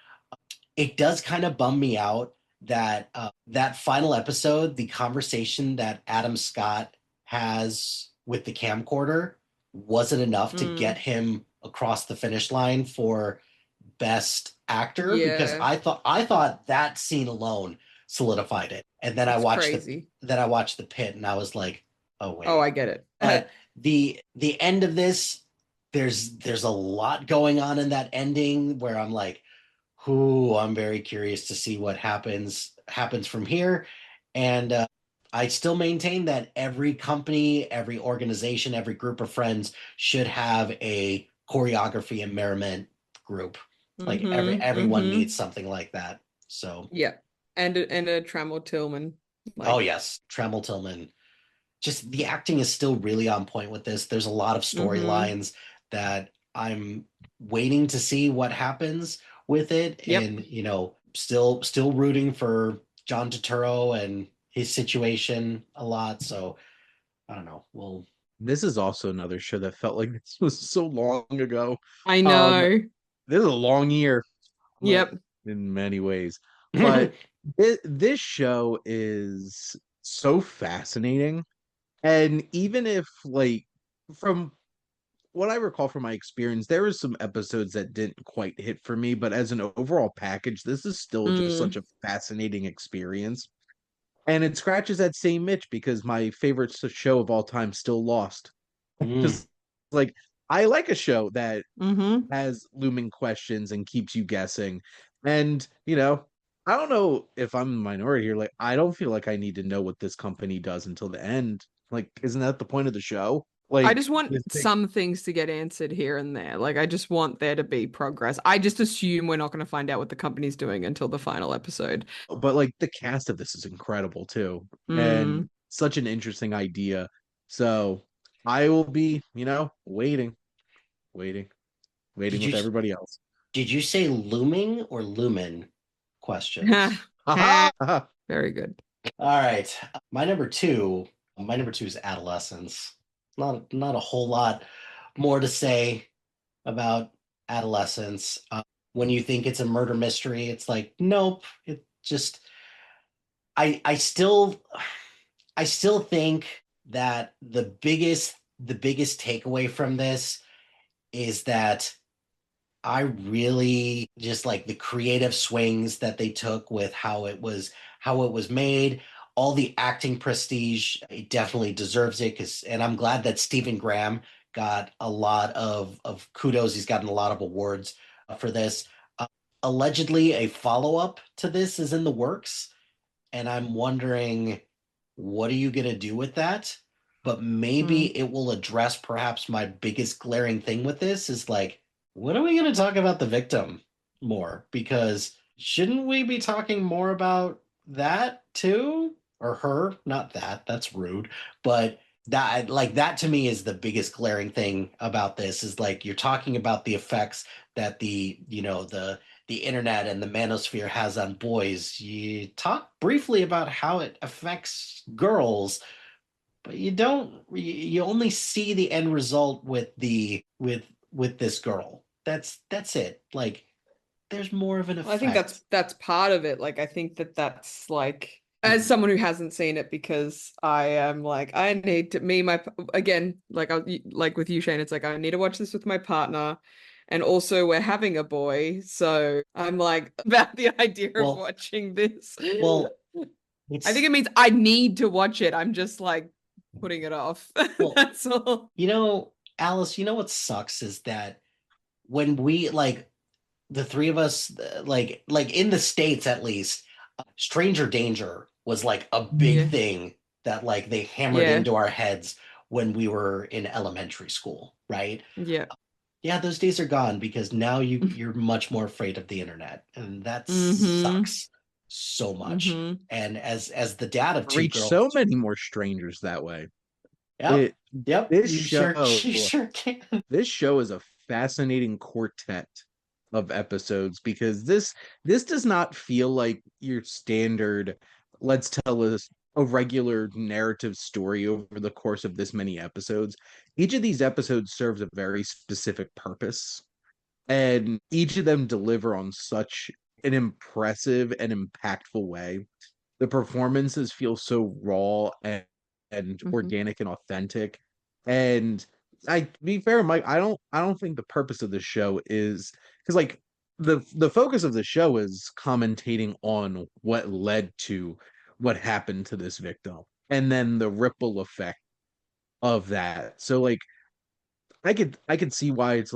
It does kind of bum me out that that final episode, the conversation that Adam Scott has with the camcorder, wasn't enough to get Mm, him across the finish line for best actor because yeah, I thought that scene alone solidified it. And it's crazy. then I watched the pit and I was like, oh Oh, I wait. get it. But the end of this, there's a lot going on in that ending where I'm like, who I'm very curious to see what happens from here. And I still maintain that every company, every organization, every group of friends should have a choreography and merriment group. Like everyone needs Mm-hmm. something like that. So, Yeah. And a Trammell Tillman. oh Like, yes, Trammell Tillman. Just the acting is still really on point with this. There's a lot of mm-hmm. storylines that I'm waiting to see what happens with it, Yep. and still rooting for John Turturro and his situation a lot. So I don't know. Well, this is also another show that felt like this was so long ago. I Um, know. this is a long year Yep. in many ways, but this show is so fascinating. And even if like from what I recall from my experience, there were some episodes that didn't quite hit for me, but as an overall package, this is still just such Mm, a fascinating experience. And it scratches that same itch because my favorite show of all time, still Lost. Mm. Because like I like a show that Mm-hmm. has looming questions and keeps you guessing. And, I don't know if I'm the minority here. Like, I don't feel like I need to know what this company does until the end. Like, isn't that the point of the show? I Like, just want some things to get answered here and there. Like, I just want there to be progress. I just assume we're not going to find out what the company's doing until the final episode. but like the cast of this is incredible too. And Mm. such an interesting idea. So I will be, waiting, waiting, waiting Did with you everybody else. did you say looming or lumen questions? Haha. Very good. All right. My number two is adolescence. Not a whole lot more to say about adolescence. When you think it's a murder mystery, it's like, nope. It just I I still I still think that the biggest takeaway from this is that I really just like the creative swings that they took with how it was made, all the acting prestige. It definitely deserves it because, and I'm glad that Stephen Graham got a lot of kudos. He's gotten a lot of awards for this. Uh, Allegedly, a follow-up to this is in the works, and I'm wondering what are you going to do with that? But Mm. maybe it will address perhaps my biggest glaring thing with this is like, when are we going to talk about the victim more? Because shouldn't we be talking more about that too? Or her? Not that, that's rude. But that to me is the biggest glaring thing about this is like you're talking about the effects that the internet and the manosphere has on boys. You talk briefly about how it affects girls, but you don't. You only see the end result with this girl. That's it. Like there's more of an Well, I think effect. that's part of it. Like, I think that's like, as someone who hasn't seen it, because I am like, I need to me my again, like like with you, Shane, it's like I need to watch this with my partner, and also we're having a boy, so I'm like about the idea of Well, watching this. well, I think it's it means I need to watch it. I'm just like putting it off. well, That's all. Alice. What sucks is that when we like the three of us, like in the States at least, stranger danger was like a big Yeah. thing that like they hammered Yeah. into our heads when we were in elementary school, right? Yeah. Yeah, those days are gone because now you're much more afraid of the internet, and that Mm-hmm. sucks so much. Mm-hmm. And as the dad of two Reach so girls, many more strangers that way. yep, It yep, this you sure show you sure can. this show is a fascinating quartet of episodes because this does not feel like your standard let's tell us a regular narrative story over the course of this many episodes. Each of these episodes serves a very specific purpose, and each of them deliver on such an impressive and impactful way. The performances feel so raw and Mm-hmm. organic and authentic. And I to be fair, Mike, I don't think the purpose of the show is because like the focus of the show is commentating on what led to what happened to this victim and then the ripple effect of that. So like I could see why it's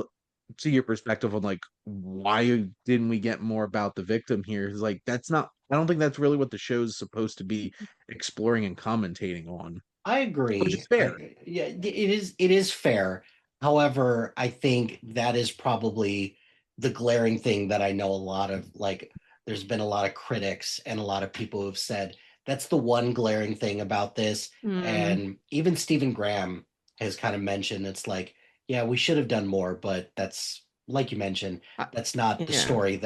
see your perspective on like why didn't we get more about the victim here? Is like that's not I don't think that's really what the show's supposed to be exploring and commentating on, I which agree. is fair. Yeah, it is fair. However, I think that is probably the glaring thing that I know a lot of like there's been a lot of critics and a lot of people who've said that's the one glaring thing about this. Mm. And even Stephen Graham has kind of mentioned it's like, yeah, we should have done more, but that's like you mentioned, Uh, that's not the yeah. story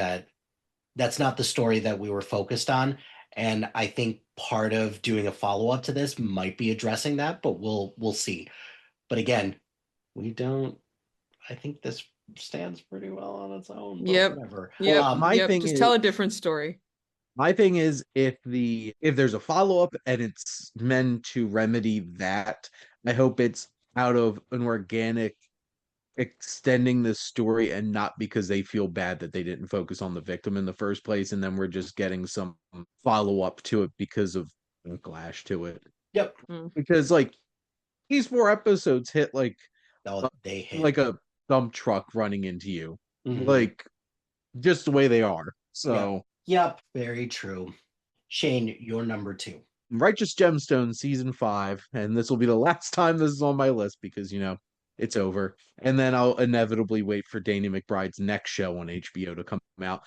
that we were focused on. And I think part of doing a follow-up to this might be addressing that, but we'll see. But again, we don't I think this stands pretty well on its own, but Yep. whatever. Yep. Well, my Yep. thing Just is tell a different story. my thing is if there's a follow-up and it's meant to remedy that, I hope it's out of an organic extending this story and not because they feel bad that they didn't focus on the victim in the first place and then we're just getting some follow-up to it because of backlash to it. Yep. Because like these 4 episodes hit like They hit like a dump truck running into you. Mhm. Like just the way they are. So Yep, very true. Shane, you're number 2. Righteous Gemstones season 5, and this will be the last time this is on my list because it's over. And then I'll inevitably wait for Danny McBride's next show on HBO to come out.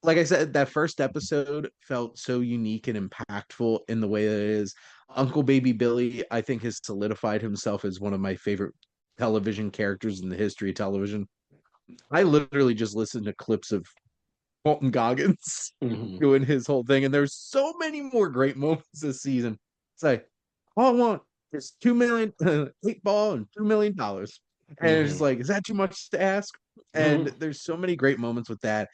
Like I said, that first episode felt so unique and impactful in the way that it is. Uncle Baby Billy, I think, has solidified himself as one of my favorite television characters in the history of television. I literally just listened to clips of Walton Goggins doing his whole thing, and there's so many more great moments this season. It's like, all I want is 2 million 8 ball and $2 million. And it's just like, is that too much to ask? And there's so many great moments with that.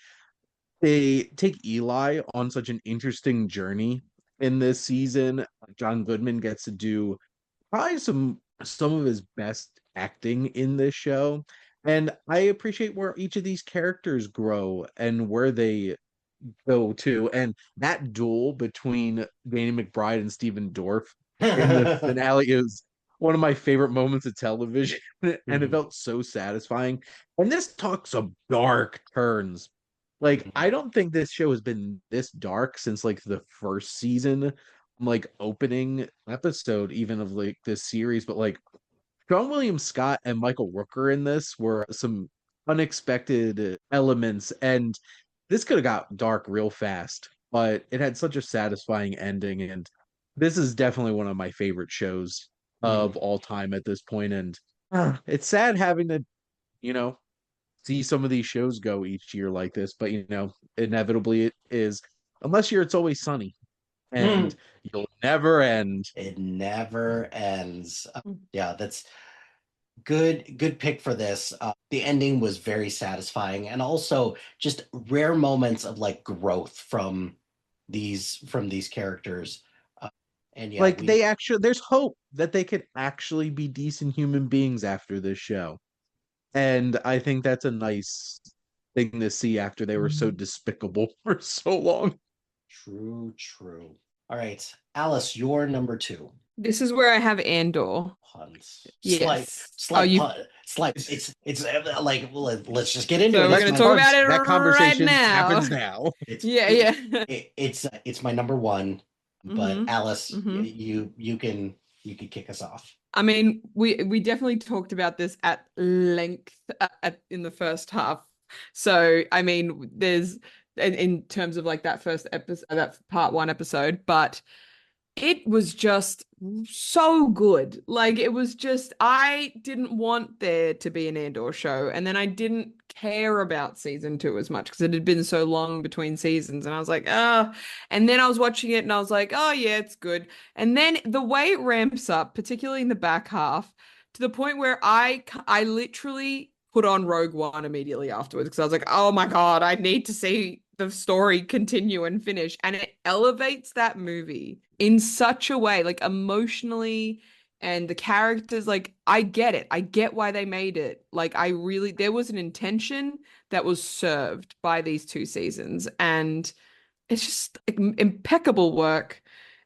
They take Eli on such an interesting journey in this season. John Goodman gets to do probably some of his best acting in this show. And I appreciate where each of these characters grow and where they go to. And that duel between Danny McBride and Stephen Dorff in the finale is one of my favorite moments of television. And it felt so satisfying. And this talks of dark turns. Like, I don't think this show has been this dark since like the first season, like opening episode even of like this series. But like Sean William Scott and Michael Rooker in this were some unexpected elements, and this could have got dark real fast, but it had such a satisfying ending. And this is definitely one of my favorite shows of all time at this point. And it's sad having to, you know, see some of these shows go each year like this, but inevitably it is, unless you're It's Always Sunny, and you'll never end. It never ends. Yeah, that's good pick for this. The ending was very satisfying, and also just rare moments of like growth from these characters. And yeah, Like they actually, there's hope that they could actually be decent human beings after this show. And I think that's a nice thing to see after they were so despicable for so long. True. All right, Alice, you're number 2. This is where I have Andor. Puns. Yes. Slight pun. Slight. It's like, let's just get into So it. we're going to talk about it That conversation right now. happens now. It's my number 1. But Alice, you can kick us off. I mean, we definitely talked about this at length in the first half. So I mean, there's in terms of like that first episode, that part 1 episode, but it was just so good. Like it was just, I didn't want there to be an Andor show, and then I didn't care about season 2 as much because it had been so long between seasons, and I was like, and then I was watching it and I was like, oh yeah, it's good. And then the way it ramps up, particularly in the back half, to the point where I literally put on Rogue One immediately afterwards because I was like, oh my God, I need to see the story continue and finish. And it elevates that movie in such a way, like emotionally, and the characters, like I get it. I get why they made it. Like there was an intention that was served by these 2 seasons, and it's just like, impeccable work.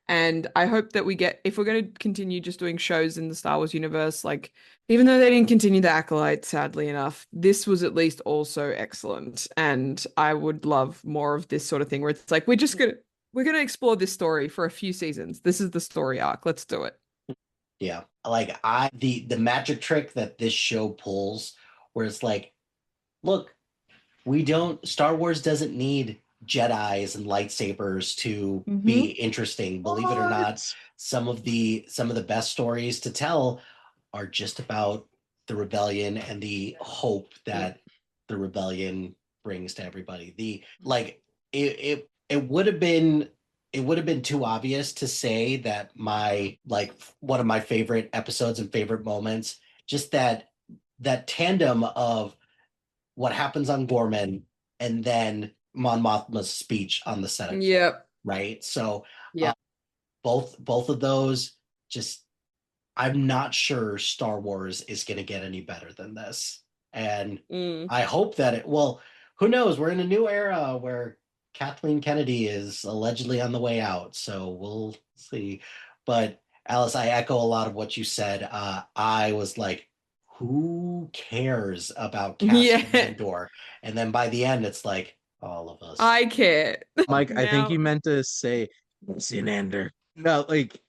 And I hope that if we're going to continue just doing shows in the Star Wars universe, like even though they didn't continue the Acolyte, sadly enough, this was at least also excellent. And I would love more of this sort of thing where it's like, we're going to explore this story for a few seasons. This is the story arc. Let's do it. Yeah. Like the magic trick that this show pulls, where it's like, look, Star Wars doesn't need Jedis and lightsabers to be interesting. Believe it or not, some of the best stories to tell are just about the rebellion and the hope that the rebellion brings to everybody. It would have been too obvious to say that one of my favorite episodes and favorite moments, just that tandem of what happens on Gorman and then Mon Mothma's speech on the Senate. Yep. Right. So both of those, just, I'm not sure Star Wars is going to get any better than this. And I hope that who knows? We're in a new era where Kathleen Kennedy is allegedly on the way out, so we'll see. But Alice, I echo a lot of what you said. I was like, who cares about Cassian Yeah, Andor? And then by the end, it's like all of us. I care. Mike, I think Now, you meant to say Sinander. No, like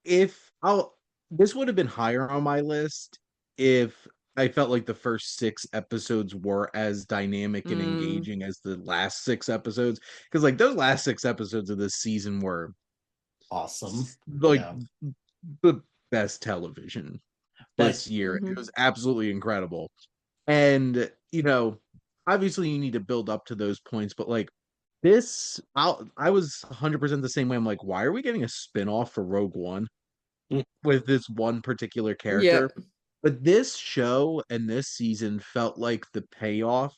if I'll this would have been higher on my list if I felt like the first 6 episodes were as dynamic and mm, engaging as the last 6 episodes. Because like those last 6 episodes of this season were Awesome. like Yeah. the best television But this year. It mhm. was absolutely incredible. And obviously you need to build up to those points, but like I was 100% the same way. I'm like, why are we getting a spin-off for Rogue One with this one particular character? Yep. But this show and this season felt like the payoff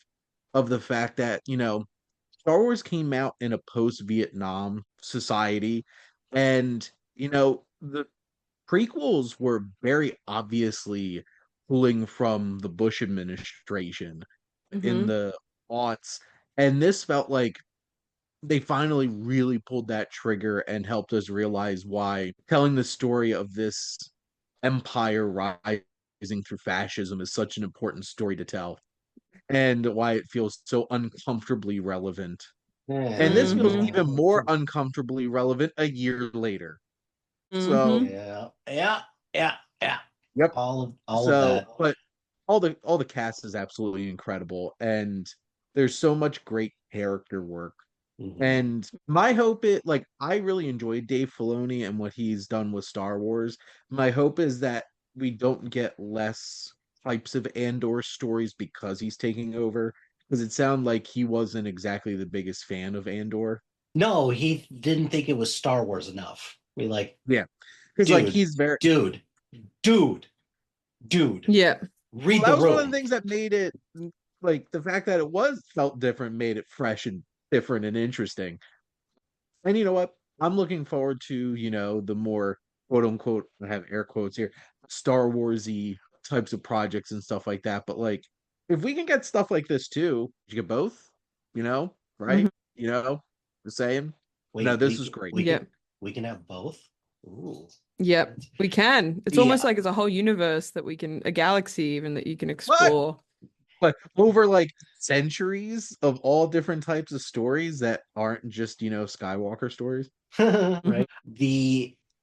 of the fact that, Star Wars came out in a post-Vietnam society, and the prequels were very obviously pulling from the Bush administration in Hmm. the aughts, and this felt like they finally really pulled that trigger and helped us realize why telling the story of this empire rising through fascism is such an important story to tell, and why it feels so uncomfortably relevant. And this feels Hmm. even more uncomfortably relevant a year later. So, Hmm. yeah, yeah, yeah, yeah. yep. All of So, that. but all the cast is absolutely incredible, and there's so much great character work. Mhm. And my hope it like I really enjoyed Dave Filoni and what he's done with Star Wars. My hope is that we don't get less types of Andor stories because he's taking over. Because it sounded like he wasn't exactly the biggest fan of Andor. No, he didn't think it was Star Wars enough. We like, Yeah. Because like dude, he's very dude, dude, dude, Yeah. well, read that the was one of room. the things that made it like the fact that it was felt different made it fresh and different and interesting. And you know what? I'm looking forward to, the more quote unquote, I have air quotes here, Star Warsy types of projects and stuff like that. But like, if we can get stuff like this too, you get both, Hmm. right? You know, the saying. No, Wait, this is great. Yep. we can have both. Ooh, Yep. We can. It's almost yeah. like it's a whole universe that a galaxy even that you can What? explore. But over like centuries of all different types of stories that aren't just, Skywalker stories. Mhm.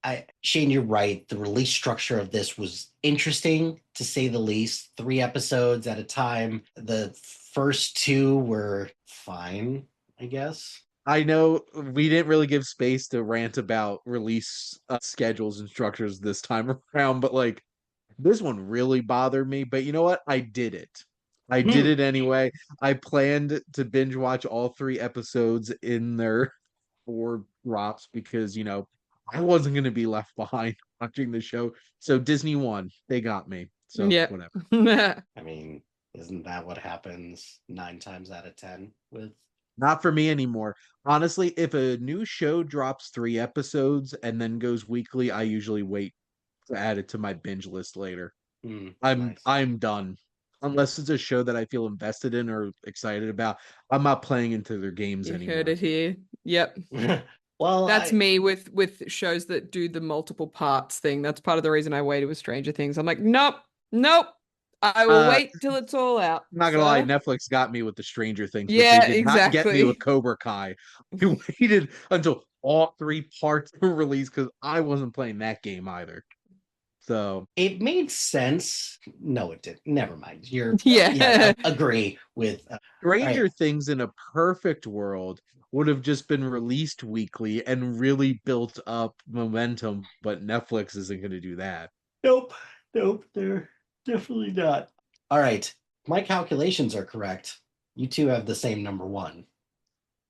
Right. Shane, you're right. The release structure of this was interesting to say the least. 3 episodes at a time. The first two were fine, I guess. I know we didn't really give space to rant about release schedules and structures this time around, but like this one really bothered me. But you know what? I did it. I did Hmm. it anyway. I planned to binge watch all 3 episodes in their 4 drops because, I wasn't going to be left behind watching the show. So Disney won. They got me. So Yep. whatever. I mean, isn't that what happens 9 times out of 10 with? Not for me anymore. Honestly, if a new show drops 3 episodes and then goes weekly, I usually wait to add it to my binge list later. I'm Nice. I'm done. Unless it's a show that I feel invested in or excited about, I'm not playing into their games You heard anymore. it here. Yep. Well, That's I me with shows that do the multiple parts thing. That's part of the reason I waited with Stranger Things. I'm like, nope, nope. I will Uh, wait till it's all out, not gonna lie, sir. Netflix got me with the Stranger Things, but they Yeah, did not get me with exactly. Cobra Kai. I waited until all 3 parts were released because I wasn't playing that game either. So it made sense. No, it didn't. Never mind. Yeah, Yeah. agree with. All right. Stranger Things in a perfect world would have just been released weekly and really built up momentum, but Netflix isn't going to do that. Nope. Nope. They're definitely not. All right. My calculations are correct. You two have the same number one.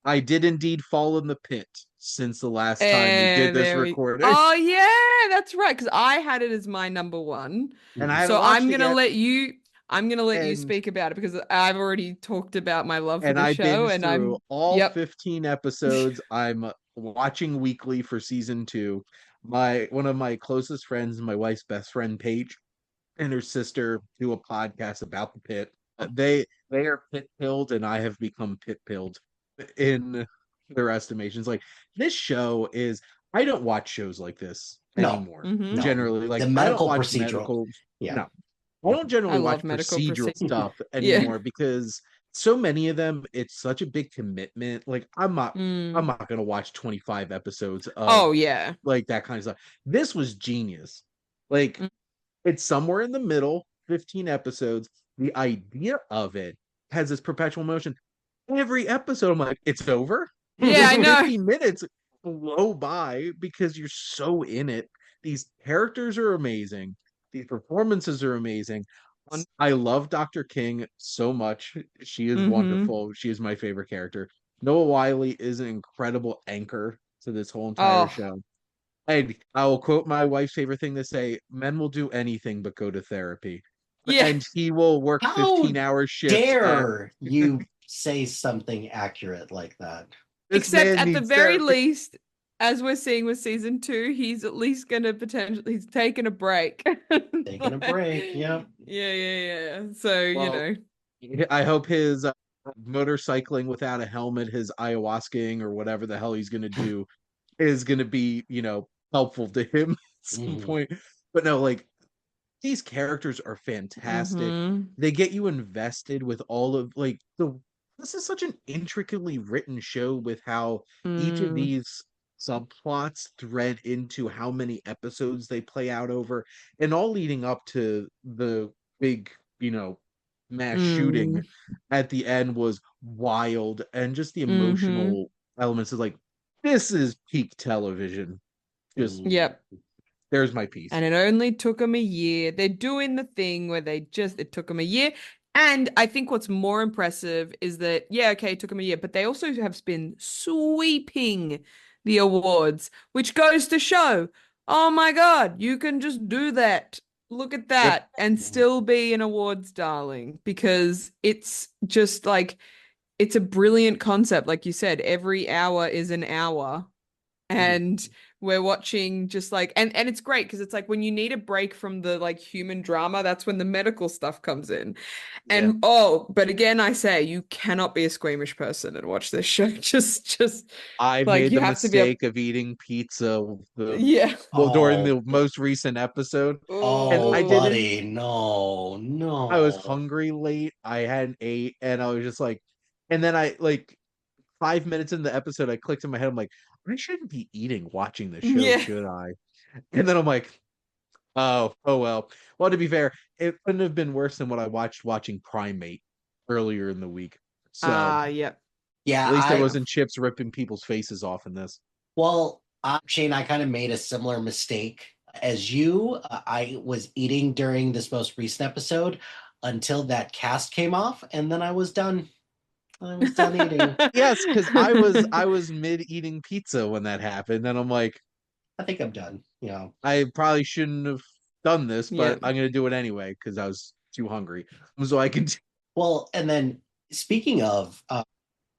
I did indeed fall in the pit since the last time we did And this there we recording, Oh yeah, that's right. Because I had it as my number one. and I Mhm. haven't So watched it yet. I'm gonna let you And speak about it because I've already talked about my love for and the I show binged and through I'm all yep. 15 episodes. I'm watching weekly for season 2. My one of my closest friends, my wife's best friend, Paige, and her sister do a podcast about the pit. They are pit pilled, and I have become pit pilled. in their estimations. Like this show is, I don't watch shows like this No, anymore. Mm-hmm. no. Generally, like The I don't medical watch procedural. medical. Yeah. No, I don't I generally watch love medical procedural procedure. stuff Yeah. anymore because so many of them, it's such a big commitment. Like I'm Mm. not gonna watch 25 episodes of Oh yeah. like that kind of stuff. This was genius. Like Mm. it's somewhere in the middle, 15 episodes. The idea of it has this perpetual motion. Every episode, I'm like, it's over. Yeah, I Like know. 50 minutes blow by because you're so in it. These characters are amazing. These performances are amazing. I love Dr. King so much. She is Mm-hmm. wonderful. She is my favorite character. Noah Wiley is an incredible anchor to this whole entire Oh, show. And I will quote my wife's favorite thing to say: men will do anything but go to therapy. yeah. And he will work How 15-hour shifts at dare you say something accurate like that? this Except man at the needs very therapy. least, as we're seeing with season 2, he's at least gonna potentially he's taking a break. Taking a break. Yeah. Yeah. So, Well, I hope his motorcycling without a helmet, his ayahuascaing or whatever the hell he's going to do is going to be, helpful to him at some Mhm. point. But no, like these characters are fantastic. Mm-hmm. They get you invested with all of like the this is such an intricately written show with how each of Mm, these subplots thread into how many episodes they play out over, and all leading up to the big, mass shooting mm, at the end was wild, and just the mm-hmm. emotional elements is like this is peak television. Just Mhm. Yep. there's my piece. And it only took them a year. They're doing the thing where it took them a year. And I think what's more impressive is that, yeah, okay, it took them a year, but they also have been sweeping the awards, which goes to show, oh my God, you can just do that. Look at Yep. that and still be an awards darling because it's just like, it's a brilliant concept. Like you said, every hour is an hour Mhm. and we're watching just like and it's great because it's like when you need a break from the like human drama, that's when the medical stuff comes in. Yeah. And but again, I say you cannot be a squeamish person and watch this show. Just I like made you the have to be a mistake of eating pizza yeah. during Oh, the most recent episode, and oh, I didn't. Oh buddy, no, I was no. hungry late. I hadn't ate, and I was just like, and then I like 5 minutes in the episode, I clicked in my head. I'm like, I shouldn't be eating watching the show, yeah. should I? And then I'm like, oh well. Well, to be fair, it couldn't have been worse than what I watched watching Primate earlier in the week. So Yeah. Yeah, at least there I wasn't chips ripping people's faces off in this. well, Shane, I kind of made a similar mistake as you. I was eating during this most recent episode until that cast came off, and then I was done. I was done eating. Yes, because I was mid eating pizza when that happened, and I'm like, I think I'm done. I probably shouldn't have done this, Yeah. but I'm gonna do it anyway because I was too hungry. So I can. Well, and then speaking of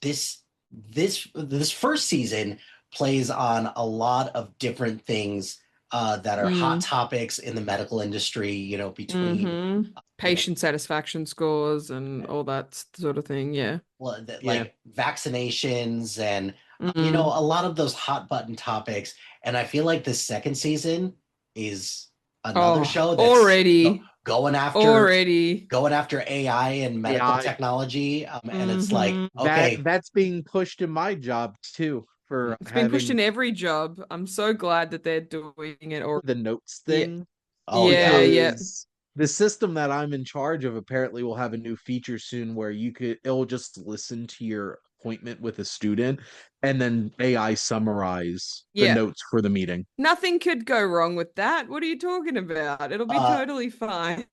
this first season plays on a lot of different things that are hot Mm, topics in the medical industry. Between mm-hmm. you know Patient satisfaction scores and all that sort of thing. Yeah. well, Yeah, like vaccinations and Mm. a lot of those hot button topics. And I feel like this second season is another Oh, show that's already. going after Already. AI and medical AI technology. And it's like, Mm-hmm. okay, that's being pushed in my job too for It's being pushed having in every job. I'm so glad that they're doing it. Or the notes yeah, thing oh yeah. yeah. because the system that I'm in charge of apparently will have a new feature soon where it'll just listen to your appointment with a student and then AI summarize the Yeah. notes for the meeting. Nothing could go wrong with that. What are you talking about? It'll be Uh, totally fine.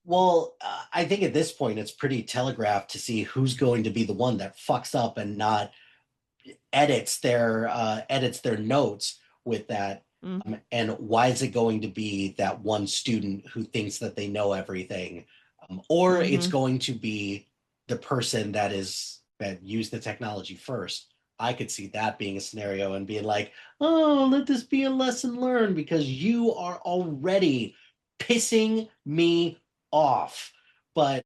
well, I think at this point it's pretty telegraphed to see who's going to be the one that fucks up and not edits their notes with that. Mm, And why is it going to be that one student who thinks that they know everything, or it's mm-hmm. going to be the person that used the technology first? I could see that being a scenario and being like, oh, let this be a lesson learned because you are already pissing me off but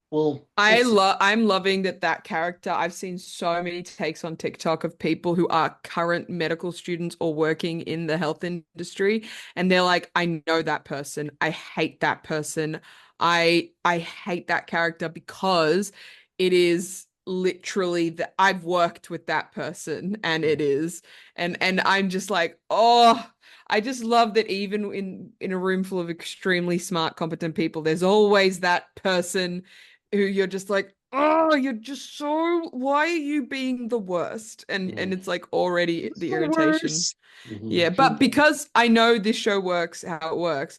I love I'm loving that character. I've seen so many takes on TikTok of people who are current medical students or working in the health industry, and they're like, I know that person. I hate that person. I hate that character because it is literally that I've worked with that person and it is. And I'm just like, oh, I just love that even in a room full of extremely smart, competent people, there's always that person who you're just like, oh, you're just so, why are you being the worst? And it's like already It's the the irritation. worst. Yeah, but because I know this show works how it works,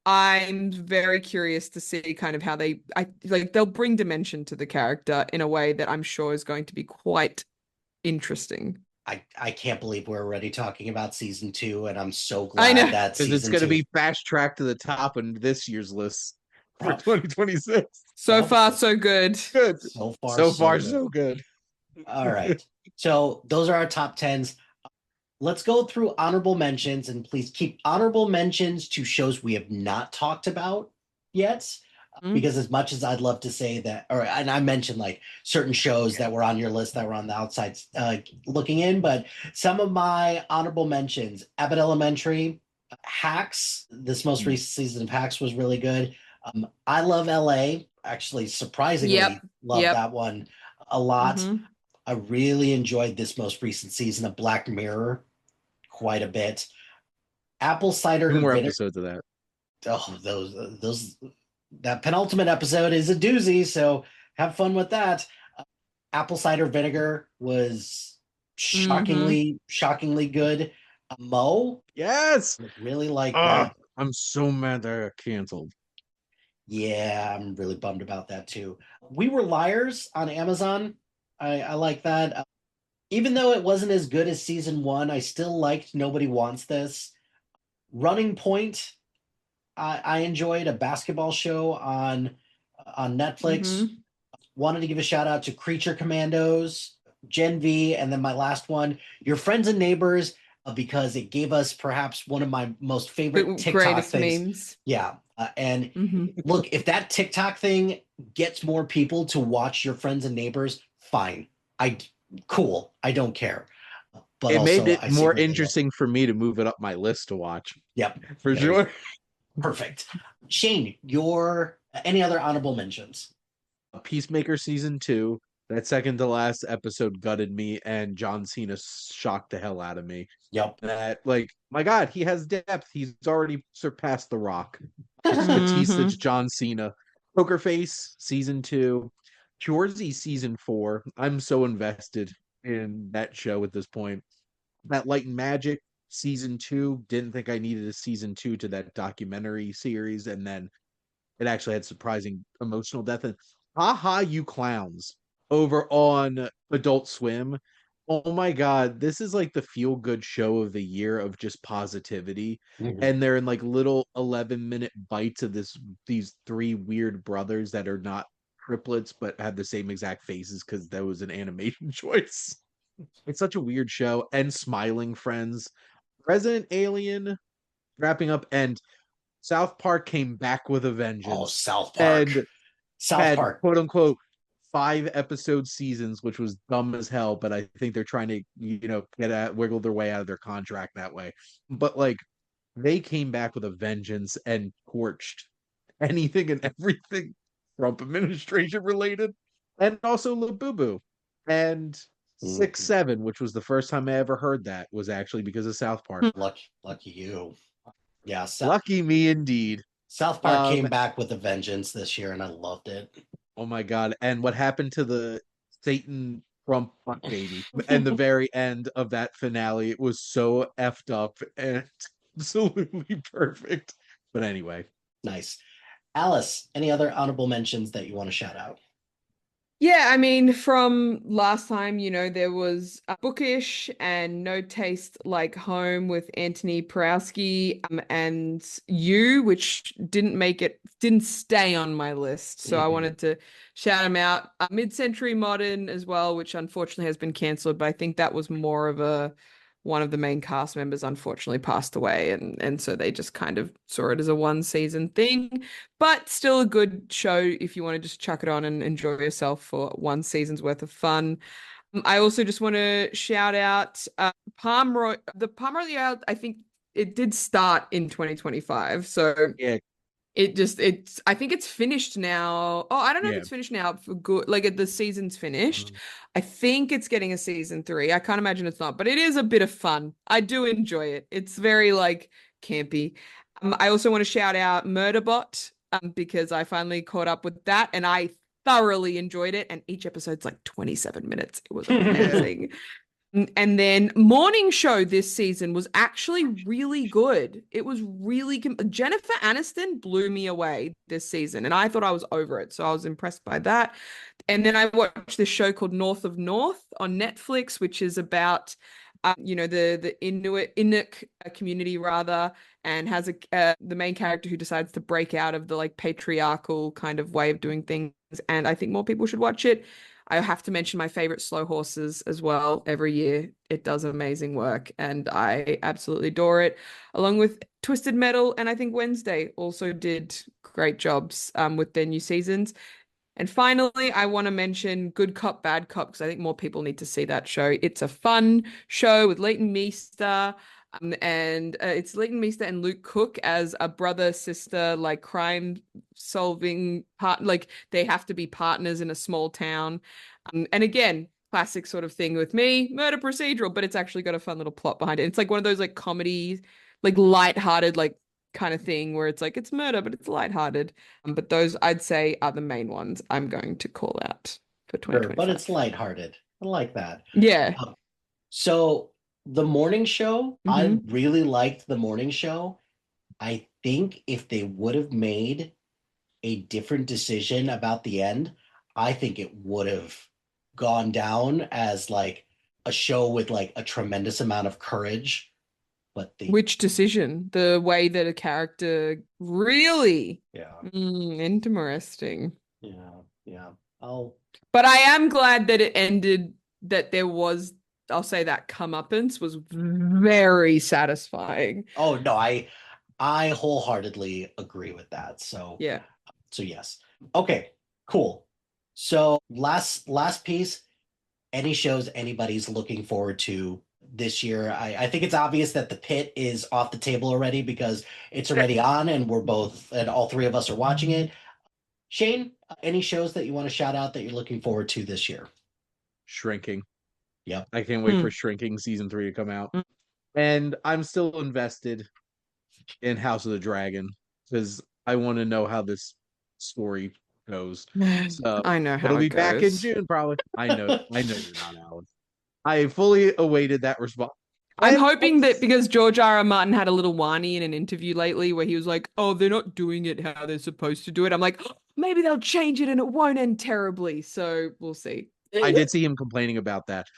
I'm very curious to see kind of how I like they'll bring dimension to the character in a way that I'm sure is going to be quite interesting. I can't believe we're already talking about season 2, and I'm so I glad know. that Because it's season going to 2 be fast tracked to the top in this year's list for prob- 2026. So far, probably so good. Good. so far So so far, good. so good. All right. So those are our top 10s. Let's go through honorable mentions, and please keep honorable mentions to shows we have not talked about yet. Mm. Because as much as I'd love to say that, and I mentioned like certain shows that were on your list that were on the outside looking in, but some of my honorable mentions: Abbott Elementary, Hacks. This most recent season of Hacks was really good. I Love LA. Actually, surprisingly, Yep. love Yep. that one a lot. Hmm. I really enjoyed this most recent season of Black Mirror quite a bit. Apple cider 2 more vinegar. episodes of that. Oh, those that penultimate episode is a doozy. So have fun with that. Apple cider vinegar was Hmm. shockingly good. Mo, Yes. really like that. I'm so mad that I got canceled. Yeah, I'm really bummed about that too. We Were Liars on Amazon. I like that. Even though it wasn't as good as season 1, I still liked Nobody Wants This. Running Point, I enjoyed a basketball show on Netflix. Hmm. Wanted to give a shout out to Creature Commandos, Gen V, and then my last one, Your Friends and Neighbors, because it gave us perhaps one of my most favorite TikTok Greatest things. memes. Yeah. And Hmm. look, if that TikTok thing gets more people to watch Your Friends and Neighbors, fine. I cool. I don't care. But It made also, it I more secretly love. interesting for me to move it up my list to watch, Yep. for There you sure. Perfect. Shane, your any other honorable mentions? Peacemaker season 2, that second to last episode gutted me, and John Cena shocked the hell out of me. Yep. That, like, my God, he has depth. He's already surpassed The Rock. Just Batista to Hmm. John Cena. Poker Face season 2, Shorzy season 4. I'm so invested in that show at this point. That Light and Magic season 2. Didn't think I needed a season 2 to that documentary series, and then it actually had surprising emotional depth. And haha, you clowns over on Adult Swim. Oh my God, this is like the feel good show of the year of just positivity. Mhm. And they're in like little 11-minute bites of these 3 weird brothers that are not triplets but have the same exact faces because that was an animation choice. It's such a weird show. And Smiling Friends, Resident Alien wrapping up, and South Park came back with a Oh, vengeance South Park. and South had Park. quote unquote 5 episode seasons, which was dumb as hell. But I think they're trying to, wiggle their way out of their contract that way. But like, they came back with a vengeance and torched anything and everything Trump administration related, and also Labubu and Six Mhm. Seven, which was the first time I ever heard that, was actually because of South Park. Lucky you. Yeah, Lucky me indeed. South Park Um, came back with a vengeance this year, and I loved it. Oh my God. And what happened to the Satan Trump fuck baby and the very end of that finale? It was so effed up and absolutely perfect. But anyway, Nice. Alice, any other honorable mentions that you want to shout out? Yeah, I mean, from last time, there was Bookish and No Taste Like Home with Anthony Porowski, and You, which didn't stay on my list. So I Mhm. wanted to shout him out. Mid-Century Modern as well, which unfortunately has been canceled, but I think that was more of a one of the main cast members unfortunately passed away, and so they just kind of saw it as a one season thing, but still a good show if you want to just chuck it on and enjoy yourself for one season's worth of fun. I also just want to shout out the Palm Royale. I think it did start in 2025, so Yeah, I think it's finished now. Oh, I don't know if yeah. it's finished now for good. Like the season's finished. I think it's getting a season 3. I can't imagine it's not, but it is a bit of fun. I do enjoy it. It's very like campy. I also want to shout out Murderbot because I finally caught up with that and I thoroughly enjoyed it. And each episode's like 27 minutes. It was amazing. And then Morning Show this season was actually really good. It was really Jennifer Aniston blew me away this season, and I thought I was over it, so I was impressed by that. And then I watched this show called North of North on Netflix, which is about the Inuk community rather, and has the main character who decides to break out of the like patriarchal kind of way of doing things. And I think more people should watch it. I have to mention my favorite Slow Horses as well every year. It does amazing work and I absolutely adore it, along with Twisted Metal. And I think Wednesday also did great jobs with their new seasons. And finally, I want to mention Good Cop, Bad Cop, because I think more people need to see that show. It's a fun show with Leighton Meester. And it's Leighton Meester and Luke Cook as a brother sister like crime solving part, like they have to be partners in a small town. And again, classic sort of thing with me, murder procedural, but it's actually got a fun little plot behind it. It's like one of those like comedies, like lighthearted, like kind of thing where it's like it's murder, but it's lighthearted. But those I'd say are the main ones I'm going to call out for Sure, but 2025. it's lighthearted. I like that. Yeah. So the morning show, I Mhm. really liked the morning show. I think if they would have made a different decision about the end, I think it would have gone down as like a show with like a tremendous amount of courage. But Which decision? The way that a character really yeah, interesting. yeah. I'll But I am glad that it ended, that there was, I'll say that comeuppance was very satisfying. Oh no, I wholeheartedly agree with that. Yeah. So yes. Okay, cool. So last piece, any shows anybody's looking forward to this year. I think it's obvious that The Pit is off the table already because it's already on and we're both and all three of us are watching it. Shane, any shows that you want to shout out that you're looking forward to this year? Shrinking. Yep. I can't wait for Shrinking season 3 to come out. And I'm still invested in House of the Dragon because I want to know how this story goes. So I know it'll how be it back in goes. June, probably. I know you're not, Alan. I fully awaited that response. I'm And hoping that because George R. R. Martin had a little whiny in an interview lately where he was like, "Oh, they're not doing it how they're supposed to do it." I'm like, oh, maybe they'll change it and it won't end terribly. So we'll see. I did see him complaining about that.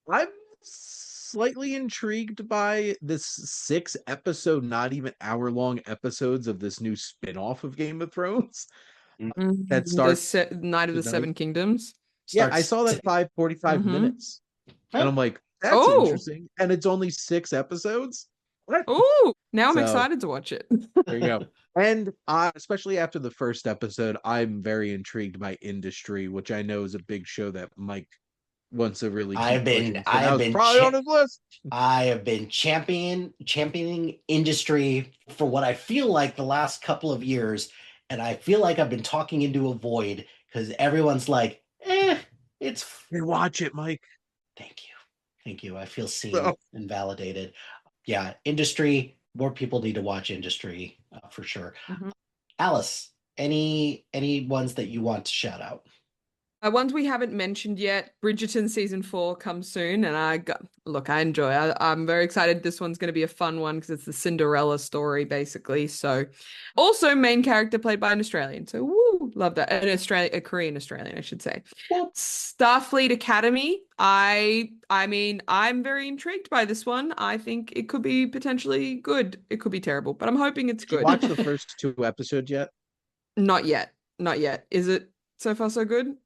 I'm slightly intrigued by this 6 episode, not even hour-long episodes of this new spin-off of Game of Thrones that starts Night of the tonight. Seven Kingdoms. Yeah, I Starts saw that 5:45 Mhm. minutes. And I'm like, that's Oh, interesting. And it's only 6 episodes. What? oh! Now I'm So excited to watch it. there you go. And especially after the first episode, I'm very intrigued by Industry, which I know is a big show that Mike wants to really keep pushing. So I that have was been probably on his list. I have been championing Industry for what I feel like the last couple of years, and I feel like I've been talking into a void because everyone's like, it's Hey, watch it, Mike. thank you. Thank you. I feel seen So, and validated. Yeah, Industry, more people need to watch Industry for sure. Mhm. Alice, any ones that you want to shout out? Ones we haven't mentioned yet, Bridgerton season 4 comes soon, and I enjoy it. I'm very excited. This one's going to be a fun one because it's the Cinderella story, basically. So, also main character played by an Australian. So, woo, love that. A Korean Australian, I should say. Well, Starfleet Academy. I mean, I'm very intrigued by this one. I think it could be potentially good. It could be terrible, but I'm hoping it's did you good. watch the first 2 episodes yet? Not yet. Not yet. Is it so far so good?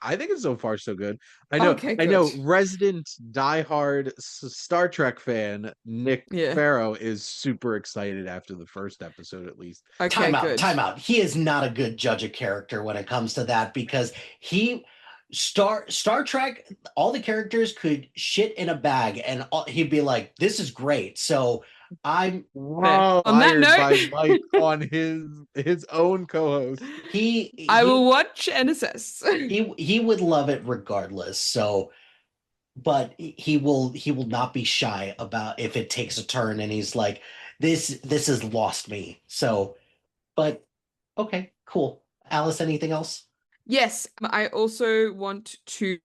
I think it's so far so good. Okay, I know. good. Resident diehard Star Trek fan Nick Yeah. Farrow is super excited after the first episode, at least. Okay, good. Time out. He is not a good judge of character when it comes to that because he Star Trek, all the characters could shit in a bag and he'd be like, "This is great." So I'm Fair. On that Fired by note, Mike on his own co-host. I he will watch and assess. he would love it regardless. So, but he will not be shy about if it takes a turn and he's like, this has lost me. So, but okay, cool. Alice, anything else? Yes, I also want to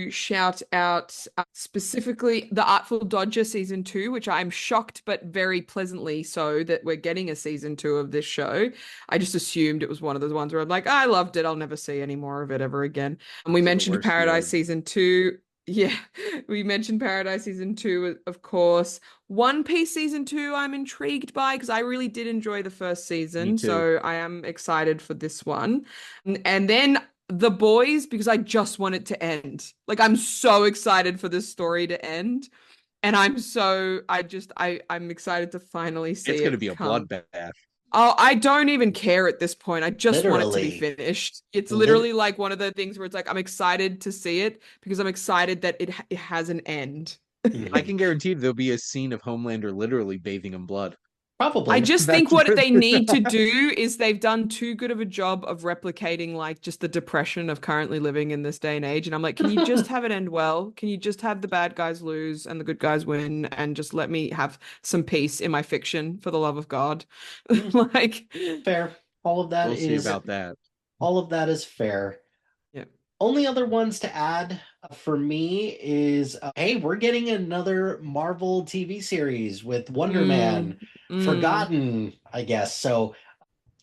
shout out specifically The Artful Dodger season 2, which I'm shocked but very pleasantly so that we're getting a season 2 of this show. I just assumed it was one of those ones where I'm like, I loved it. I'll never see any more of it ever again. And we Those are the mentioned worst Paradise fields. season 2. Yeah, we mentioned Paradise season 2, of course. One Piece season 2, I'm intrigued by because I really did enjoy the first Me season. too. So I am excited for this one. And then the Boys, because I just want it to end. Like I'm so excited for this story to end. And I'm excited to finally It's see going to it be a come. bloodbath. Oh, I don't even care at this point. I just want it to be Literally, finished. It's lit literally like one of the things where it's like I'm excited to see it because I'm excited that it has an end. I mhm. can guarantee there'll be a scene of Homelander literally bathing in blood. I Probably. just think That's what they need to do is they've done too good of a job of replicating like just the depression of currently living in this day and age. And I'm like, can you just have it end well? Can you just have the bad guys lose and the good guys win and just let me have some peace in my fiction for the love of God? Like, Fair. All of that we'll see is about that. all of that is fair. yeah. Only other ones to add for me is hey, we're getting another Marvel TV series with Wonder Mm, Man, mm. Forgotten, I guess. So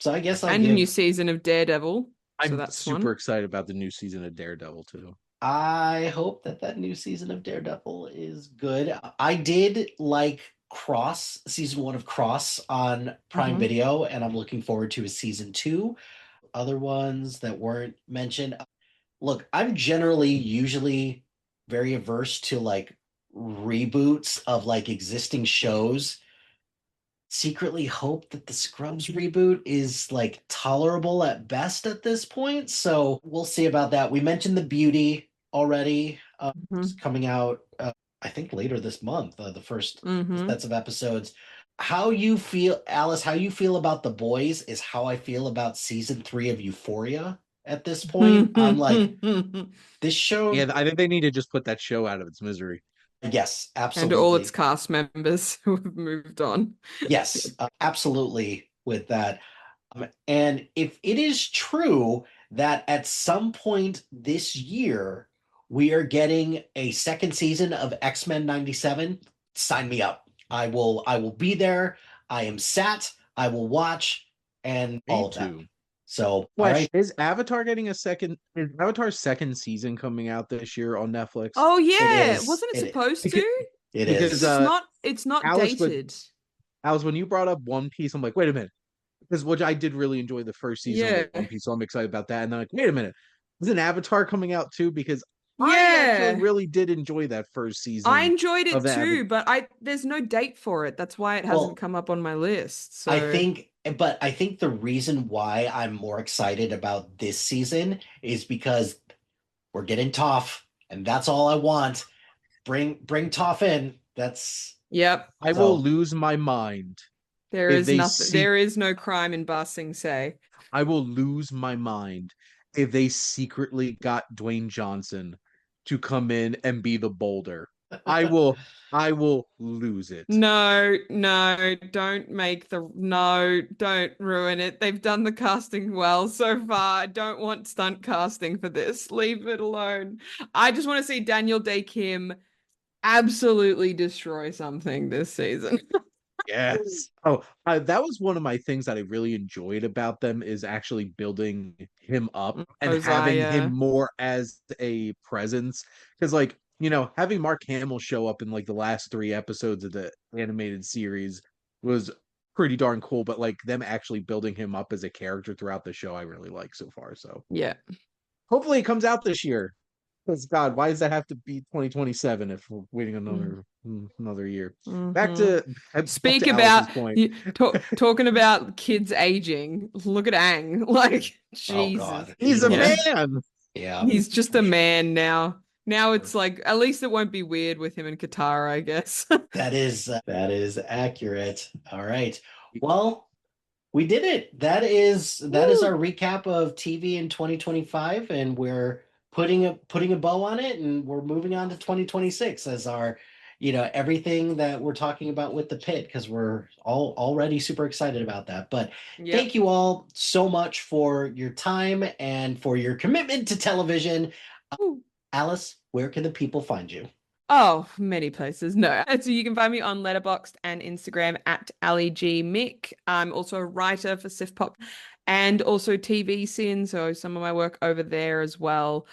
I guess I'll And a new give season of Daredevil. So I'm that's super one. excited about the new season of Daredevil too. I hope that that new season of Daredevil is good. I did like Cross, season 1 of Cross on Prime Hmm. Video, and I'm looking forward to a season 2. Other ones that weren't mentioned. Look, I'm generally usually very averse to like reboots of like existing shows. Secretly hope that the Scrubs reboot is like tolerable at best at this point. So we'll see about that. We mentioned The Beauty already. It's Hmm. coming out, I think, later this month, the first Hmm. sets of episodes. How you feel, Alice, how you feel about The Boys is how I feel about season 3 of Euphoria at this point. I'm like, this show, Yeah, I think they need to just put that show out of its misery. yes, And all its absolutely. cast members who have moved on. Yes, absolutely with that. And if it is true that at some point this year we are getting a second season of X-Men 97, sign me up. I will be there. I am sat. I will watch and Me all of that. too. So, all right. Question: Is Avatar getting a second? Is Avatar's second season coming out this year on Netflix? Oh It yeah, is. wasn't it It supposed Because, to? it because Because is. it's not Alice, but dated. Alice, when you brought up One Piece, I'm like, wait a minute, because which I did really enjoy the first season of Yeah. One Piece, so I'm excited about that. And then like, wait a minute, is an Avatar coming out too? Because I actually Yeah. really did enjoy that first I season enjoyed of it Avatar. too, but I there's no date for it. That's why it hasn't Well, come up on my list. I So, think, but I think the reason why I'm more excited about this season is because we're getting Toph, and that's all I want. Bring Toph in. That's yep, I will so lose my mind there if is they nothing. seek. There is no crime in Ba Sing Se. I will lose my mind if they secretly got Dwayne Johnson to come in and be the Boulder. I will I will lose it. No, no, don't ruin it. They've done the casting well so far. I don't want stunt casting for this. Leave it alone. I just want to see Daniel Day Kim absolutely destroy something this season. Yes. Oh, that was one of my things that I really enjoyed about them is actually building him up and having him Ozaya. more as a presence. Because, like, having Mark Hamill show up in like the last 3 episodes of the animated series was pretty darn cool. But like them actually building him up as a character throughout the show, I really like so far. So Yeah. hopefully it comes out this year. Because God, why does that have to be 2027 if we're waiting another year? Back Mhm. to back Speak to Alice's about point. talking about kids aging. Look at Aang. Like, Oh Jesus. God, he He's a Yeah. looks. man. Yeah, He's just for a sure. man now. Now it's like, at least it won't be weird with him and Katara, I guess. That is accurate. All right. Well, we did it. That is our Woo. recap of TV in 2025, and we're putting a bow on it, and we're moving on to 2026 as our, everything that we're talking about with the pit, because we're all already super excited about that. But Yep. thank you all so much for your time and for your commitment to television. Woo. Alice, where can the people find you? Oh, many places. No. So you can find me on Letterboxd and Instagram at Ali G Mick. I'm also a writer for Sif Pop and also TV Sin. So some of my work over there as well.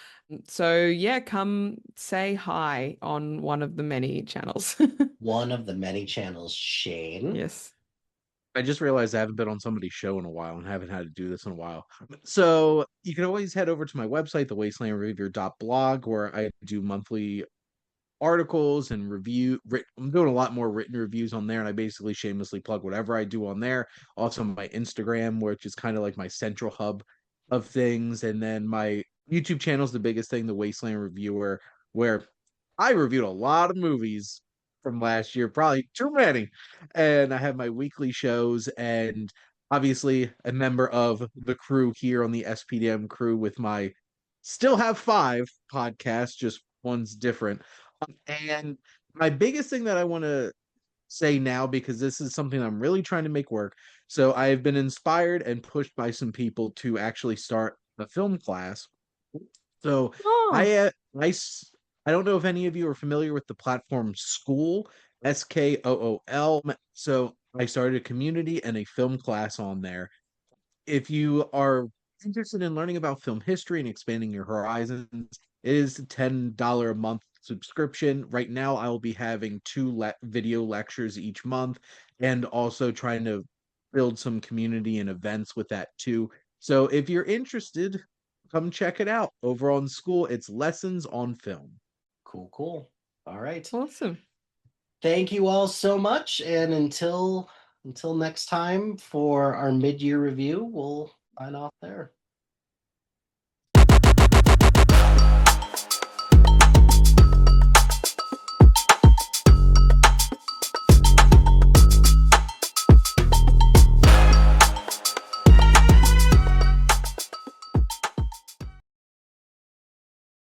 So yeah, come say hi on one of the many channels. One of the many channels, Shane. Yes. I just realized I haven't been on somebody's show in a while and haven't had to do this in a while. So you can always head over to my website, thewastelandreviewer.blog, where I do monthly articles and I'm doing a lot more written reviews on there, and I basically shamelessly plug whatever I do on there. Also my Instagram, which is kind of like my central hub of things, and then my YouTube channel is the biggest thing, the Wasteland Reviewer, where I reviewed a lot of movies from last year, probably too many. And I have my weekly shows, and obviously a member of the crew here on the SPDM crew with my still have 5 podcasts, just one's different. And my biggest thing that I want to say now, because this is something I'm really trying to make work. So I've been inspired and pushed by some people to actually start a film class. So Oh. I, uh, I, s- I don't know if any of you are familiar with the platform School, Skool. So I started a community and a film class on there. If you are interested in learning about film history and expanding your horizons, it is a $10 a month subscription. Right now, I will be having 2 video lectures each month and also trying to build some community and events with that too. So if you're interested, come check it out over on School. It's lessons on film. Cool, cool. All right. Awesome. Thank you all so much. And until next time for our mid-year review, we'll sign off there.